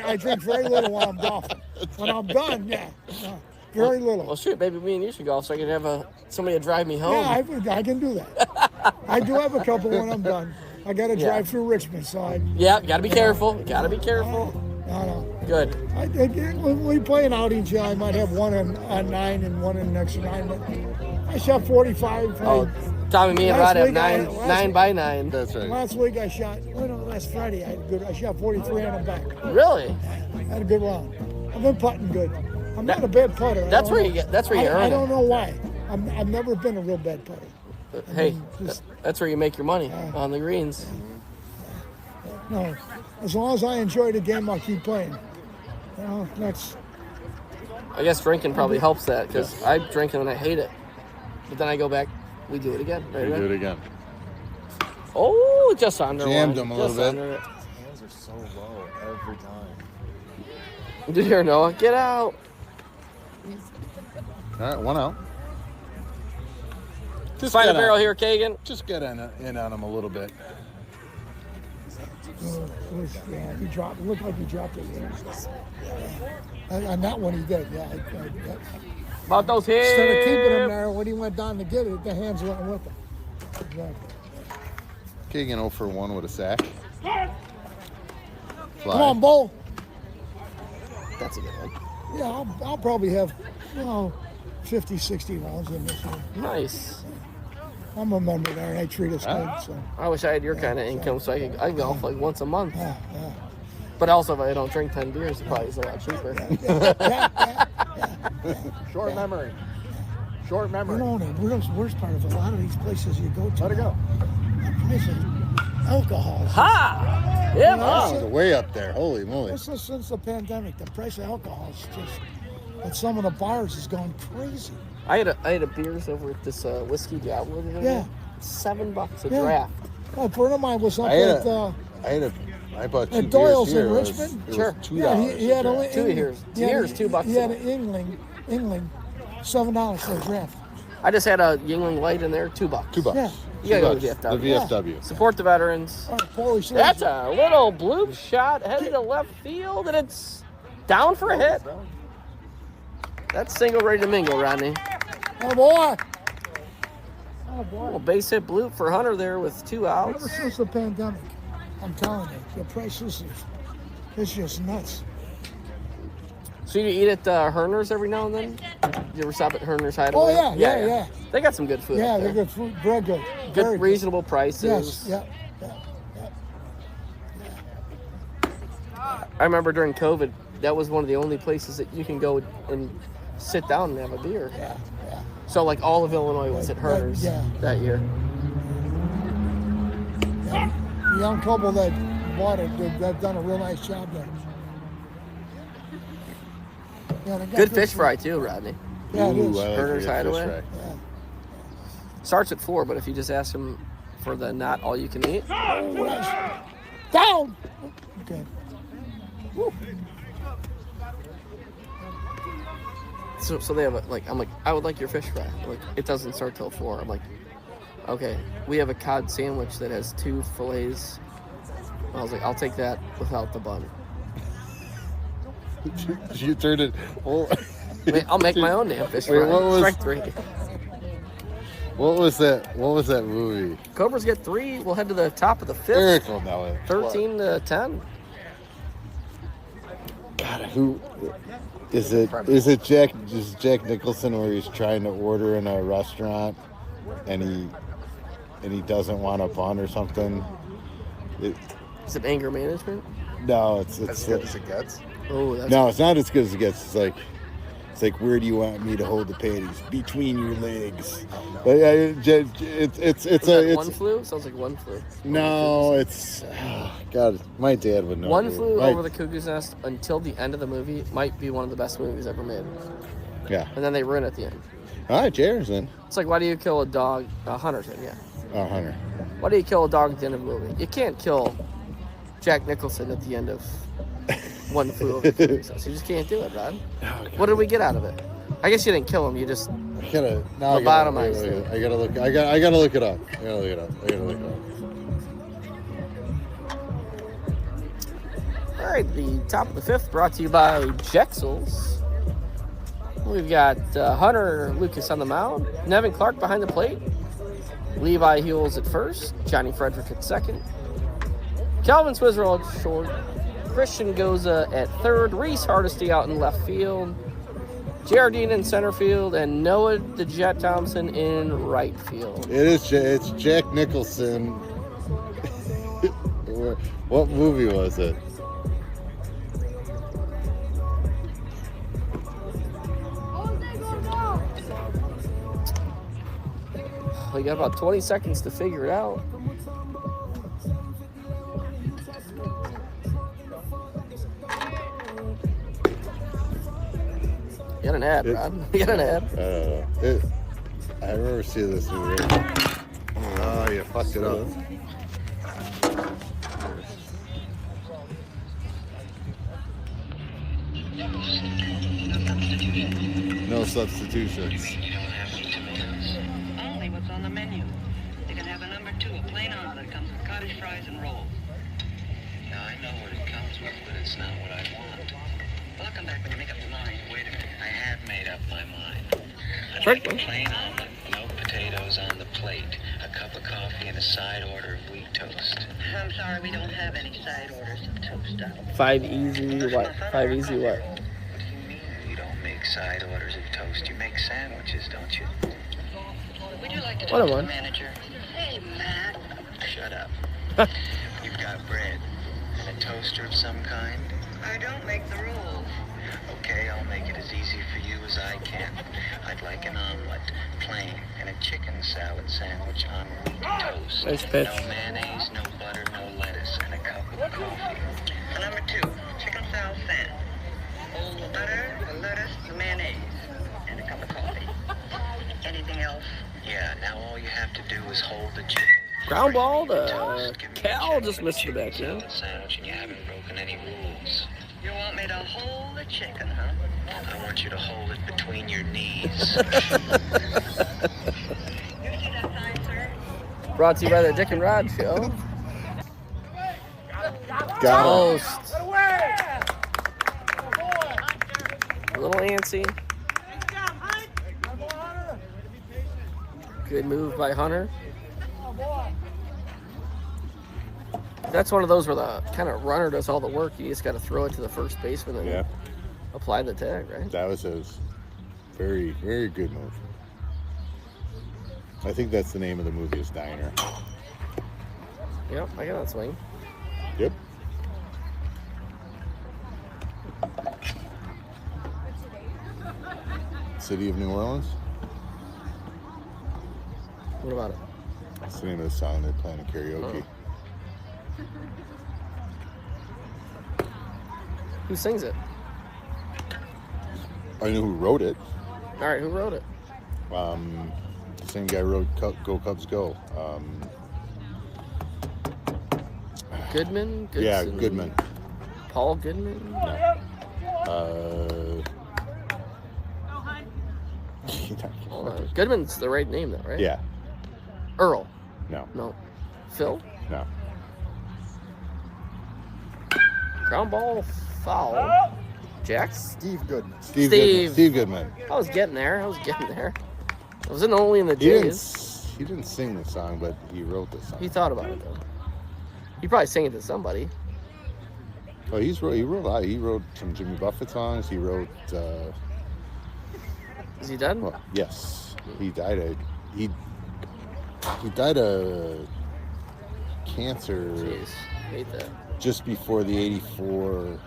[SPEAKER 11] I drink very little when I'm golfing. When I'm done, yeah, very little.
[SPEAKER 1] Well, shoot, maybe me and you should golf so I can have somebody to drive me home.
[SPEAKER 11] Yeah, I can do that. I do have a couple when I'm done. I got to drive through Richmond, so
[SPEAKER 1] Yeah, gotta be careful. Gotta be careful.
[SPEAKER 11] No.
[SPEAKER 1] Good.
[SPEAKER 11] When we play an outings, I might have one on 9 and one in the next 9. But I shot 45.
[SPEAKER 1] Oh, Tommy, me and
[SPEAKER 11] Last
[SPEAKER 1] Rod have
[SPEAKER 11] week I-
[SPEAKER 1] 9 by 9.
[SPEAKER 3] That's right.
[SPEAKER 11] Last week I shot. Last Friday I shot 43 on the back.
[SPEAKER 1] Really?
[SPEAKER 11] I had a good round. I've been putting good. I'm not a bad putter.
[SPEAKER 1] That's where you earn
[SPEAKER 11] I
[SPEAKER 1] it.
[SPEAKER 11] don't know why. I've never been a real bad putter.
[SPEAKER 1] Hey, that's where you make your money, on the greens.
[SPEAKER 11] No, as long as I enjoy the game, I'll keep playing. That's.
[SPEAKER 1] I guess drinking probably helps that, because I drink and I hate it. But then I go back, we do it again. Right?
[SPEAKER 3] Do it again.
[SPEAKER 1] Oh, just under
[SPEAKER 3] Jammed
[SPEAKER 1] one.
[SPEAKER 3] him a little
[SPEAKER 1] Just
[SPEAKER 3] bit.
[SPEAKER 1] under it.
[SPEAKER 8] Hands are so low every time.
[SPEAKER 1] Did you hear Noah? Get out.
[SPEAKER 3] All right, 1 out.
[SPEAKER 1] Just find a
[SPEAKER 3] get
[SPEAKER 1] barrel
[SPEAKER 3] on-
[SPEAKER 1] here, Kagan.
[SPEAKER 3] Just get in on him a little bit.
[SPEAKER 11] He dropped. It looked like he dropped it. On that one, he did. Yeah.
[SPEAKER 1] About those hips.
[SPEAKER 11] Instead of keeping him there, when he went down to get it, the hands went with him. Exactly.
[SPEAKER 3] Kagan 0 for 1 with a sack. Fly.
[SPEAKER 11] Come on, Bull.
[SPEAKER 1] That's a good one.
[SPEAKER 11] Yeah, I'll probably have 50, 60 rounds in this one.
[SPEAKER 1] Nice.
[SPEAKER 11] I'm a member there, and they treat us good. So.
[SPEAKER 1] I wish I had your kind of income so I golf like once a month.
[SPEAKER 11] Yeah.
[SPEAKER 1] But also, if I don't drink 10 beers, it probably is a lot cheaper.
[SPEAKER 8] Short memory. Short memory.
[SPEAKER 11] You know, the worst part of a lot of these places you go to.
[SPEAKER 8] Let it go.
[SPEAKER 11] The price of alcohol.
[SPEAKER 1] Ha! Yeah,
[SPEAKER 3] Oh, it's way up there. Holy moly.
[SPEAKER 11] This is since the pandemic. The price of alcohol is just, at some of the bars, has gone crazy.
[SPEAKER 1] I had a beers over at this whiskey job. What did I
[SPEAKER 11] Yeah.
[SPEAKER 1] do? $7 a
[SPEAKER 11] Yeah.
[SPEAKER 1] draft.
[SPEAKER 11] Oh, a friend of mine was up
[SPEAKER 3] I bought 2
[SPEAKER 11] at Doyle's
[SPEAKER 3] beers
[SPEAKER 11] in
[SPEAKER 3] here.
[SPEAKER 11] Richmond.
[SPEAKER 3] It was
[SPEAKER 1] Sure.
[SPEAKER 3] $2.
[SPEAKER 11] Yeah, he had
[SPEAKER 3] a
[SPEAKER 11] a
[SPEAKER 3] draft.
[SPEAKER 1] 2 years. 2 years, $2.
[SPEAKER 11] He had an Yingling, $7 for a draft.
[SPEAKER 1] I just had a Yingling Light in there, $2.
[SPEAKER 3] $2.
[SPEAKER 11] Yeah,
[SPEAKER 1] You gotta go with
[SPEAKER 3] The
[SPEAKER 1] VFW.
[SPEAKER 3] VFW.
[SPEAKER 1] Support the veterans.
[SPEAKER 11] All right, Polish
[SPEAKER 1] That's
[SPEAKER 11] legend.
[SPEAKER 1] a little bloop shot headed to left field, and it's down for a hit. That's single ready to mingle, Rodney.
[SPEAKER 11] Oh, boy. Oh, boy.
[SPEAKER 1] Little base hit bloop for Hunter there with 2 outs.
[SPEAKER 11] Ever since the pandemic, I'm telling you, the prices it's just nuts.
[SPEAKER 1] So you eat at Herner's every now and then? You ever stop at Herner's Hideaway?
[SPEAKER 11] Oh, yeah.
[SPEAKER 1] They got some good food.
[SPEAKER 11] Yeah,
[SPEAKER 1] up
[SPEAKER 11] they're
[SPEAKER 1] there.
[SPEAKER 11] good food, very good.
[SPEAKER 1] Good,
[SPEAKER 11] Very
[SPEAKER 1] reasonable prices.
[SPEAKER 11] Yes, yeah.
[SPEAKER 1] I remember during COVID, that was one of the only places that you can go and sit down and have a beer.
[SPEAKER 11] Yeah.
[SPEAKER 1] So like all of Illinois was at Herner's that year.
[SPEAKER 11] Yeah. The young couple that bought it, they've done a real nice job there. Yeah, they got
[SPEAKER 1] Good fish fry too, Rodney.
[SPEAKER 11] Yeah, it is.
[SPEAKER 3] I like
[SPEAKER 1] Herner's
[SPEAKER 3] the
[SPEAKER 1] Hideaway.
[SPEAKER 3] fish
[SPEAKER 11] Yeah.
[SPEAKER 1] Starts at 4, but if you just ask them for the not all you can eat.
[SPEAKER 11] Oh, nice. Down! Okay. Woo.
[SPEAKER 1] So they have I'm like, I would like your fish fry. Like, it doesn't start till 4. I'm like, okay, we have a cod sandwich that has 2 fillets. I was like, I'll take that without the bun.
[SPEAKER 3] fry. You turned it. Oh.
[SPEAKER 1] I'll make my own damn fish fry.
[SPEAKER 3] Wait, what was-
[SPEAKER 1] Strike 3.
[SPEAKER 3] What was that? What was that movie?
[SPEAKER 1] Cobras get 3. We'll head to the top of the 5th.
[SPEAKER 3] Eric will know it.
[SPEAKER 1] 13 to 10.
[SPEAKER 3] God, who is it? Is it Jack? Just Jack Nicholson, where he's trying to order in a restaurant, and he doesn't want a bun or something.
[SPEAKER 1] Is it anger management?
[SPEAKER 3] No, it's
[SPEAKER 8] As good as it gets.
[SPEAKER 1] Oh, that's
[SPEAKER 3] no, it's not as good as it gets. It's like, where do you want me to hold the patties? Between your legs. But it's
[SPEAKER 1] One Flew? Sounds like One Flew.
[SPEAKER 3] No, it's God. My dad would know.
[SPEAKER 1] One Flew Over the Cuckoo's Nest until the end of the movie might be one of the best movies ever made.
[SPEAKER 3] Yeah.
[SPEAKER 1] And then they ruin it at the end.
[SPEAKER 3] All right, Jared's then.
[SPEAKER 1] It's like, why do you kill a dog? Hunterton, yeah.
[SPEAKER 3] Oh, Hunter.
[SPEAKER 1] Why do you kill a dog at the end of a movie? You can't kill Jack Nicholson at the end of One Flew Over the Cuckoo's Nest. You just can't do it, Rod. What did we get out of it? I guess you didn't kill him. You just lobotomized him.
[SPEAKER 3] I gotta look. I gotta look it up.
[SPEAKER 1] All right, the top of the 5th brought to you by Jexels. We've got Hunter Lucas on the mound, Nevin Clark behind the plate, Levi Hewells at first, Johnny Frederick at second, Calvin Swizzerall at short, Christian Goza at third, Reese Hardesty out in left field, Geraldine in center field, and Noah the Jet Thompson in right field.
[SPEAKER 3] It's Jack Nicholson. What movie was it?
[SPEAKER 1] We got about 20 seconds to figure it out. You got an ad, Rod. You got an ad.
[SPEAKER 3] I remember seeing this movie. Oh, you fucked it up. No substitutions.
[SPEAKER 12] Only what's on the menu. You can have a number 2, a plain omelet comes with cottage fries and rolls. Now I know what it comes with, but it's not what I want. Well, I'll come back when you make up your mind. Wait a minute, I have made up my mind. I'd like a plain omelet, no potatoes on the plate, a cup of coffee, and a side order of wheat toast. I'm sorry, we don't have any side orders of toast out.
[SPEAKER 1] 5 easy what? 5 easy what?
[SPEAKER 12] You don't make side orders of toast. You make sandwiches, don't you? Would you like to
[SPEAKER 1] What
[SPEAKER 12] talk to
[SPEAKER 1] one?
[SPEAKER 12] the manager? Hey, Matt. Shut up. You've got bread and a toaster of some kind? I don't make the rules. Okay, I'll make it as easy for you as I can. I'd like an omelet, plain, and a chicken salad sandwich on wheat toast.
[SPEAKER 1] Nice pitch.
[SPEAKER 12] No mayonnaise, no butter, no lettuce, and a cup of coffee. Number 2, chicken salad sandwich. Old butter, the lettuce, the mayonnaise, and a cup of coffee. Anything else? Yeah, now all you have to do is hold the chicken.
[SPEAKER 1] Ground ball to Cal, just missed the back end.
[SPEAKER 12] Sandwich, and you haven't broken any rules. You want me to hold the chicken, huh? I want you to hold it between your knees. You see that sign, sir?
[SPEAKER 1] Brought to you by the Dick and Rod Show.
[SPEAKER 3] Got
[SPEAKER 1] Toast. A little antsy. Good move by Hunter. That's one of those where the kind of runner does all the work. You just got to throw it to the first baseman and apply the tag, right?
[SPEAKER 3] That was his very, very good move. I think that's the name of the movie is Diner.
[SPEAKER 1] Yep, I got that swing.
[SPEAKER 3] Yep. City of New Orleans?
[SPEAKER 1] What about it?
[SPEAKER 3] That's the name of the song they're playing in karaoke.
[SPEAKER 1] Who sings it?
[SPEAKER 3] I know who wrote it.
[SPEAKER 1] All right, who wrote it?
[SPEAKER 3] The same guy wrote Go Cubs Go.
[SPEAKER 1] Goodman?
[SPEAKER 3] Yeah,
[SPEAKER 1] Goodson?
[SPEAKER 3] Goodman.
[SPEAKER 1] Paul Goodman?
[SPEAKER 3] No.
[SPEAKER 1] Hold on. Goodman's the right name, though, right?
[SPEAKER 3] Yeah.
[SPEAKER 1] Earl?
[SPEAKER 3] No.
[SPEAKER 1] No. Phil?
[SPEAKER 3] No.
[SPEAKER 1] Ground ball foul. Jack?
[SPEAKER 3] Steve Goodman.
[SPEAKER 1] Steve.
[SPEAKER 3] Steve Goodman.
[SPEAKER 1] I was getting there. I wasn't only in the Jays.
[SPEAKER 3] He didn't sing the song, but he wrote the song.
[SPEAKER 1] He thought about it, though. He probably sang it to somebody.
[SPEAKER 3] Oh, he wrote a lot. He wrote some Jimmy Buffett songs. He wrote.
[SPEAKER 1] Is he dead?
[SPEAKER 3] Well, yes, he died of cancer.
[SPEAKER 1] Jeez, hate that.
[SPEAKER 3] Just before the '84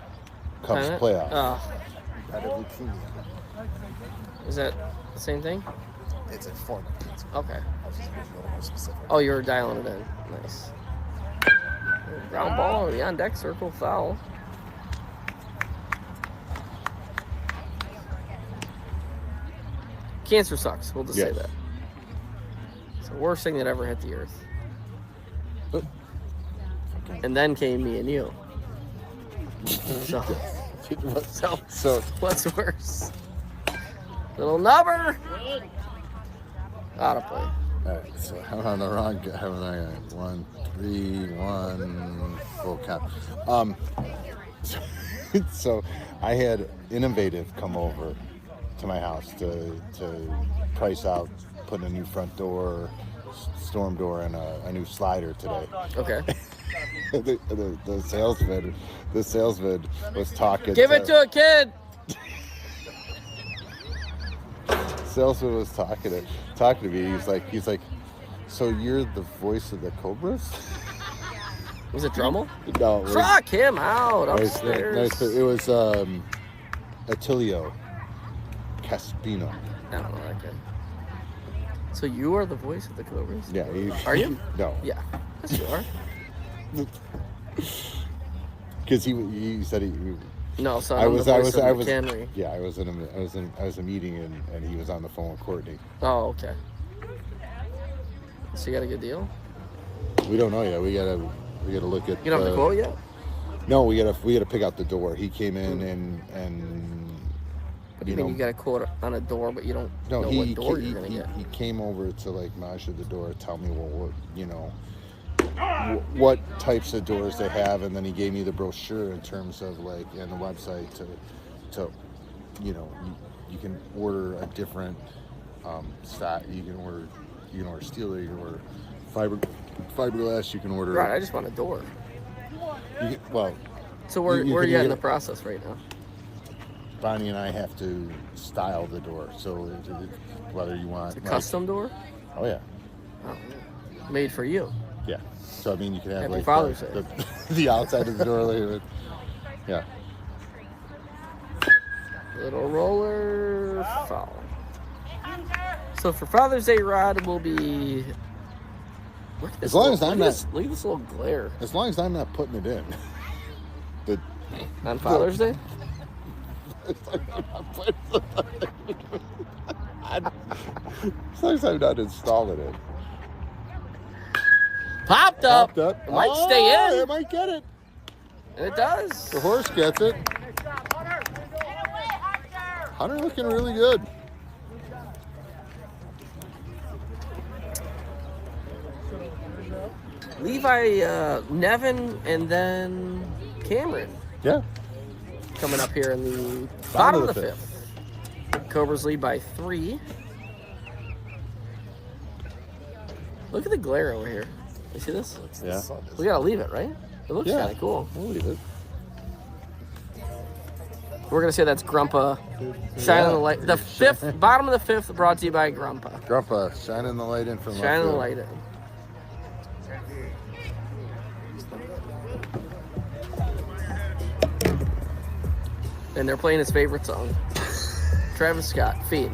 [SPEAKER 3] Cubs playoff.
[SPEAKER 1] Oh.
[SPEAKER 8] Died of leukemia.
[SPEAKER 1] Is that the same thing?
[SPEAKER 8] It's a form of cancer.
[SPEAKER 1] Okay.
[SPEAKER 8] I was just being a little more specific.
[SPEAKER 1] Oh, you were dialing it in. Nice. Ground ball in the on deck circle, foul. Cancer sucks. We'll just say that. It's the worst thing that ever hit the earth. And then came me and you. So what's worse? Little nubber. Out of play.
[SPEAKER 3] All right, so I'm on the wrong guy. Haven't I got 1, 3, 1 full count? So I had Innovative come over to my house to price out putting a new front door, storm door, and a new slider today.
[SPEAKER 1] Okay.
[SPEAKER 3] the salesman was talking.
[SPEAKER 1] Give it to a kid.
[SPEAKER 3] Salesman was talking to me. He's like, so you're the voice of the Cobras?
[SPEAKER 1] Was it Drummel?
[SPEAKER 3] No.
[SPEAKER 1] Fuck him out upstairs.
[SPEAKER 3] It was Attilio Caspino.
[SPEAKER 1] I don't know that guy. So you are the voice of the Cobras?
[SPEAKER 3] Yeah.
[SPEAKER 1] Are you?
[SPEAKER 3] No.
[SPEAKER 1] Yeah. Yes, you are.
[SPEAKER 3] Because he said he.
[SPEAKER 1] No, so
[SPEAKER 3] I was
[SPEAKER 1] McHenry.
[SPEAKER 3] Yeah, I was in a meeting and he was on the phone with Courtney.
[SPEAKER 1] Oh, okay. So you got a good deal?
[SPEAKER 3] We don't know yet. We gotta look at.
[SPEAKER 1] You don't have the quote yet?
[SPEAKER 3] No, we gotta pick out the door. He came in and.
[SPEAKER 1] What do you mean you got a quote on a door, but you don't know what door you're gonna get?
[SPEAKER 3] He came over to like measure the door, tell me what types of doors they have, and then he gave me the brochure in terms of like and the website to you can order a different stock. You can order steel, you can order fiberglass, you can order.
[SPEAKER 1] Right, I just want a door. So where are you at in the process right now?
[SPEAKER 3] Bonnie and I have to style the door, so whether you want
[SPEAKER 1] a custom door.
[SPEAKER 3] Oh yeah.
[SPEAKER 1] Oh, made for you.
[SPEAKER 3] Yeah. So I mean, you can have
[SPEAKER 1] Happy
[SPEAKER 3] like
[SPEAKER 1] Father's Day.
[SPEAKER 3] the outside of the door later. Yeah.
[SPEAKER 1] Little roller foul. So for Father's Day, Rod will be. Look at this look at this little glare.
[SPEAKER 3] As long as I'm not putting it in.
[SPEAKER 1] On Father's Day.
[SPEAKER 3] As long as I'm not installing it.
[SPEAKER 1] Popped up. It might stay in.
[SPEAKER 3] It might get it.
[SPEAKER 1] And it does.
[SPEAKER 3] The horse gets it. Hunter looking really good.
[SPEAKER 1] Levi, Nevin, and then Cameron.
[SPEAKER 3] Yeah.
[SPEAKER 1] Coming up here in the bottom of the fifth. Cobras lead by 3. Look at the glare over here. You see this?
[SPEAKER 3] Yeah.
[SPEAKER 1] We gotta leave it, right? It looks kind of cool.
[SPEAKER 3] We'll leave it.
[SPEAKER 1] We're gonna say that's Grumpa shining the light. The fifth, bottom of the fifth, brought to you by Grumpa.
[SPEAKER 3] Grumpa shining the light in from left
[SPEAKER 1] Shining the
[SPEAKER 3] field.
[SPEAKER 1] light in. And they're playing his favorite song. Travis Scott, Feed.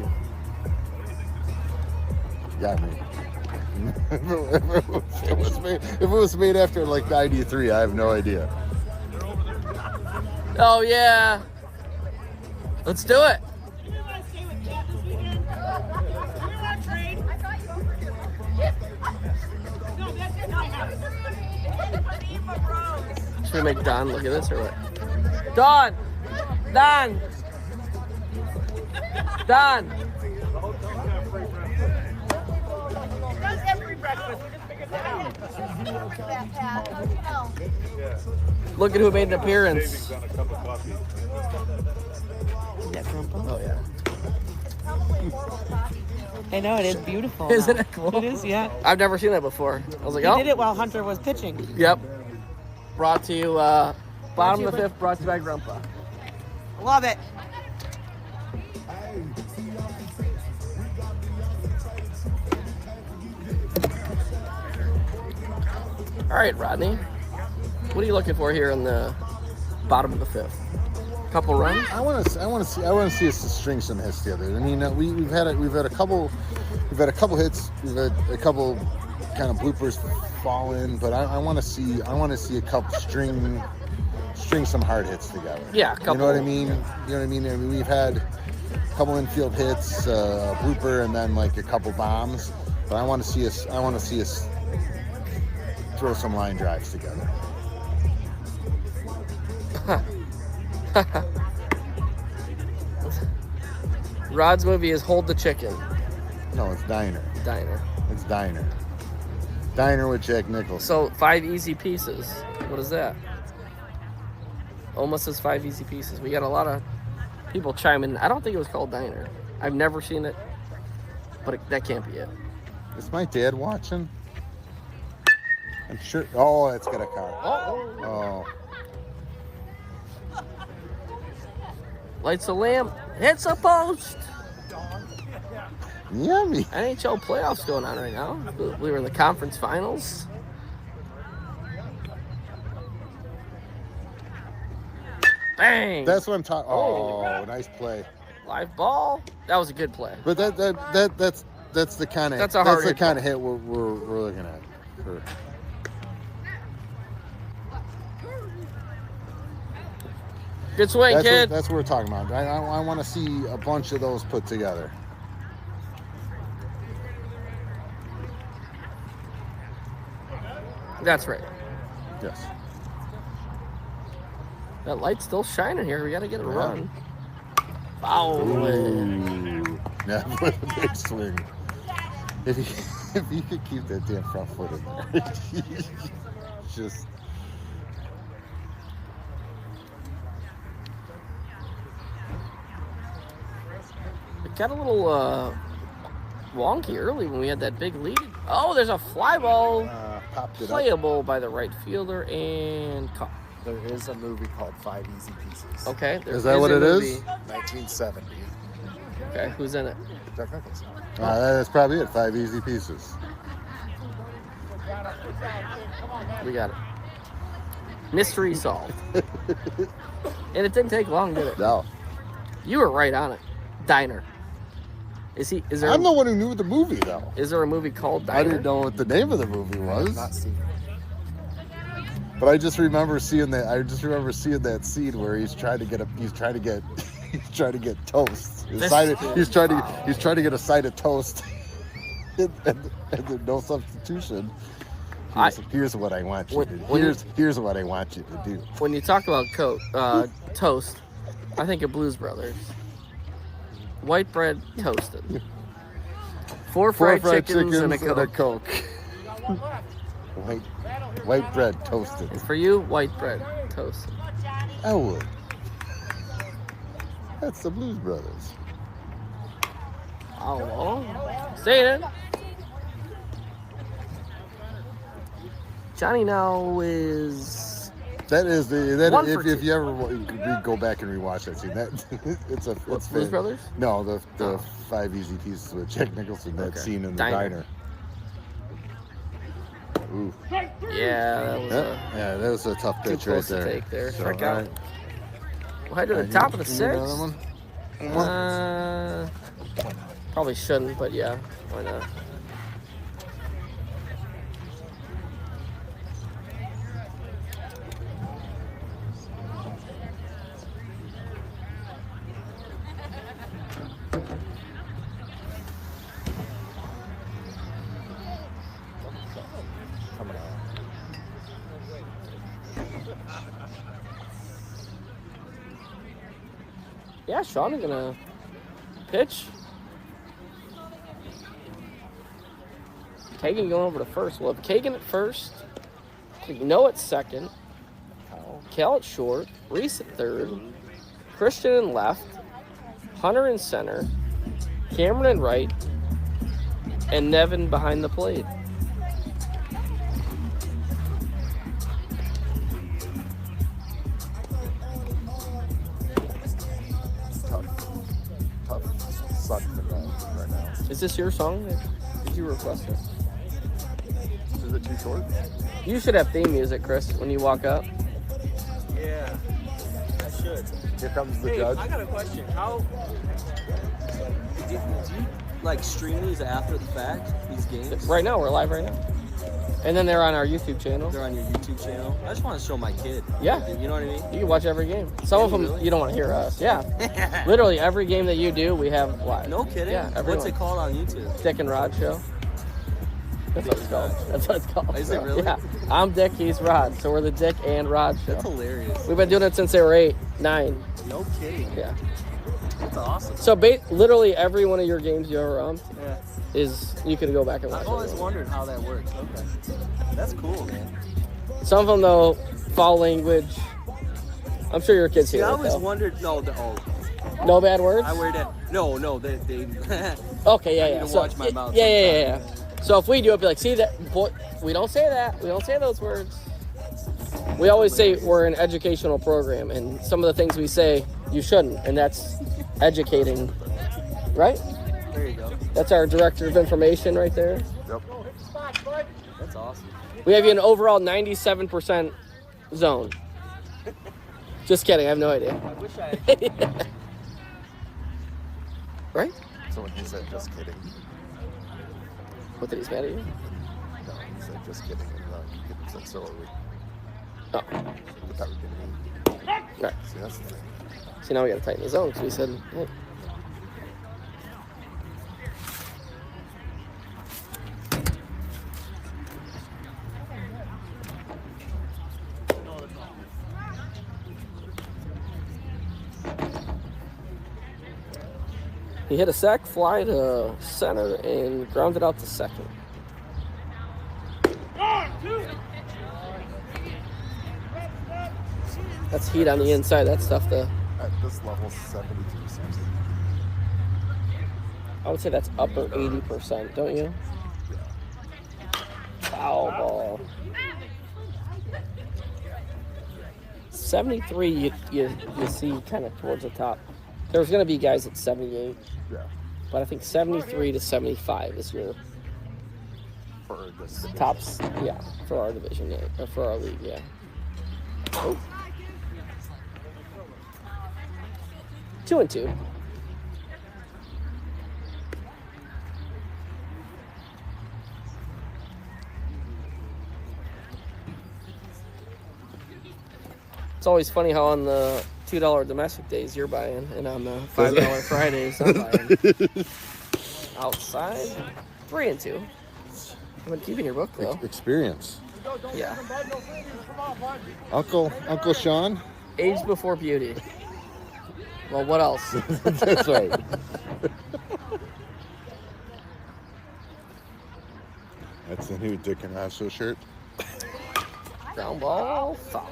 [SPEAKER 3] Got me. If it was made after like 93, I have no idea.
[SPEAKER 1] Oh yeah. Let's do it. Should we make Don look at this or what? Don! Don! Don!
[SPEAKER 9] Does have free breakfast. We just figured that out. Don't you know?
[SPEAKER 1] Look at who made an appearance. Oh yeah.
[SPEAKER 6] I know, it is beautiful.
[SPEAKER 1] Isn't
[SPEAKER 6] now.
[SPEAKER 1] it cool?
[SPEAKER 6] It is, yeah.
[SPEAKER 1] I've never seen that before. I was like,
[SPEAKER 6] He
[SPEAKER 1] oh.
[SPEAKER 6] did it while Hunter was pitching.
[SPEAKER 1] Yep. Brought to you, bottom of the fifth, brought to you by Grumpa.
[SPEAKER 6] Love it.
[SPEAKER 1] All right, Rodney. What are you looking for here in the bottom of the fifth? Couple runs?
[SPEAKER 3] I want to see us string some hits together. I mean, we've had a couple hits. We've had a couple kind of bloopers fall in, but I want to see a couple string some hard hits together.
[SPEAKER 1] Yeah, a couple.
[SPEAKER 3] You know what I mean? I mean, we've had a couple infield hits, a blooper, and then like a couple bombs. But I want to see us throw some line drives together.
[SPEAKER 1] Rod's movie is Hold the Chicken.
[SPEAKER 3] No, it's Diner.
[SPEAKER 1] Diner.
[SPEAKER 3] It's Diner. Diner with Jack Nicholson.
[SPEAKER 1] So 5 easy pieces. What is that? Almost says 5 easy pieces. We got a lot of people chiming in. I don't think it was called Diner. I've never seen it, but that can't be it.
[SPEAKER 3] Is my dad watching? I'm sure. Oh, it's got a car. Oh.
[SPEAKER 1] Lights a lamp, hits a post.
[SPEAKER 3] Yummy.
[SPEAKER 1] NHL playoffs going on right now. We were in the conference finals. Bang!
[SPEAKER 3] That's what I'm talking. Oh, nice play.
[SPEAKER 1] Live ball. That was a good play.
[SPEAKER 3] But that's the kind of
[SPEAKER 1] That's a hard hit
[SPEAKER 3] hit we're looking at. For.
[SPEAKER 1] Good swing, kid.
[SPEAKER 3] That's what we're talking about. I want to see a bunch of those put together.
[SPEAKER 1] That's right.
[SPEAKER 3] Yes.
[SPEAKER 1] That light's still shining here. We got to get a run. Foul.
[SPEAKER 3] Ooh. Yeah, what a big swing. If you could keep that damn front foot in there. Just.
[SPEAKER 1] It got a little wonky early when we had that big lead. Oh, there's a fly ball.
[SPEAKER 3] Popped it
[SPEAKER 1] Playable by the right fielder and caught.
[SPEAKER 2] There is a movie called 5 Easy Pieces.
[SPEAKER 1] Okay.
[SPEAKER 3] Is that what it is?
[SPEAKER 2] 1970.
[SPEAKER 1] Okay, who's in it?
[SPEAKER 2] Jack Nicholson.
[SPEAKER 3] That's probably it. 5 easy pieces.
[SPEAKER 1] We got it. Mystery solved. And it didn't take long, did it?
[SPEAKER 3] No.
[SPEAKER 1] You were right on it. Diner. Is there?
[SPEAKER 3] I'm the one who knew the movie though.
[SPEAKER 1] Is there a movie called Diner?
[SPEAKER 3] I didn't know what the name of the movie was.
[SPEAKER 2] Not seen it.
[SPEAKER 3] But I just remember seeing that scene where he's trying to get toast. He's trying to get a side of toast, and there's no substitution. Here's what I want you to do. Here's what I want you to do.
[SPEAKER 1] When you talk about toast, I think of Blues Brothers. White bread toasted. Four fried chickens and a Coke.
[SPEAKER 3] White bread toasted.
[SPEAKER 1] And for you, white bread toast.
[SPEAKER 3] I would. That's the Blues Brothers.
[SPEAKER 1] Oh, say it. Johnny now is.
[SPEAKER 3] That is the
[SPEAKER 1] One
[SPEAKER 3] if
[SPEAKER 1] for
[SPEAKER 3] you ever go back and rewatch that scene, that it's
[SPEAKER 1] Blues Brothers?
[SPEAKER 3] No, the 5 Easy Pieces with Jack Nicholson. That
[SPEAKER 1] Okay.
[SPEAKER 3] scene in the
[SPEAKER 1] Diner.
[SPEAKER 3] diner. Ooh.
[SPEAKER 1] Yeah,
[SPEAKER 3] That was a tough
[SPEAKER 1] too
[SPEAKER 3] pitch right
[SPEAKER 1] close to
[SPEAKER 3] there.
[SPEAKER 1] take there.
[SPEAKER 3] So,
[SPEAKER 1] Strike
[SPEAKER 3] all
[SPEAKER 1] out.
[SPEAKER 3] right.
[SPEAKER 1] We'll head to the top of the
[SPEAKER 3] You need another
[SPEAKER 1] sixth.
[SPEAKER 3] one?
[SPEAKER 1] Probably shouldn't, but yeah, why not? Yeah, Sean is gonna pitch. Kagan going over to first. We'll have Kagan at first. Noah at second. Cal at short. Reese at third. Christian in left. Hunter in center. Cameron in right. And Nevin behind the plate.
[SPEAKER 8] Tough suck for them right now.
[SPEAKER 1] Is this your song? Did you request it?
[SPEAKER 8] Is it too short?
[SPEAKER 1] You should have theme music, Chris, when you walk up.
[SPEAKER 4] Yeah, I should.
[SPEAKER 8] Here comes the
[SPEAKER 4] Hey,
[SPEAKER 8] judge.
[SPEAKER 4] I got a question. How do you like stream these after the fact? These games?
[SPEAKER 1] Right now, we're live right now. And then they're on our YouTube channel.
[SPEAKER 4] They're on your YouTube channel. I just want to show my kid.
[SPEAKER 1] Yeah.
[SPEAKER 4] You know what I mean?
[SPEAKER 1] You can watch every game. Some of them
[SPEAKER 4] Really?
[SPEAKER 1] you don't want to hear us. Yeah. Literally every game that you do, we have live.
[SPEAKER 4] No kidding.
[SPEAKER 1] Yeah, everyone.
[SPEAKER 4] What's it called on YouTube?
[SPEAKER 1] Dick and Rod Show. That's what it's called. That's what it's called.
[SPEAKER 4] Is it really?
[SPEAKER 1] Yeah. I'm Dick, he's Rod. So we're the Dick and Rod Show.
[SPEAKER 4] That's hilarious.
[SPEAKER 1] We've been doing it since they were 8, 9.
[SPEAKER 4] No kidding.
[SPEAKER 1] Yeah.
[SPEAKER 4] That's awesome.
[SPEAKER 1] So literally every one of your games you ever
[SPEAKER 4] Yeah.
[SPEAKER 1] is you could go back and watch.
[SPEAKER 4] I've always
[SPEAKER 1] everyone.
[SPEAKER 4] wondered how that works. Okay. That's cool, man.
[SPEAKER 1] Some of them though, foul language. I'm sure your kids
[SPEAKER 4] See,
[SPEAKER 1] hear
[SPEAKER 4] I
[SPEAKER 1] it
[SPEAKER 4] always
[SPEAKER 1] though.
[SPEAKER 4] wondered. No,
[SPEAKER 1] No bad words?
[SPEAKER 4] I wear that. No, they.
[SPEAKER 1] Okay, yeah,
[SPEAKER 4] I
[SPEAKER 1] yeah.
[SPEAKER 4] need to
[SPEAKER 1] So,
[SPEAKER 4] watch my mouth
[SPEAKER 1] yeah. So if we do it, be like, see that? Boy, we don't say that. We don't say those words. We always say we're an educational program, and some of the things we say you shouldn't, and that's educating, right?
[SPEAKER 4] There you go.
[SPEAKER 1] That's our director of information right there.
[SPEAKER 8] Yep.
[SPEAKER 4] That's awesome.
[SPEAKER 1] We have you an overall 97% zone. Just kidding. I have no idea.
[SPEAKER 4] I wish I.
[SPEAKER 1] Right?
[SPEAKER 8] So when he said just kidding,
[SPEAKER 1] What did he mad at you?
[SPEAKER 8] no, he said just kidding, and he said so are we.
[SPEAKER 1] Oh,
[SPEAKER 8] But that would be me.
[SPEAKER 1] right.
[SPEAKER 8] See, that's the thing.
[SPEAKER 1] See, now we got to tighten the zone because we said, hey. He hit a sac fly to center and grounded out to second. That's heat on the inside. That stuff,
[SPEAKER 8] At this level, 72 seems like
[SPEAKER 1] I would say that's upper 80%, don't you? Foul ball. 73, you see kind of towards the top. There's going to be guys at 78,
[SPEAKER 8] yeah.
[SPEAKER 1] but I think 73 to 75 is your
[SPEAKER 8] For this division.
[SPEAKER 1] tops. Yeah, for our division, yeah, or for our league, yeah. Oh. 2-2. It's always funny how on the $2 domestic days you're buying, and on the $5 Fridays I'm buying. Outside, 3-2. I've been keeping your book though.
[SPEAKER 3] Experience.
[SPEAKER 1] Yeah.
[SPEAKER 3] Uncle Sean.
[SPEAKER 1] Age before beauty. Well, what else?
[SPEAKER 3] That's right. That's the new Dick and Roscoe shirt.
[SPEAKER 1] Ground ball, foul.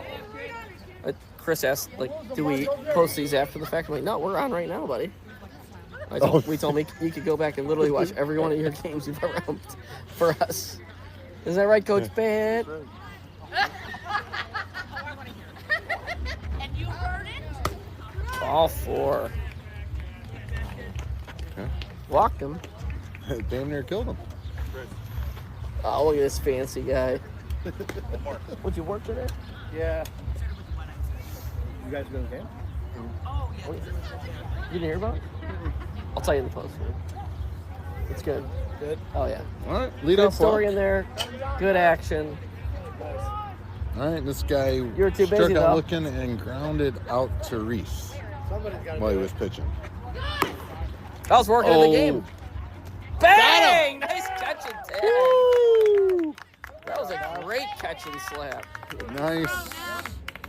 [SPEAKER 1] Chris asked, like, do we post these after the fact? I'm like, no, we're on right now, buddy. We told me you could go back and literally watch every one of your games you've ever umped for us. Is that right, Coach Band?
[SPEAKER 9] And you heard it?
[SPEAKER 1] All 4.
[SPEAKER 3] Okay.
[SPEAKER 1] Walked him.
[SPEAKER 3] Damn near killed him.
[SPEAKER 1] Oh, look at this fancy guy. Would you work today?
[SPEAKER 2] Yeah. You guys go to the game?
[SPEAKER 1] You didn't hear about it? I'll tell you in the post. It's good.
[SPEAKER 2] Good.
[SPEAKER 1] Oh, yeah.
[SPEAKER 3] All right, lead
[SPEAKER 1] Good
[SPEAKER 3] off
[SPEAKER 1] story
[SPEAKER 3] walk.
[SPEAKER 1] in there. Good action.
[SPEAKER 3] All right, this guy
[SPEAKER 1] You were too busy,
[SPEAKER 3] struck out
[SPEAKER 1] though.
[SPEAKER 3] looking and grounded out to Reese while he was pitching.
[SPEAKER 1] I was working in the
[SPEAKER 3] Oh.
[SPEAKER 1] game. Bang! Nice catch and tag.
[SPEAKER 3] Woo!
[SPEAKER 1] That was a great catch and slap.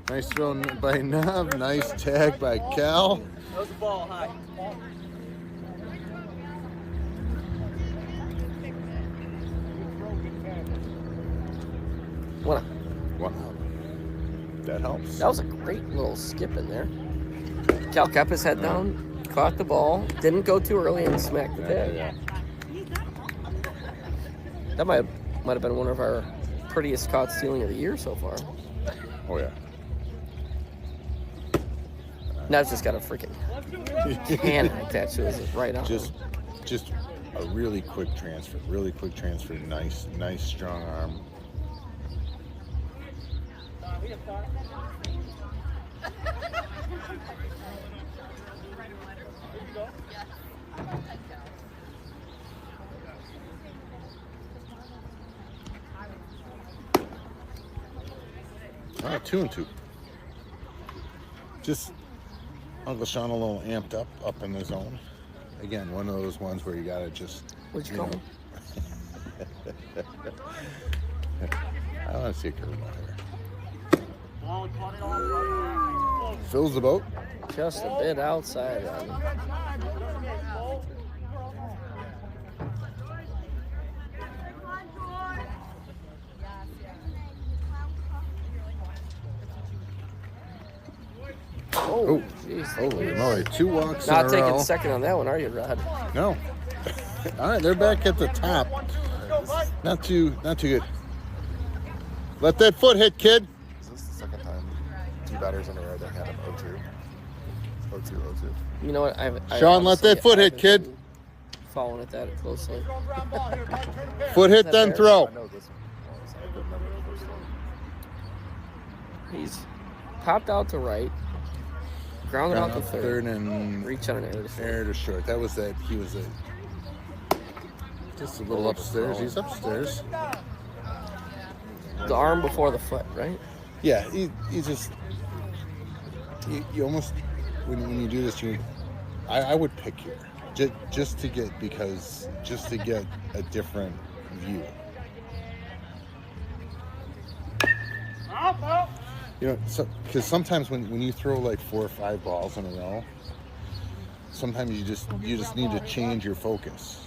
[SPEAKER 3] Nice throw by Nev. Nice tag by Cal.
[SPEAKER 4] That was the ball high.
[SPEAKER 1] What?
[SPEAKER 3] One out. That helps.
[SPEAKER 1] That was a great little skip in there. Cal kept his head down, caught the ball, didn't go too early, and smacked the tag.
[SPEAKER 3] Yeah.
[SPEAKER 1] That might have been one of our prettiest caught stealing of the year so far.
[SPEAKER 3] Oh yeah.
[SPEAKER 1] Now it's just got a freaking cannon attached to his right arm.
[SPEAKER 3] Just a really quick transfer. Really quick transfer. Nice strong arm. All right, 2-2. Just Uncle Sean a little amped up in the zone. Again, one of those ones where you gotta just.
[SPEAKER 1] What'd you call him?
[SPEAKER 3] I want to see a curveball here. Fills the boat.
[SPEAKER 1] Just a bit outside. Oh, jeez.
[SPEAKER 3] Holy moly. 2 walks
[SPEAKER 1] Not
[SPEAKER 3] in a
[SPEAKER 1] taking
[SPEAKER 3] row.
[SPEAKER 1] second on that one, are you, Rod?
[SPEAKER 3] No. All right, they're back at the top. Not too good. Let that foot hit, kid.
[SPEAKER 8] Is this the second time 2 batters in a row that had an 0-2? 0-2.
[SPEAKER 1] You know what?
[SPEAKER 3] Sean, let that foot hit, kid.
[SPEAKER 1] Following it that closely.
[SPEAKER 3] Foot hit,
[SPEAKER 1] Is that
[SPEAKER 3] then
[SPEAKER 1] fair?
[SPEAKER 3] throw.
[SPEAKER 8] I know this one. I couldn't remember the first one.
[SPEAKER 1] He's popped out to right, grounded out to
[SPEAKER 3] Third
[SPEAKER 1] third,
[SPEAKER 3] and
[SPEAKER 1] reach on an air to short.
[SPEAKER 3] air to short. That was that. He was just a little upstairs. He's upstairs.
[SPEAKER 1] The arm before the foot, right?
[SPEAKER 3] Yeah, he just you almost when you do this, I would pick here just to get a different view. You know, because sometimes when you throw like 4 or 5 balls in a row, sometimes you just need to change your focus,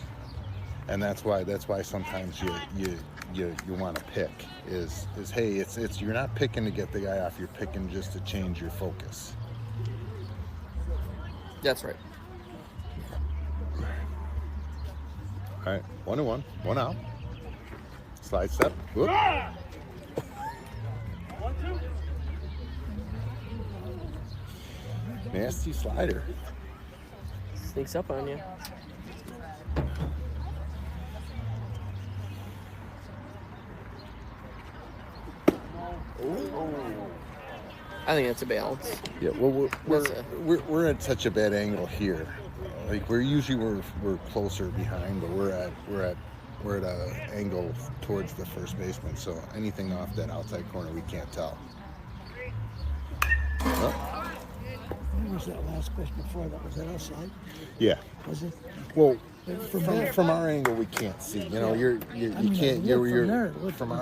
[SPEAKER 3] and that's why sometimes you want to pick is hey, it's you're not picking to get the guy off, you're picking just to change your focus.
[SPEAKER 1] That's right.
[SPEAKER 3] All right, 1-1, 1 out. Slide step. Whoop. Nasty slider.
[SPEAKER 1] Sneaks up on you. I think that's a balance.
[SPEAKER 3] Yeah, well, we're at such a bad angle here. Like we're closer behind, but we're at an angle towards the first baseman. So anything off that outside corner, we can't tell. Oh.
[SPEAKER 11] What was that last pitch before that? Was that outside?
[SPEAKER 3] Yeah.
[SPEAKER 11] Was it?
[SPEAKER 3] Well,
[SPEAKER 11] From
[SPEAKER 3] from our angle, we can't see. You know, you can't. From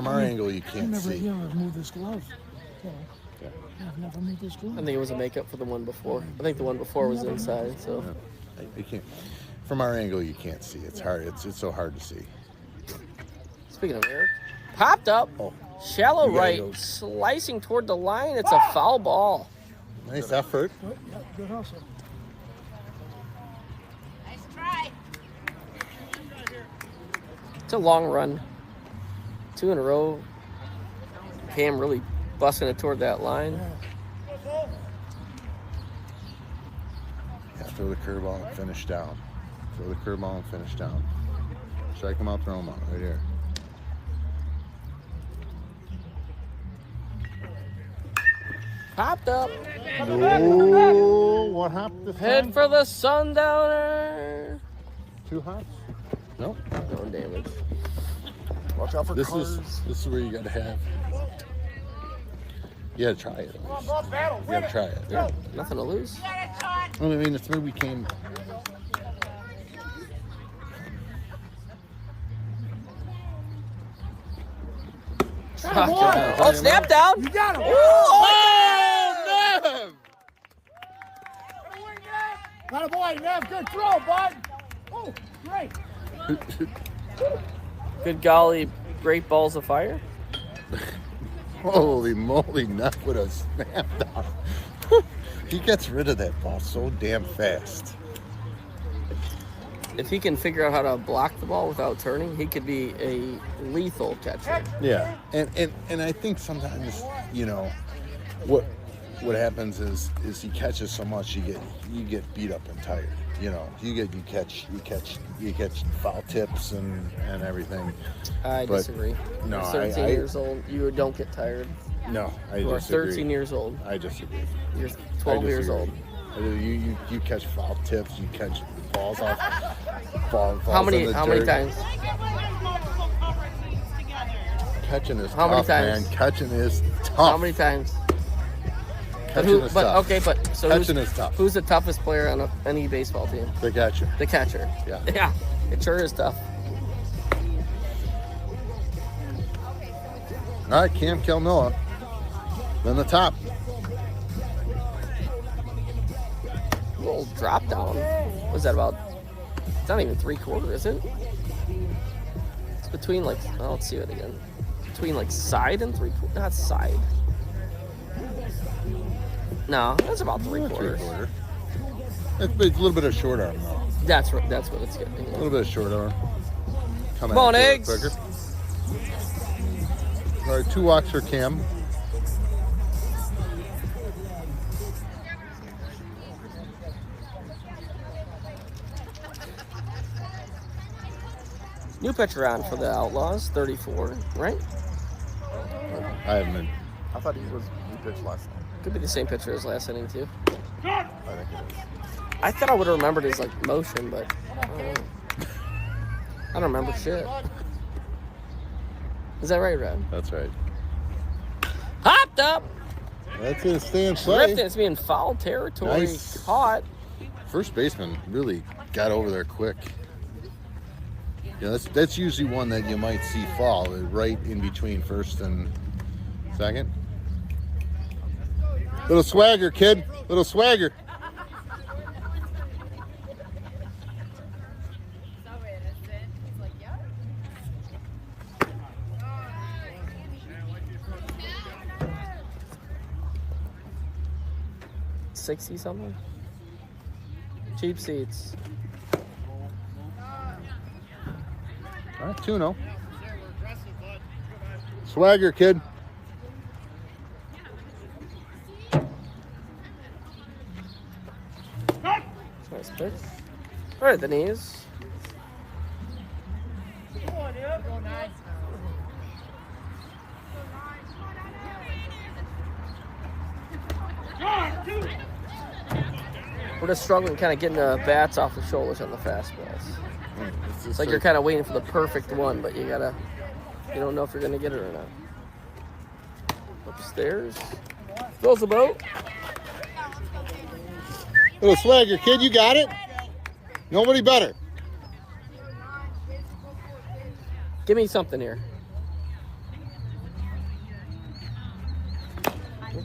[SPEAKER 3] our angle, you can't see.
[SPEAKER 11] You never moved this glove. You know.
[SPEAKER 3] Yeah.
[SPEAKER 11] I've never moved this glove.
[SPEAKER 1] I think it was a makeup for the one before. I think the one before was inside. So
[SPEAKER 3] You can't. From our angle, you can't see. It's hard. It's so hard to see.
[SPEAKER 1] speaking of Eric, popped up.
[SPEAKER 3] Oh.
[SPEAKER 1] Shallow
[SPEAKER 3] You gotta
[SPEAKER 1] right,
[SPEAKER 3] go.
[SPEAKER 1] slicing toward the line. It's a foul ball.
[SPEAKER 3] Nice effort.
[SPEAKER 11] Good hustle.
[SPEAKER 9] Nice try.
[SPEAKER 1] It's a long run. 2 in a row. Cam really busting it toward that line.
[SPEAKER 3] Yeah, throw the curveball and finish down. Throw the curveball and finish down. Strike him out, throw him out. Right here.
[SPEAKER 1] Popped up.
[SPEAKER 3] Oh, what hopped this
[SPEAKER 1] Head
[SPEAKER 3] time?
[SPEAKER 1] for the Sundowner.
[SPEAKER 3] 2 hops? Nope.
[SPEAKER 1] No damage.
[SPEAKER 8] Watch out for
[SPEAKER 3] This
[SPEAKER 8] cars.
[SPEAKER 3] is where you gotta have. You gotta try it. You gotta try it.
[SPEAKER 1] Yeah, nothing to lose.
[SPEAKER 3] I mean, it's where we came.
[SPEAKER 1] Oh, snap down.
[SPEAKER 11] You got him.
[SPEAKER 3] Oh, Nev!
[SPEAKER 11] Not a boy, Nev. Good throw, bud. Oh, great.
[SPEAKER 1] Good golly, great balls of fire.
[SPEAKER 3] Holy moly, Nev with a snap down. He gets rid of that ball so damn fast.
[SPEAKER 1] If he can figure out how to block the ball without turning, he could be a lethal catcher.
[SPEAKER 3] Yeah, and I think sometimes, you know, what happens is he catches so much you get beat up and tired. You know, you catch foul tips and everything.
[SPEAKER 1] I disagree.
[SPEAKER 3] No,
[SPEAKER 1] You're 13 years old. You don't get tired.
[SPEAKER 3] No, I
[SPEAKER 1] You are
[SPEAKER 3] disagree.
[SPEAKER 1] 13 years old.
[SPEAKER 3] I disagree.
[SPEAKER 1] You're 12 years old.
[SPEAKER 3] You catch foul tips. You catch balls off. Balls
[SPEAKER 1] How many
[SPEAKER 3] in the
[SPEAKER 1] times?
[SPEAKER 3] Catching is
[SPEAKER 1] How many
[SPEAKER 3] tough,
[SPEAKER 1] times?
[SPEAKER 3] man. Catching is tough.
[SPEAKER 1] How many times?
[SPEAKER 3] Catching is tough.
[SPEAKER 1] Okay, but so
[SPEAKER 3] Catching is tough.
[SPEAKER 1] who's the toughest player on any baseball team?
[SPEAKER 3] The catcher.
[SPEAKER 1] The catcher.
[SPEAKER 3] Yeah.
[SPEAKER 1] Yeah, it sure is tough.
[SPEAKER 3] All right, Cam Kelnoa. Then the top.
[SPEAKER 1] Little drop down. What's that about? It's not even 3/4, is it? It's between like, oh, let's see it again. Between like side and 3/4, not side. No, that's about 3/4.
[SPEAKER 3] It's a little bit of short arm though.
[SPEAKER 1] That's what it's getting.
[SPEAKER 3] A little bit of short arm.
[SPEAKER 1] Come on,
[SPEAKER 3] at it
[SPEAKER 1] eggs.
[SPEAKER 3] quicker. All right, 2 walks for Cam.
[SPEAKER 1] New pitcher on for the Outlaws, 34, right?
[SPEAKER 3] I haven't been.
[SPEAKER 8] I thought he pitched last night.
[SPEAKER 1] Could be the same pitcher as last inning too.
[SPEAKER 8] I think it is.
[SPEAKER 1] I thought I would have remembered his like motion, but I don't know. I don't remember shit. Is that right, Red?
[SPEAKER 3] That's right.
[SPEAKER 1] Hopped up.
[SPEAKER 3] That's it. Stay in play.
[SPEAKER 1] Drifting. It's being foul territory.
[SPEAKER 3] Nice.
[SPEAKER 1] Caught.
[SPEAKER 3] First baseman really got over there quick. Yeah, that's usually one that you might see fall right in between first and second. Little swagger, kid. Little swagger.
[SPEAKER 1] $60 something. Cheap seats.
[SPEAKER 3] All right, 2-0. Swagger, kid.
[SPEAKER 1] Nice pitch. Right at the knees. We're just struggling kind of getting the bats off the shoulders on the fastballs. It's like you're kind of waiting for the perfect one, but you don't know if you're going to get it or not. Upstairs. Throws the boat.
[SPEAKER 3] Little swagger, kid. You got it. Nobody better.
[SPEAKER 1] Give me something here.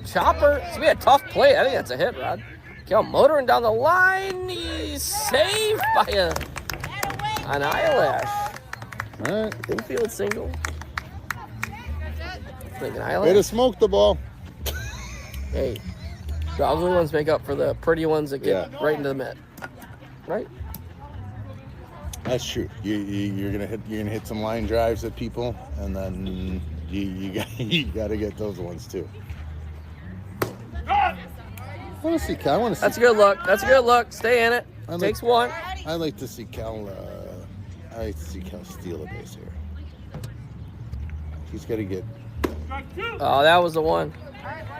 [SPEAKER 1] Chopper. It's going to be a tough play. I think that's a hit, Rod. Kel motoring down the line. He's saved by an eyelash.
[SPEAKER 3] All right.
[SPEAKER 1] Infield single. Thinking
[SPEAKER 3] Way
[SPEAKER 1] Island.
[SPEAKER 3] to smoke the ball.
[SPEAKER 1] Hey, the ugly ones make up for the pretty ones that get right into the mitt. Right?
[SPEAKER 3] That's true. You're gonna hit some line drives at people, and then you got to get those ones too. I want to see Cal.
[SPEAKER 1] That's a good look. That's a good look. Stay in it. Takes one.
[SPEAKER 3] I like to see Cal. I like to see Cal steal a base here. He's got to get.
[SPEAKER 1] Oh, that was the one.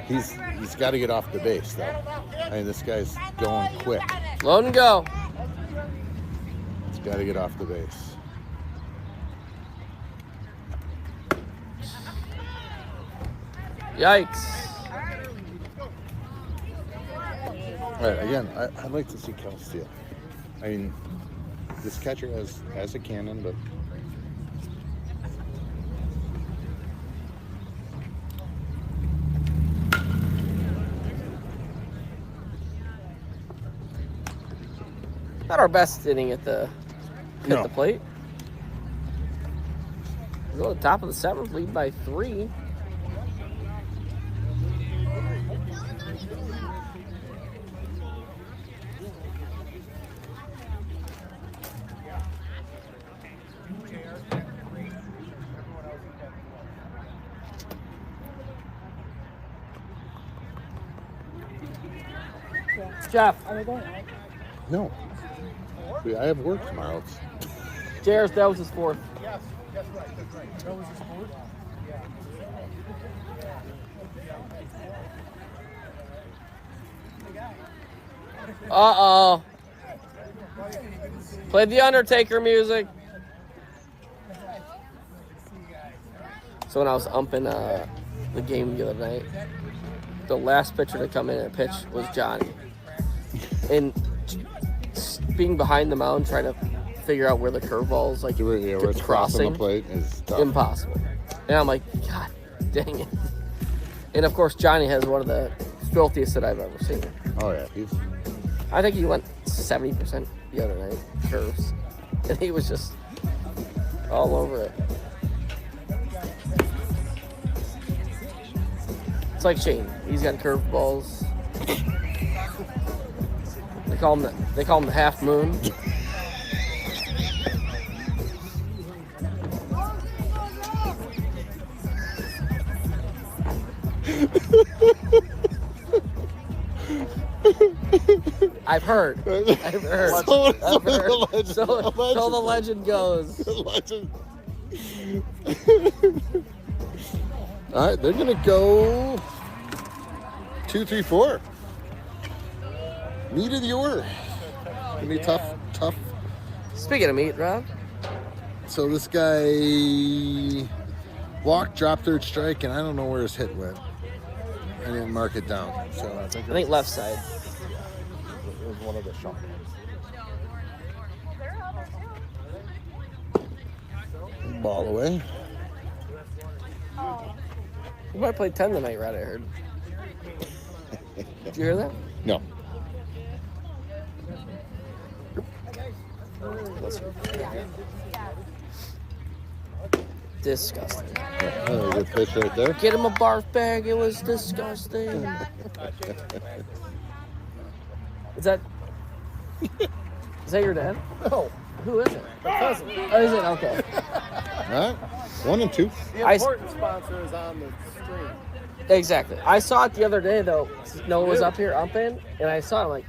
[SPEAKER 3] He's got to get off the base though. I mean, this guy's going quick.
[SPEAKER 1] Load and go.
[SPEAKER 3] He's got to get off the base.
[SPEAKER 1] Yikes.
[SPEAKER 3] All right, again, I'd like to see Cal steal. I mean, this catcher has a cannon, but
[SPEAKER 1] Not our best inning at the the plate. We go to the top of the seventh, lead by 3. Jeff.
[SPEAKER 3] no. I have work tomorrow.
[SPEAKER 1] Jairus, that was his 4th.
[SPEAKER 11] Yes, that's right. That was his fourth?
[SPEAKER 1] Uh-oh. Play the Undertaker music. So when I was umping the game the other night, the last pitcher to come in and pitch was Johnny. And being behind the mound, trying to figure out where the curveball is, like
[SPEAKER 3] Where it's crossing the plate is tough.
[SPEAKER 1] Impossible. And I'm like, God dang it. And of course, Johnny has one of the filthiest that I've ever seen.
[SPEAKER 3] Oh yeah,
[SPEAKER 1] I think he went 70% the other night, curves. And he was just all over it. It's like Shane. He's got curveballs. They call him the half moon. I've heard.
[SPEAKER 3] So
[SPEAKER 1] the legend goes.
[SPEAKER 3] The legend. All right, they're gonna go 2, 3, 4. Meat of the order. Gonna be tough.
[SPEAKER 1] Speaking of meat, Rob.
[SPEAKER 3] So this guy walked, dropped third strike, and I don't know where his hit went. I didn't mark it down. So
[SPEAKER 1] I think left side.
[SPEAKER 8] It was one of the shot ones.
[SPEAKER 3] Ball away.
[SPEAKER 1] You might play 10 tonight, right? I heard. Did you hear that?
[SPEAKER 3] No.
[SPEAKER 1] Disgusting.
[SPEAKER 3] Oh, good pitch right there.
[SPEAKER 1] Get him a barf bag. It was disgusting. Is that your dad?
[SPEAKER 8] No.
[SPEAKER 1] Who is it? My cousin. Oh, is it? Okay.
[SPEAKER 3] All right. 1 and 2.
[SPEAKER 7] The important sponsor is on the stream.
[SPEAKER 1] Exactly. I saw it the other day, though. Noah was up here umping, and I saw it. I'm like,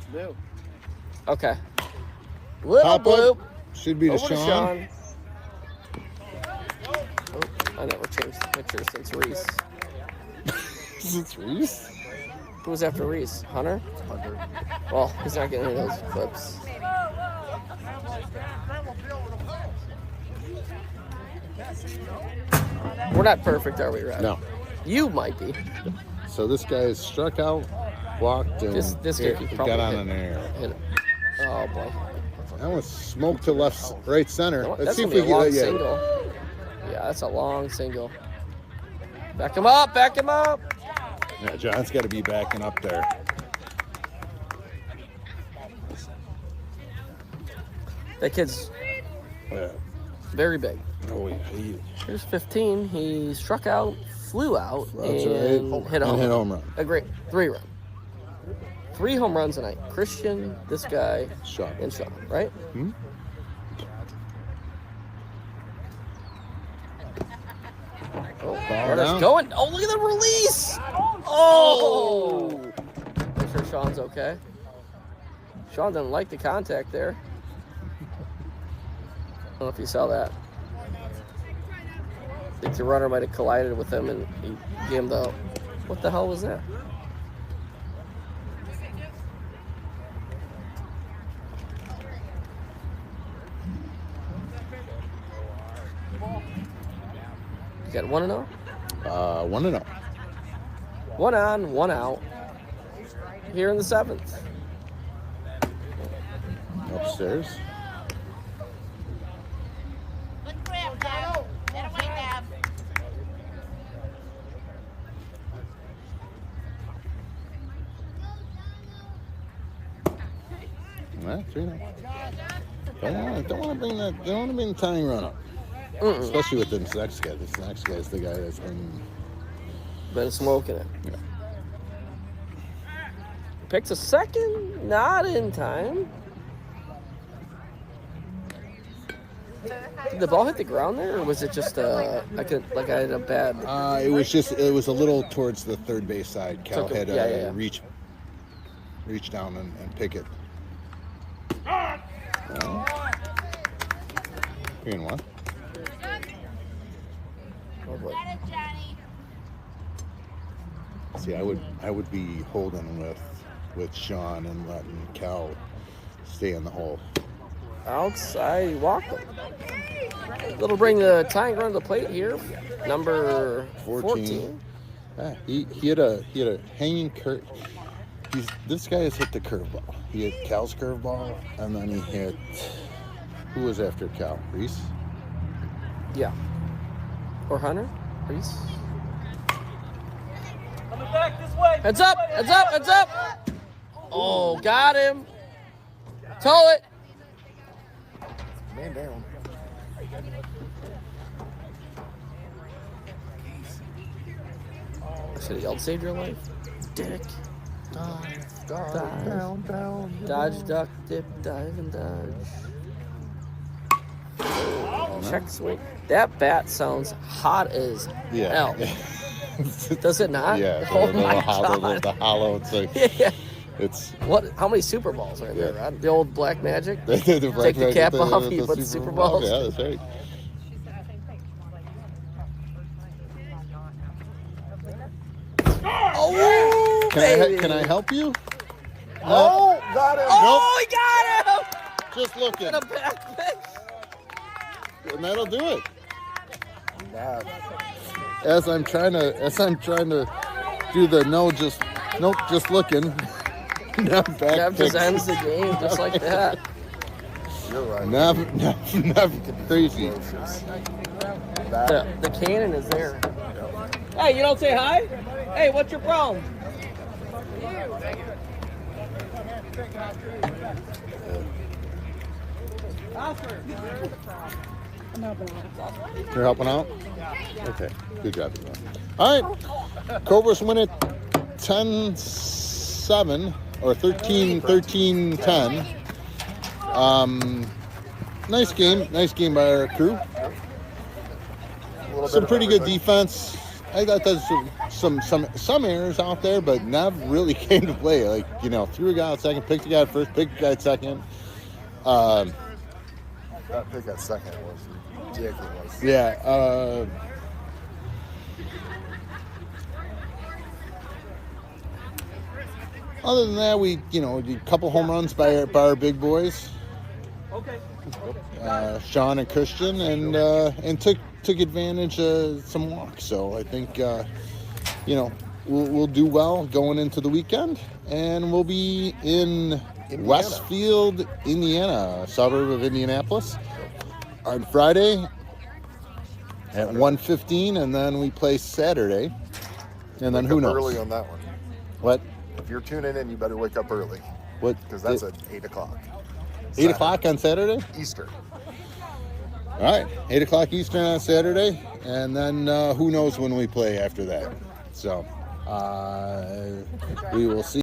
[SPEAKER 7] It's new.
[SPEAKER 1] okay. Little
[SPEAKER 3] Pop
[SPEAKER 1] bloop.
[SPEAKER 3] up. Should be to
[SPEAKER 1] Over to
[SPEAKER 3] Sean.
[SPEAKER 1] Oh, I never changed the picture since Reese.
[SPEAKER 3] Since Reese?
[SPEAKER 1] Who was after Reese? Hunter? Well, he's not getting any of those clips. We're not perfect, are we, Rob?
[SPEAKER 3] No.
[SPEAKER 1] You might be.
[SPEAKER 3] So this guy is struck out, walked, and
[SPEAKER 1] This kid could probably
[SPEAKER 3] got on
[SPEAKER 1] hit-
[SPEAKER 3] an air.
[SPEAKER 1] hit it. Oh, boy.
[SPEAKER 3] That was smoked to left, right center.
[SPEAKER 1] That's
[SPEAKER 3] Let's see if
[SPEAKER 1] gonna
[SPEAKER 3] we
[SPEAKER 1] be a long
[SPEAKER 3] can.
[SPEAKER 1] single. Yeah, that's a long single. Back him up, back him up.
[SPEAKER 3] Yeah, John's got to be backing up there.
[SPEAKER 1] That kid's
[SPEAKER 3] Yeah.
[SPEAKER 1] Very big.
[SPEAKER 3] Oh, yeah.
[SPEAKER 1] Here's 15. He struck out, flew out,
[SPEAKER 3] That's
[SPEAKER 1] and
[SPEAKER 3] right.
[SPEAKER 1] hit a
[SPEAKER 3] And
[SPEAKER 1] home run.
[SPEAKER 3] run.
[SPEAKER 1] A great 3-run. 3 home runs tonight. Christian, this guy,
[SPEAKER 3] Sean.
[SPEAKER 1] and Sean, right?
[SPEAKER 3] Hmm?
[SPEAKER 1] Oh,
[SPEAKER 3] Ball
[SPEAKER 1] Carter's
[SPEAKER 3] down.
[SPEAKER 1] going. Oh, look at the release. Oh. Make sure Sean's okay. Sean didn't like the contact there. I don't know if you saw that. I think the runner might have collided with him and he gave him the... What the hell was that? You got 1-0?
[SPEAKER 3] 1-0.
[SPEAKER 1] 1 on, 1 out. Here in the 7th.
[SPEAKER 3] Upstairs.
[SPEAKER 9] Good grab, Dad. That away, Dad.
[SPEAKER 3] Well, 3-0. Don't want to bring that. Don't want to bring the tying run up. Especially with this next guy. This next guy is the guy that's
[SPEAKER 1] been smoking it.
[SPEAKER 3] Yeah.
[SPEAKER 1] Picks a second, not in time. Did the ball hit the ground there, or was it just like I had a bad?
[SPEAKER 3] It was a little towards the third base side. Cal had to reach down and pick it. Well, 3-1.
[SPEAKER 1] Oh boy.
[SPEAKER 3] See, I would be holding with Sean and letting Cal stay in the hole.
[SPEAKER 1] Outside, he walked him. That'll bring the tying run to the plate here. Number 14.
[SPEAKER 3] Yeah, he had a hanging curve. This guy has hit the curveball. He hit Cal's curveball, and then he hit. Who was after Cal? Reese?
[SPEAKER 1] Yeah. Or Hunter? Reese?
[SPEAKER 7] Coming back this way.
[SPEAKER 1] Heads up! Heads up! Heads up! Oh, got him. Tow it.
[SPEAKER 8] Man down.
[SPEAKER 1] I should have yelled, save your life. Dick.
[SPEAKER 8] Dive,
[SPEAKER 1] Dive.
[SPEAKER 8] down.
[SPEAKER 1] Dodge, duck, dip, dive, and dodge. Check swing. That bat sounds hot as hell. Does it not?
[SPEAKER 3] Yeah.
[SPEAKER 1] Oh my God.
[SPEAKER 3] The hollow. It's like,
[SPEAKER 1] yeah.
[SPEAKER 3] It's
[SPEAKER 1] what? How many Super Balls are in there, Rod? The old Black Magic?
[SPEAKER 3] the
[SPEAKER 1] Take the cap off, you put the Super Balls.
[SPEAKER 3] Yeah, that's right.
[SPEAKER 1] Oh,
[SPEAKER 3] Can I help you?
[SPEAKER 8] Oh, got him.
[SPEAKER 1] Oh, he got him!
[SPEAKER 3] Just looking.
[SPEAKER 1] And a back pitch.
[SPEAKER 3] And that'll do it.
[SPEAKER 8] Nah.
[SPEAKER 3] As I'm trying to do the just looking.
[SPEAKER 1] Nev just ends the game just like that.
[SPEAKER 8] You're right.
[SPEAKER 3] Nev crazy.
[SPEAKER 1] The cannon is there. Hey, you don't say hi? Hey, what's your problem?
[SPEAKER 3] You're helping out? Okay. Good job. All right. Cobras win it 10-7 or 13-10. Nice game by our crew. Some pretty good defense. I thought there's some errors out there, but Nev really came to play. Like, threw a guy at second, picked a guy at first, picked a guy at second.
[SPEAKER 8] That pick at second was ridiculous.
[SPEAKER 3] Yeah. Other than that, we did a couple home runs by our big boys.
[SPEAKER 7] Okay.
[SPEAKER 3] Sean and Christian, and took advantage of some walks. So I think we'll do well going into the weekend, and we'll be in Westfield, Indiana, a suburb of Indianapolis, on Friday at 1:15, and then we play Saturday, and then who knows?
[SPEAKER 8] Early on that one.
[SPEAKER 3] What?
[SPEAKER 8] If you're tuning in, you better wake up early.
[SPEAKER 3] What?
[SPEAKER 8] Because that's at 8 o'clock.
[SPEAKER 3] 8 o'clock on Saturday?
[SPEAKER 8] Eastern.
[SPEAKER 3] All right, 8 o'clock Eastern on Saturday, and then who knows when we play after that. So we will see.